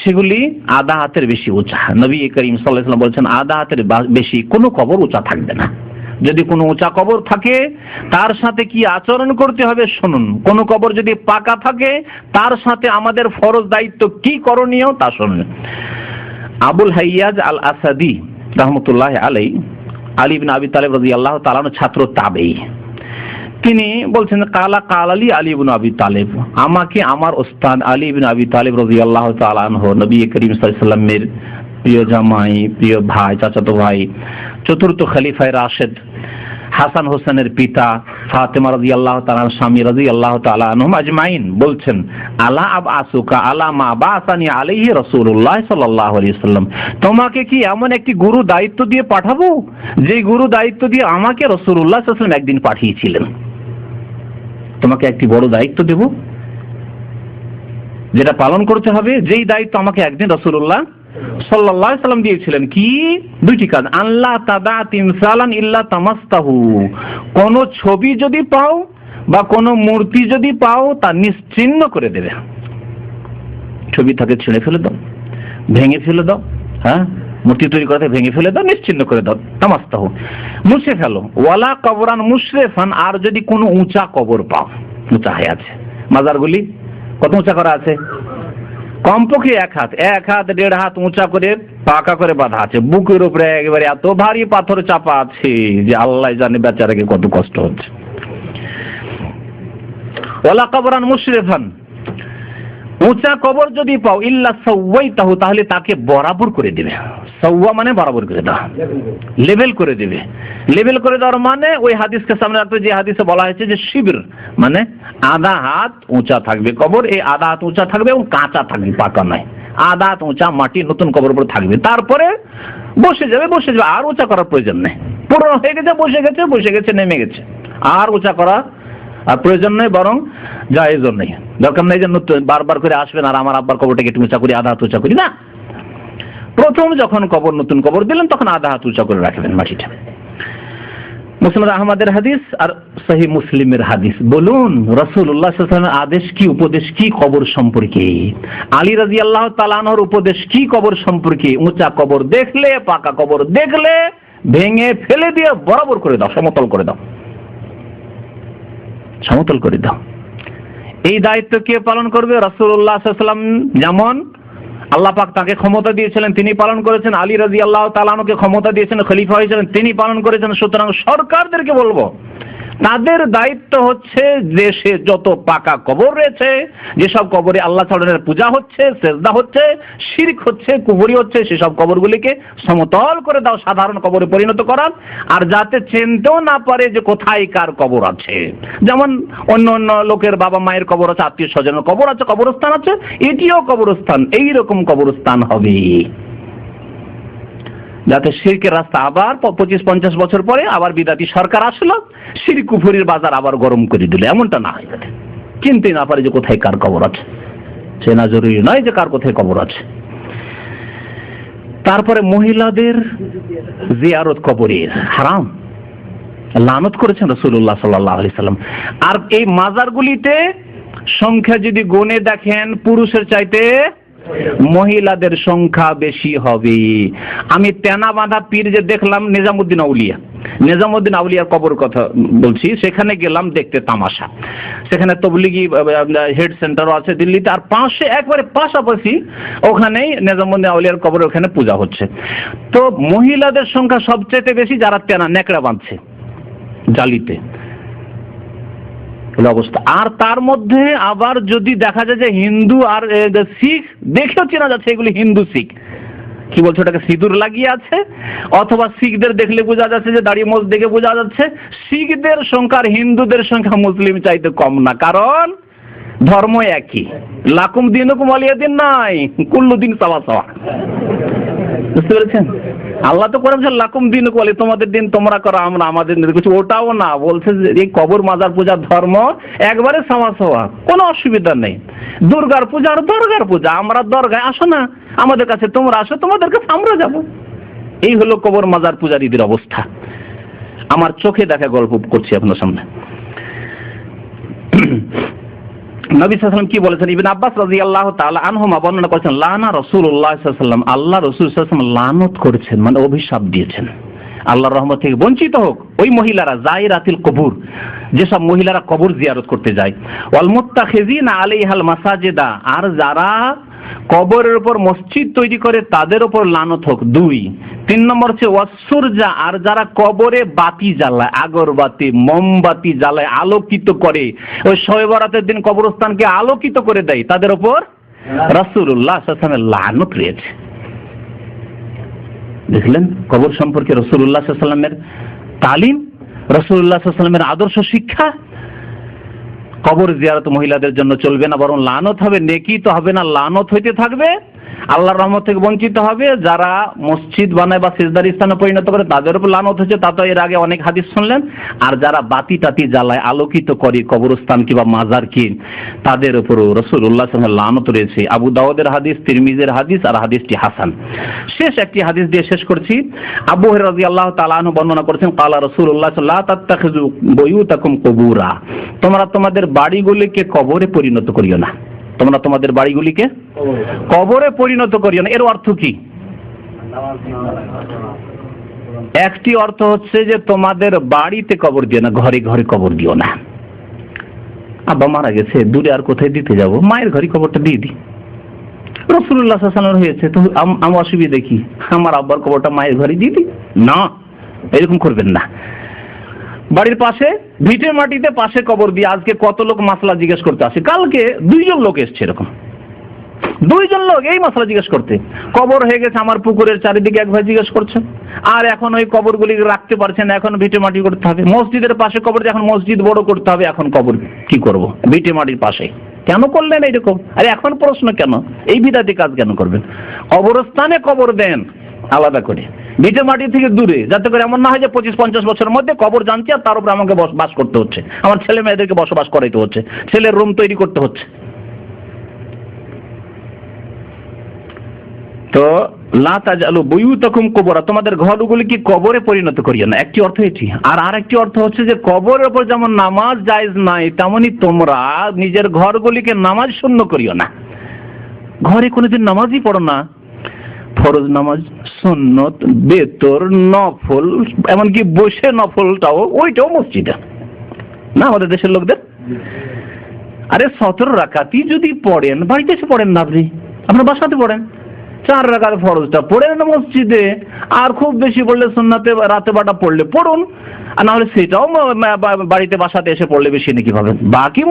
সেগুলি আধা হাতের বেশি উঁচা। নবী করিম সাল্লাল্লাহু আলাইহি ওয়াসাল্লাম বলেছেন আধা হাতের বেশি কোনো কবর উঁচা থাকবে না। যদি কোনো উঁচা কবর থাকে তার সাথে কি আচরণ করতে হবে শুনুন। কোন কবর যদি পাকা থাকে তার সাথে আমাদের ফরজ দায়িত্ব কি করণীয় তা শুনুন। আবুল হাইয়াজ আল আসাদি রাহমাতুল্লাহি আলাইহি, আলী ইবনে আবি তালিব রাদিয়াল্লাহু তাআলা আনহু ছাত্র তাবেঈ, তিনি বলছেন কালালি আলী ইবনে আবি তালিব, আমাকে আমার ওস্তাদ আলী ইবনে আবি তালিব রাদিয়াল্লাহু তাআলা আনহু, নবী করিম সাল্লাল্লাহু আলাইহি ওয়াসাল্লামের প্রিয় জামাই, প্রিয় ভাই, চাচাতো ভাই, চতুর্থ খলিফায়ে রাশেদ, হাসান হোসেনের পিতা, ফাতেমা রাদিয়াল্লাহু তাআলার স্বামী রাদিয়াল্লাহু তাআলা আনহুম আজমাইন বলছেন, আলা আবআসুকা আলা মা বাসানি আলাইহি রাসূলুল্লাহ সাল্লাল্লাহু আলাইহি ওয়াসাল্লাম, তোমাকে কি এমন একটি গুরু দায়িত্ব দিয়ে পাঠাবো যে গুরু দায়িত্ব দিয়ে আমাকে রাসূলুল্লাহ সাল্লাল্লাহু আলাইহি ওয়াসাল্লাম একদিন পাঠিয়েছিলেন। তোমাকে একটি বড় দায়িত্ব দেব যেটা পালন করতে হবে, যেই দায়িত্ব আমাকে একদিন রাসূলুল্লাহ সাল্লাল্লাহু আলাইহি ওয়াসাল্লাম দিয়েছিলেন। কি? দুইটি কাজ। আল্লাহ তাদা তিমসালান ইল্লা তামাসতাহু, কোন ছবি যদি পাও বা কোন মূর্তি যদি পাও তা নিশ্চিহ্ন করে দেবে। ছবি থাকে ছিঁড়ে ফেলে দাও, ভেঙে ফেলে দাও, হ্যাঁ, মূর্তি তৈরি করতে ভেঙে ফেলে দাও, নিশ্চিহ্ন করে দাও, তামাসতাহু, মুছে ফেলো। ওয়ালা কবরান মুশরিফান, আর যদি কোনো উঁচা কবর পাও, উঁচা হয়ে আছে, মাজারগুলি কত উঁচা করা আছে? কমপক্ষে 1 হাত 1.5 হাত উঁচা করে পাকা করে বাঁধা আছে, বুকের উপরে একেবারে এত ভারী পাথর চাপা আছে যে আল্লাহ জানে বেচারাকে কত কষ্ট হচ্ছে। ওয়ালা কবরান মুশরিফান, উঁচা কবর যদি পাও, ইল্লা সাওয়াইতাহু, তাহলে তাকে বরাবর করে দিবে। সাওয়া মানে বরাবর করে দেওয়া, লেভেল করে দেবে। লেভেল করে দেওয়ার মানে ওই হাদিসকে সামনে রাখতে, যে হাদিসে বলা হয়েছে যে শিবির মানে আধা হাত উঁচা থাকবে কবর, এই আধা হাত উঁচা থাকবে এবং কাঁচা থাকবে, পাকা নয়। আধা হাত উঁচা মাটি নতুন কবর উপর থাকবে, তারপরে বসে যাবে, আর উঁচা করার প্রয়োজন নেই। পুরনো হয়ে গেছে, বসে গেছে, নেমে গেছে, আর উঁচা করা আর প্রয়োজন নেই, বরং জায়েজও নেই, দরকার নেই যে বারবার করে আসবেন আর আমার আব্বার কবরটাকে একটু উঁচা করি, আধা হাত উঁচা করি, না। প্রথম যখন কবর, নতুন কবর দিলেন তখন আধা হাত উঁচা করে রাখবেন মাটিটা। মুসনাদ আহমদের হাদিস আর সহিহ মুসলিমের হাদিস। বলুন রাসূলুল্লাহ সাল্লাল্লাহু আলাইহি ওয়াসাল্লামের আদেশ কি, উপদেশ কি কবর সম্পর্কে? আলী রাদিয়াল্লাহু তাআলা আনহুর উপদেশ কি কবর সম্পর্কে? উঁচা কবর দেখলে, পাকা কবর দেখলে ভেঙে ফেলে দিয়ে বরাবর করে দাও, সমতল করে দাও, সমতল করে দাও। এই দায়িত্ব কে পালন করবে? রাসূলুল্লাহ সাল্লাল্লাহু আলাইহি ওয়াসাল্লাম যেমন আল্লাহ পাক তাকে ক্ষমতা দিয়েছিলেন তিনি পালন করেছেন, আলী রাদিয়াল্লাহু তাআলা আনহুকে ক্ষমতা দিয়েছেন, খলিফা হয়েছিলেন তিনি পালন করেছেন। সুতরাং সরকারদেরকে বলবো তাদের দায়িত্ব হচ্ছে দেশে যত পাকা কবর রয়েছে, যেসব কবরে আল্লাহ তাআলার পূজা হচ্ছে, সেজদা হচ্ছে, শিরক হচ্ছে, কুফরি হচ্ছে, সেসব কবরগুলিকে সমতল করে দাও, সাধারণ কবরে পরিণত করার। আর যাতে চিনতেও না পারে যে কোথায় কার কবর আছে। যেমন অন্য অন্য লোকের বাবা মায়ের কবর আছে, আত্মীয় স্বজনের কবর আছে, কবরস্থান আছে, এটিও কবরস্থান, এইরকম কবরস্থান হবে যাতে শিরকের রাস্তা আবার 25-50 বছর পরে আবার বিদাতি সরকার আসলো, শিরক কুফরির বাজার আবার গরম করে দিল, এমনটা না হয়। চিনতে না পারে যে কোথায় কার কবর আছে, চেনা জরুরি নয় যে কার কোথায় কবর আছে। তারপরে মহিলাদের জিয়ারত কবরের হারাম, লানত করেছেন রাসূলুল্লাহ সাল্লাল্লাহু আলাইহি সাল্লাম। আর এই মাজারগুলিতে সংখ্যা যদি গুণে দেখেন পুরুষের চাইতে মহিলাদের সংখ্যা বেশি হবে। আমি তেনা বাঁধা পীর যে দেখলাম নিজামুদ্দিন আউলিয়ার কবর কথা বলছি, সেখানে গেলাম দেখতে তামাশা। সেখানে তবলিগি হেড সেন্টারও আছে দিল্লিতে, আর পাশে একবারে পাশাপাশি ওখানেই নিজামুদ্দিন আউলিয়ার কবর, ওখানে পূজা হচ্ছে। তো মহিলাদের সংখ্যা সবচেয়ে বেশি যারা তেনা নেকড়া বাঁধছে জালিতে অবস্থা। আর তার মধ্যে আবার যদি দেখা যায় যে হিন্দু আর শিখ, দেখেও চেনা যাচ্ছে এগুলি হিন্দু শিখ, কি বলছে ওটাকে সিঁদুর লাগিয়ে আছে, অথবা শিখদের দেখলে বোঝা যাচ্ছে যে দাড়ি মোজ দেখে বোঝা যাচ্ছে শিখদের সংখ্যা আর হিন্দুদের সংখ্যা মুসলিম চাইতে কম না, কারণ ধর্ম একই। লাকুম দিনুকুম ওয়ালিয়া দিন নাই, কুল্লু দিন সাওয়া সাওয়া। বুঝতে পেরেছেন? আল্লাহ তো করেছে লাকুম দিনুকুম ওয়ালিয়া, তোমাদের দিন তোমরা করো, আমরা আমাদের দিন কিছু। ওটাও না, বলছে যে এই কবর মাজার পূজার ধর্ম একবারে সাওয়া সাওয়া, কোনো অসুবিধা নেই। দুর্গার পূজা আর দরগার পূজা, আমরা দরগায় আসো না, আমাদের কাছে তোমরা আসো, তোমাদের কাছে আমরা যাব। এই হলো কবর মাজার পূজারীদের অবস্থা। আমার চোখে দেখা গল্প করছি আপনার সামনে। নবী সাল্লাল্লাহু আলাইহি ওয়াসাল্লাম কি বলেছেন? ইবনে আব্বাস রাদিয়াল্লাহু তাআলা আনহুমা বর্ণনা করেছেন, লানা রাসূলুল্লাহ সাল্লাল্লাহু আলাইহি ওয়াসাল্লাম, আল্লাহ রাসূল সাল্লাল্লাহু আলাইহি ওয়াসাল্লাম লানত করেছেন, মানে অভিশাপ দিয়েছেন, আল্লাহর রহমত থেকে বঞ্চিত হোক ওই মহিলারা, যায়রাতিল কবুর, যেসব মহিলারা কবর জিয়ারত করতে যায়, ওয়াল মুত্তাখিযিনা আলাইহাল মাসাজিদা, আর যারা কবরের উপর মসজিদ তৈরি করে তাদের উপর লানত হোক। 2 নম্বর হচ্ছে ওয়াসুরজা, আর যারা কবরে বাতি জ্বালায়, আগরবাতি মোমবাতি জ্বালায়, আলোকিত করে, ওই শবে বরাতের দিন কবরস্থানকে আলোকিত করে দেয়, তাদের উপর রাসূলুল্লাহ সাল্লাল্লাহু আলাইহি ওয়াসাল্লামের লানত রয়েছে। দেখলেন কবর সম্পর্কে রাসূলুল্লাহ সাল্লাল্লাহু আলাইহি ওয়াসাল্লামের তালিম, রাসূলুল্লাহ সাল্লাল্লাহু আলাইহি ওয়াসাল্লামের আদর্শ শিক্ষা। কবর জিয়ারত মহিলাদের জন্য চলবে না, বরং লানত হবে, নেকি তো হবে না, লানত হইতে থাকবে, আল্লাহর রহমত থেকে বঞ্চিত হবে। যারা মসজিদ বানায় বা সিজদার স্থানে পরিণত করে তাদের উপর লানত হচ্ছে, তা তো এর আগে অনেক হাদিস শুনলেন। আর যারা বাতি টাতি জ্বালায়, আলোকিত করে কবরস্থান কিংবা মাজার কি, তাদের উপরও রাসূলুল্লাহ সাল্লাল্লাহু আলাইহি ওয়াসাল্লাম লানত রয়েছে। আবু দাউদের হাদিস, তিরমিজির হাদিস, আর হাদিসটি হাসান। শেষ একটি হাদিস দিয়ে শেষ করছি। আবু হুরায়রা রাদিয়াল্লাহু তাআলা আনহু বর্ণনা করেছেন, ক্বালা রাসূলুল্লাহ সাল্লাল্লাহু আলাইহি ওয়াসাল্লাম, লা তাত্তাখিযু বুয়ুতাকুম কুবুরা, তোমরা তোমাদের বাড়িগুলিকে কবরে পরিণত করিও না, তোমরা তোমাদের বাড়িগুলিকে কবরে পরিণত করিও না। এর অর্থ কি? একটি অর্থ হচ্ছে যে তোমাদের বাড়িতে কবর দিও না, ঘরে ঘরে কবর দিও না। আব্বা মারা গেছে, দূরে আর কোথায় দিতে যাব, মায়ের ঘরে কবরটা দিয়ে দিই। রাসূলুল্লাহ সাল্লাল্লাহু আলাইহি ওয়াসাল্লাম হয়েছে তো আমি অসুবিধা কি, আমার আব্বার কবরটা মায়ের ঘরে দিয়ে দিই? না, এরকম করবেন না। বাড়ির পাশে ভিটে মাটিতে পাশে কবর দিয়ে, আজকে কত লোক মাসলা জিজ্ঞেস করতে আসে, কালকে 2 জন লোক এসছে, এরকম 2 জন লোক এই মাসলা জিজ্ঞেস করতে। কবর হয়ে গেছে আমার পুকুরের চারিদিকে, এক ভাই জিজ্ঞেস করছে, আর এখন ওই কবরগুলি রাখতে পারছেন না, এখন ভিটে মাটি করতে হবে। মসজিদের পাশে কবর, এখন মসজিদ বড় করতে হবে, এখন কবর কি করব, ভিটে মাটির পাশে কেন করলেন এইরকম? আরে এখন প্রশ্ন কেন, এই বিদাতি কাজ কেন করবেন? কবরস্থানে কবর দেন আলাদা করে, ভিটে মাটি থেকে দূরে, যাতে করে এমন না হয় যে 25-50 বছরের মধ্যে কবর জানছি আর তার উপরে আমাকে বাস করতে হচ্ছে, আমার ছেলে মেয়েদেরকে বসবাস করাইতে হচ্ছে, ছেলের রুম তৈরি করতে হচ্ছে। তো লা তাজআলু বুয়ুতাকুম কুবুরা, তোমাদের ঘরগুলিকে কবরে পরিণত করিও না। একটি অর্থ এটি। আর আরেকটি অর্থ হচ্ছে যে কবরের উপর যেমন নামাজ জায়েজ নাই, তেমনি তোমরা নিজের ঘরগুলিকে নামাজ শূন্য করিও না। ঘরে কোনোদিন নামাজই পড়ো না, ফরজ নামাজ, সুন্নত, বেতর, নফল, এমনকি বসে নফলটাও, ওইটাও মসজিদে না আমাদের দেশের লোকদের। আরে 17 রাকাতই যদি পড়েন, বাড়িতে এসে পড়েন না, আপনি আপনার বাসাতে পড়েন। 4 রাকাত ফরজটা পড়েন না মসজিদে, আর খুব বেশি পড়লে সুন্নাতে রাতে বাটা পড়লে পড়ুন, আর না হলে সেটাও বাড়িতে বাসাতে এসে পড়লে বেশি নাকি পাবেন। বাকি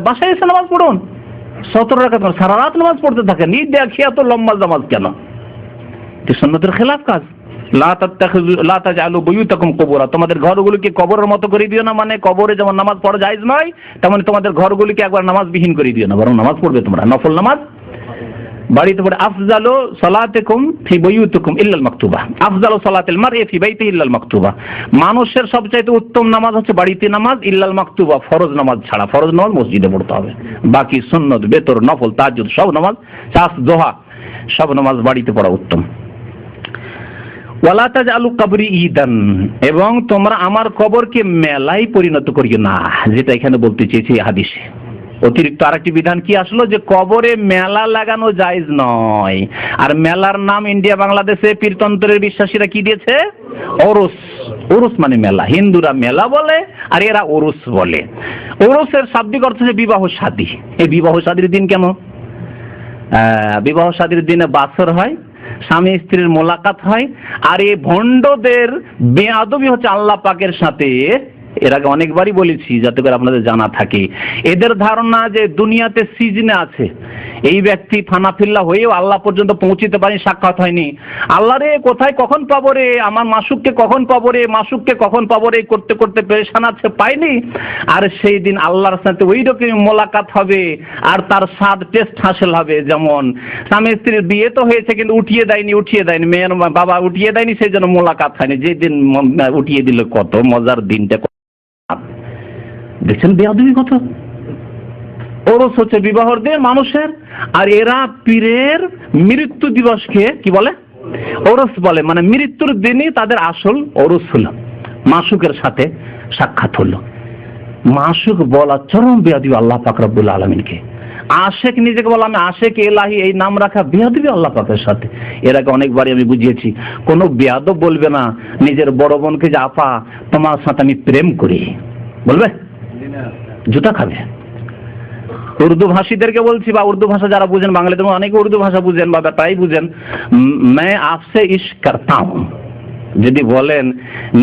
বাসায় এসে নামাজ পড়ুন। 17 রাকাত সারা রাত নামাজ পড়তে থাকেন, ঈদ দেখি এত লম্বা নামাজ কেন? সুন্নতের খেলাফ কাজ। লা তাজআলু বুয়ুতাকুম কুবুরা, তোমাদের ঘরগুলোকে কবরের মতো করে দিও না। মানে কবরে যেমন নামাজ পড়া জায়েজ নয়, তেমন তোমাদের ঘরগুলিকে একবার নামাজবিহীন করে দিও না, বরং নামাজ পড়বে তোমরা, নফল নামাজ বাড়িতে পড়ে। আফজালু সালাতিকুম ফি বুয়ুতিকুম ইল্লাল মাকতুবা, আফজালু সালাতিল মারই ফি বাইতিহি ইল্লাল মাকতুবা, মানুষের সবচাইতে উত্তম নামাজ হচ্ছে বাড়িতে নামাজ, ইল্লাল মাকতুবা, ফরজ নামাজ ছাড়া। ফরজ নামাজ মসজিদে পড়তে হবে, বাকি সুন্নত, বেতর, নফল, তাহাজ্জুদ সব নামাজ, চাষ, দোহা সব নামাজ বাড়িতে পড়া উত্তম। ওয়ালা তাজআলু কবরি ঈদান, এবং তোমরা আমার কবরকে মেলায় পরিণত করিও না, যেটা এখানে বলতে চেয়েছি হাদিসে। অতিরিক্ত আরেকটি বিধান কি আসলো, যে কবরে মেলা লাগানো জায়েজ নয়। আর মেলার নাম ইন্ডিয়া বাংলাদেশে পীরতন্ত্রের বিশ্বাসীরা কি দিয়েছে? ওরস। ওরস মানে মেলা, হিন্দুরা মেলা বলে আর এরা ওরস বলে। ওরসের শাব্দিক অর্থ হচ্ছে বিবাহ শাদী। এই বিবাহ শাদীর দিন কেন? বিবাহ শাদীর দিনে বাসর হয়, স্বামী স্ত্রীর মোলাকাত হয়। আর এই ভণ্ডদের বেয়াদবি হচ্ছে আল্লাহ পাকের সাথে। এর আগে অনেকবারই বলেছি যাতে করে আপনাদের জানা থাকে। এদের ধারণা যে দুনিয়াতে সিজনে আছে, এই ব্যক্তি ফানাফিল্লা হয়েও আল্লাহ পর্যন্ত পৌঁছিতে পারেনি, সাক্ষাৎ হয়নি। আল্লাহ রে কোথায় কখন পাবো রে, আমার মাসুককে কখন পাবো রে, মাসুককে কখন পাবো রে করতে করতে পেরেশান আছে, পাইনি। আর সেই দিন আল্লাহর সাথে ওই রকম মোলাকাত হবে, আর তার স্বাদ টেস্ট হাসিল হবে। যেমন স্বামী স্ত্রীর বিয়ে তো হয়েছে কিন্তু উঠিয়ে দেয়নি, মেয়ের বাবা উঠিয়ে দেয়নি, সেই জন্য মোলাকাত হয়নি। যেদিন উঠিয়ে দিল কত মজার দিনটা, দেখছেন বেয়াদবি কত। ওরস হচ্ছে বিবাহর দিন মানুষের, আর এরা পীরের মৃত্যু দিবসকে কি বলে? ওরস বলে। মানে মৃত্যুর দিনই তাদের আসল ওরস হলো, মাসুকের সাথে সাক্ষাৎ হলো। মাসুক বলা চরম বেয়াদবি আল্লাহ পাক রব্বুল আলামিনকে। আশেক নিজেকে বলা, আমি আশেক এলাহি, এই নাম রাখা বেয়াদবি আল্লাহ পাকের সাথে। এর আগে অনেকবারই আমি বুঝিয়েছি, কোনো বেয়াদব বলবে না নিজের বড় বোনকে যে আপা তোমার সাথে আমি প্রেম করি, বলবে? জুতা খাবে। উর্দু ভাষীদেরকে বলছি, বা উর্দু ভাষা যারা বুঝেন, বাঙালিদের অনেকে উর্দু ভাষা বুঝেন বা তাই বুঝেন, मैं आपसे इश्क करता हूं যদি বলেন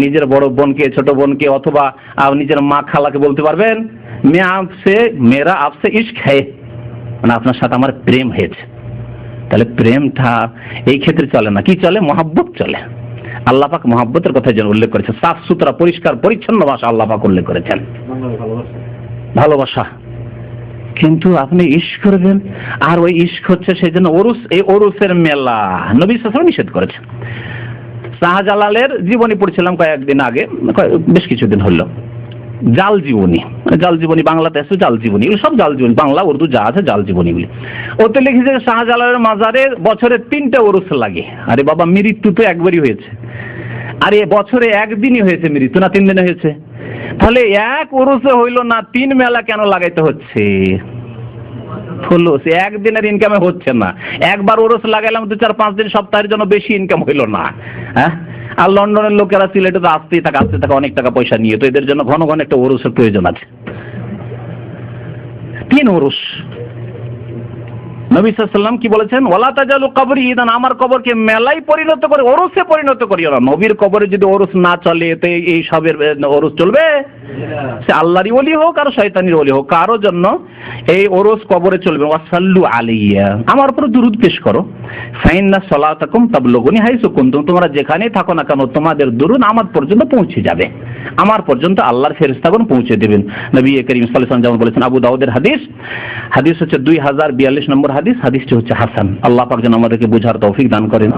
নিজের বড় বোনকে, ছোট বোনকে, অথবা নিজের মা খালাকে বলতে পারবেন, मैं आपसे मेरा आपसे इश्क है, মানে আপনার সাথে আমার প্রেম হয়েছে। তাহলে প্রেমটা এই ক্ষেত্রে চলে না, কি চলে? মহাব্বত চলে। আল্লাহ পাক মহাব্বতের কথা যেন উল্লেখ করেছে, সাফ সুতরা পরিষ্কার পরিচ্ছন্ন ভাষা আল্লাহ পাক উল্লেখ করেছেন, ভালোবাসা। কিন্তু আপনি ইশক করবেন, আর ওই ইশক হচ্ছে সেই জন্য ওরস, এই ওরসের মেলা নবী সাল্লাল্লাহু আলাইহি ওয়াসাল্লাম নিষেধ করেছেন। শাহজালালের জীবনী পড়ছিলাম কয়েকদিন আগে, বেশ কিছুদিন হলো। জাল জীবনী, জাল জীবনী বাংলাতে আছে, জাল জীবনী, এগুলো সব জাল জীবনী, বাংলা উর্দু যা আছে জাল জীবনীগুলি। ওতে লিখেছে শাহজালালের মাজারে বছরে 3টে ওরস লাগে। আরে বাবা, মৃত্যু তো একবারই হয়েছে, আরে বছরে একদিনই হয়েছে মৃত্যু, না 3 দিনে হয়েছে? তাহলে এক ওরসে হইল না, 3 মেলা কেন লাগাইতে হচ্ছে? একদিনের ইনকামে হচ্ছে না, একবার ওরস লাগাইলাম 2-4-5 দিন, সপ্তাহের জন্য বেশি ইনকাম হইল না। হ্যাঁ, আর লন্ডনের লোকেরা সিলেটে তো আসতেই থাকে অনেক টাকা পয়সা নিয়ে, তো এদের জন্য ঘন ঘন একটা ওরসের প্রয়োজন আছে। 3 ওরস। নবী সাল্লাল্লাহু আলাইহি ওয়াসাল্লাম কি বলেছেন? ওয়ালা তাজালু কবরি ঈদান, আমার কবরকে মেলায় পরিণত করে, ওরসে পরিণত করিও না। নবীর কবরে যদি ওরস না চলে, তো এই সবের ওরস চলবে? সে আল্লাহরই ওলি হোক আর শয়তানির ওলি হোক, কারো জন্য এই ওরস কবরে চলবে। ওয়াসাল্লু আলাইয়া, আমার উপর দুরূদ পেশ করো। ফাইন্না সালাতাকুম তাবলুগুনি হাইসু কুনতুম, তোমরা যেখানেই থাকো না কেন তোমাদের দুরূদ আমার পর্যন্ত পৌঁছে যাবে। আমার পর্যন্ত আল্লাহর ফেরেশতাগণ পৌঁছে দেবেন। নবী করিম সাল্লাল্লাহু আলাইহি ওয়াসাল্লাম যেমন বলেছেন, আবু দাউদের হাদিস হচ্ছে 2042 নম্বর হাদিসটি হচ্ছে হাসান। আল্লাহ পাক যেন আমাদেরকে বোঝার তৌফিক দান করেন,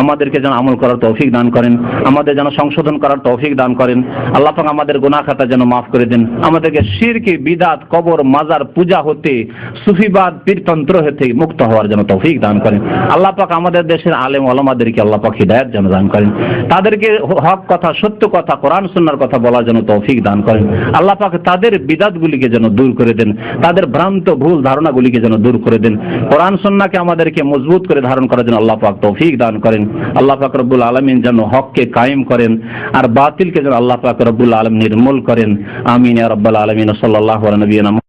আমাদেরকে যেন আমল করার তৌফিক দান করেন, আমাদের যেন সংশোধন করার তৌফিক দান করেন। আল্লাহ পাক আমাদের গুনাহ খাতা যেন মাফ করে দেন, আমাদেরকে শিরক, বিদআত, কবর, মাজার পূজা হতে, সুফিবাদ, পীরতন্ত্র হতে মুক্ত হওয়ার জন্য তৌফিক দান করেন। আল্লাহ পাক আমাদের দেশের আলেম ওলামাদেরকে আল্লাহ পাক হিদায়াত যেন দান করেন, তাদেরকে হক কথা, সত্য কথা, কোরআন সুন্নাহর কথা বলার জন্য তৌফিক দান করেন। আল্লাহ পাক তাদের বিদআতগুলিকে যেন দূর করে দেন, তাদের ভ্রান্ত ভুল ধারণাগুলিকে যেন দূর করে দেন। কোরআন সুন্নাহকে আমাদেরকে মজবুত করে ধারণ করার জন্য আল্লাহ পাক তৌফিক দান করেন। আল্লাহ পাক রব্বুল আলামিন যেন হককে কায়েম করেন আর বাতিলকে যেন আল্লাহ পাক রব্বুল আলামিন নির্মূল করেন। আমিন ইয়া রাব্বাল আলামিন। সাল্লাল্লাহু আলা নবিয়িনা